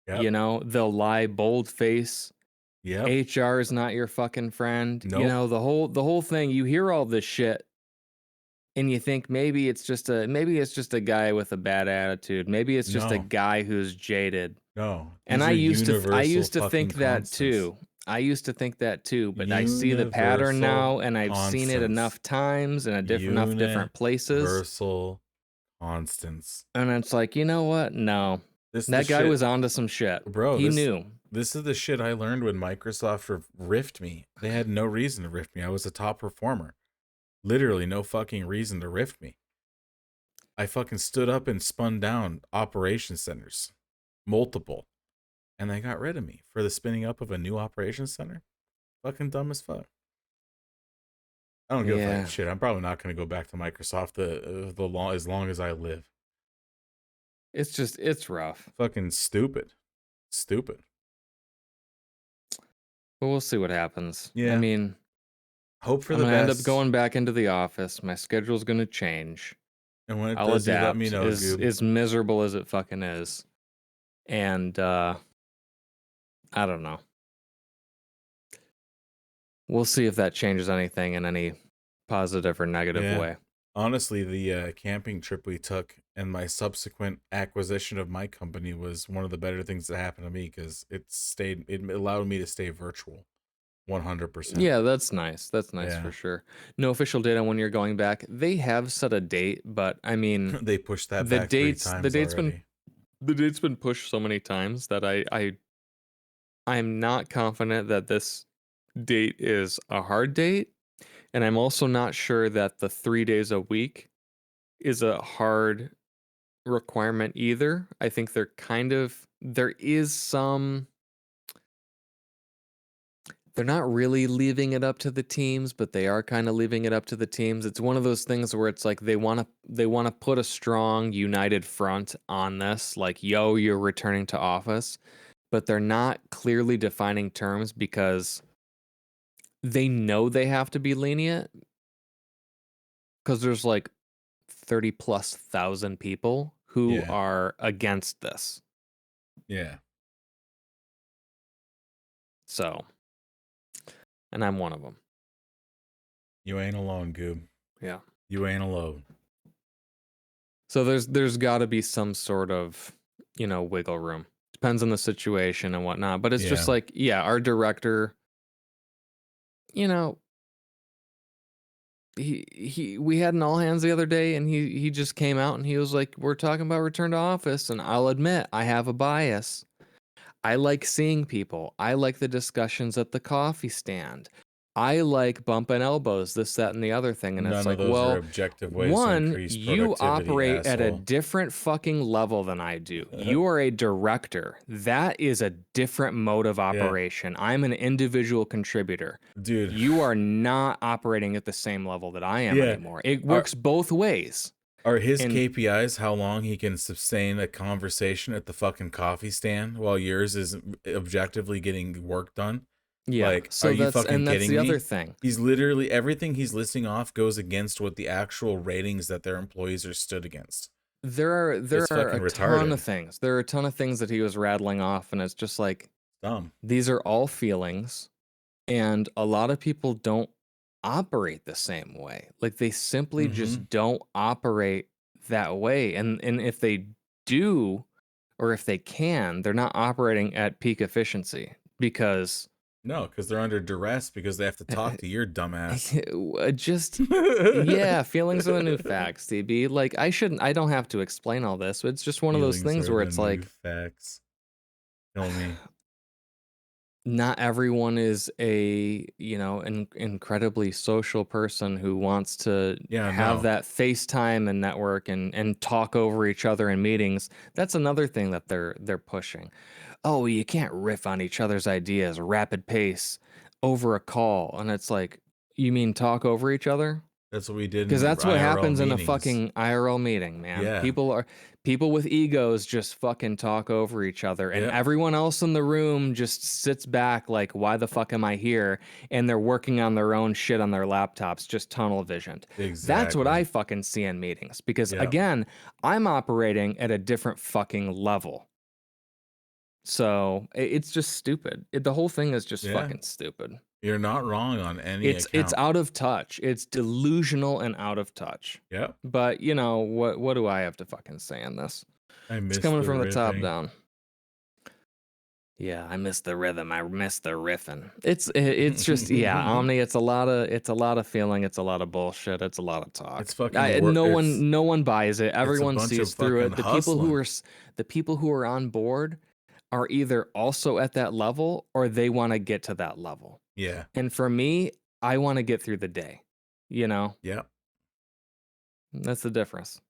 Yep. They'll lie bold-face. Yep. HR is not your fucking friend. Nope. The whole thing. You hear all this shit, and you think maybe it's just a guy with a bad attitude. Maybe it's just a guy who's jaded. No. And I used to think that too. I used to think that too, but I see the pattern now, and I've seen it enough times in enough different places. Universal constants. And it's like, you know what? No. That guy was onto some shit. Bro, he knew. This is the shit I learned when Microsoft riffed me. They had no reason to riff me. I was a top performer. Literally no fucking reason to riff me. I fucking stood up and spun down operation centers. Multiple. And they got rid of me for the spinning up of a new operations center. Fucking dumb as fuck. I don't give a fuck shit. I'm probably not going to go back to Microsoft as long as I live. It's rough. Fucking stupid. Stupid. But we'll see what happens. Yeah. I mean, hope for I'm the gonna best. end up going back into the office. My schedule's gonna change. And when it I'll does, adapt. let me know, as miserable as it fucking is. And I don't know. We'll see if that changes anything in any positive or negative way. Honestly, the camping trip we took and my subsequent acquisition of my company was one of the better things that happened to me, because it allowed me to stay virtual 100%. Yeah, that's nice. That's nice for sure. No official date on when you're going back. They have set a date, but I mean, they pushed that back 3 times already. The date's been pushed so many times that I'm not confident that this date is a hard date. And I'm also not sure that the 3 days a week is a hard requirement either. I think there is some, they're not really leaving it up to the teams, but they are kind of leaving it up to the teams. It's one of those things where it's like they want to put a strong united front on this, like, yo, you're returning to office, but they're not clearly defining terms, because they know they have to be lenient because there's like 30,000+ people who Yeah. are against this. Yeah. So, and I'm one of them. You ain't alone, Goob. Yeah. You ain't alone. So there's got to be some sort of, wiggle room. Depends on the situation and whatnot. But it's just Yeah. like, yeah, our director, you know, we had an all hands the other day, and he just came out and he was like, we're talking about return to office, and I'll admit I have a bias. I like seeing people. I like the discussions at the coffee stand. I like bumping elbows, this, that, and the other thing. And it's None of like, those are well, objective ways to one, increase you productivity, operate at a asshole. different fucking level than I do. You are a director. That is a different mode of operation. I'm an individual contributor. Dude. You are not operating at the same level that I am anymore. It works both ways. Are his And- KPIs how long he can sustain a conversation at the fucking coffee stand while yours is objectively getting work done? Yeah. Like, so are you that's fucking and that's kidding the me? other thing. He's literally, everything he's listing off goes against what the actual ratings that their employees are stood against. There are It's a fucking ton retarded. of things. There are a ton of things that he was rattling off, and it's just like, Dumb. these are all feelings, and a lot of people don't operate the same way. Like, they simply just don't operate that way. And if they do, or if they can, they're not operating at peak efficiency because No, because they're under duress because they have to talk to your dumbass. just yeah, feelings are the new facts, TB. Like, I don't have to explain all this. It's just one of those Feelings things are where the it's new like, facts. Tell me. not everyone is a an incredibly social person who wants to have that FaceTime and network and talk over each other in meetings. That's another thing that they're pushing. Oh, you can't riff on each other's ideas rapid pace over a call. And it's like, you mean talk over each other? That's what we did in Because that's what IRL happens in a meetings. fucking IRL meeting, man. Yeah. People with egos just fucking talk over each other, and everyone else in the room just sits back like, why the fuck am I here? And they're working on their own shit on their laptops, just tunnel visioned. Exactly. That's what I fucking see in meetings. Because again, I'm operating at a different fucking level. So it's just stupid. The whole thing is just fucking stupid. You're not wrong on any It's out of touch. It's delusional and out of touch. Yep. But what do I have to fucking say on this? It's coming from the top down. Yeah, I miss the rhythm. I miss the riffing. It's just Omni. It's a lot of feeling. It's a lot of bullshit. It's a lot of talk. It's fucking no one buys it. Everyone sees through it. The people who are on board are either also at that level or they want to get to that level. Yeah. And for me, I want to get through the day, Yeah. That's the difference.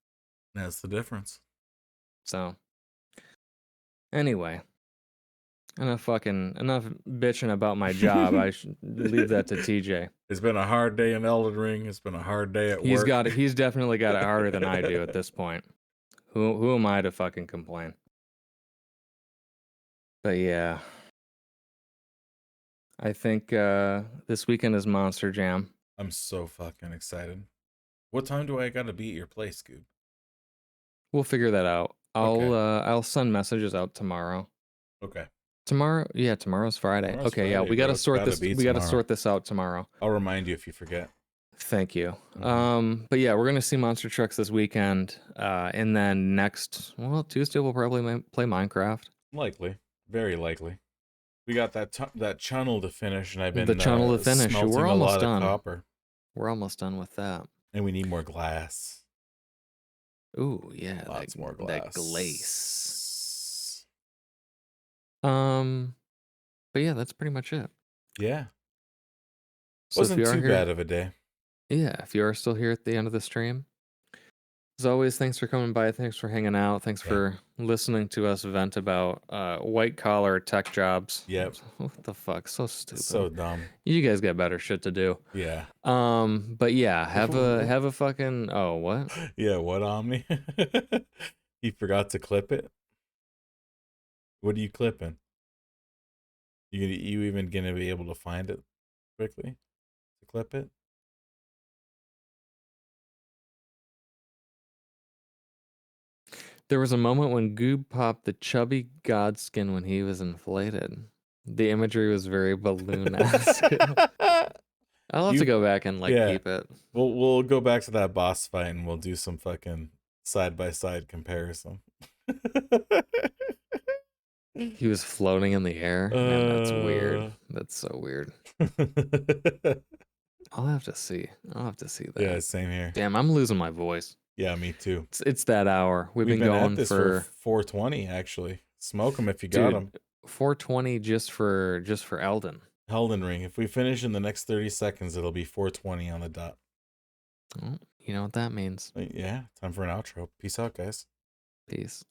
That's the difference. So, anyway, enough bitching about my job. I should leave that to TJ. It's been a hard day in Elden Ring. It's been a hard day at work. He's definitely got it harder than I do at this point. Who am I to fucking complain? But yeah. I think this weekend is Monster Jam. I'm so fucking excited. What time do I gotta be at your place, Scoob? We'll figure that out. I'll send messages out tomorrow. Okay. Tomorrow? Yeah, tomorrow's Friday. Tomorrow's okay, Friday, we gotta bro. It's sort gotta this. be We gotta tomorrow. sort this out tomorrow. I'll remind you if you forget. Thank you. But yeah, we're gonna see Monster Trucks this weekend, and then Tuesday we'll probably play Minecraft. Likely, very likely. We got that channel to finish, and I've been The channel to finish. smelting We're a almost lot done. of copper. We're almost done with that. And we need more glass. Ooh, yeah, Lots more glass. That glaze. But yeah, that's pretty much it. Yeah. So Wasn't too bad of a day. Yeah, if you are still here at the end of the stream, as always, thanks for coming by. Thanks for hanging out. Thanks for listening to us vent about white collar tech jobs. Yep. What the fuck? So stupid. So dumb. You guys got better shit to do. Yeah. But yeah, have a fucking what? Yeah, what, Omni? You forgot to clip it? What are you clipping? You even gonna be able to find it? quickly to clip it. There was a moment when Goob popped the chubby godskin when he was inflated. The imagery was very balloon-esque. I'll have to go back and like yeah. keep it. We'll go back to that boss fight and we'll do some fucking side by side comparison. He was floating in the air. Man, that's weird. That's so weird. I'll have to see. I'll have to see that. Yeah, same here. Damn, I'm losing my voice. Yeah, me too. It's that hour. We've been at going this for 420 actually. Smoke them if you got them. 420 just for Elden. Elden Ring. If we finish in the next 30 seconds, it'll be 420 on the dot. Well, you know what that means. Yeah, time for an outro. Peace out, guys. Peace.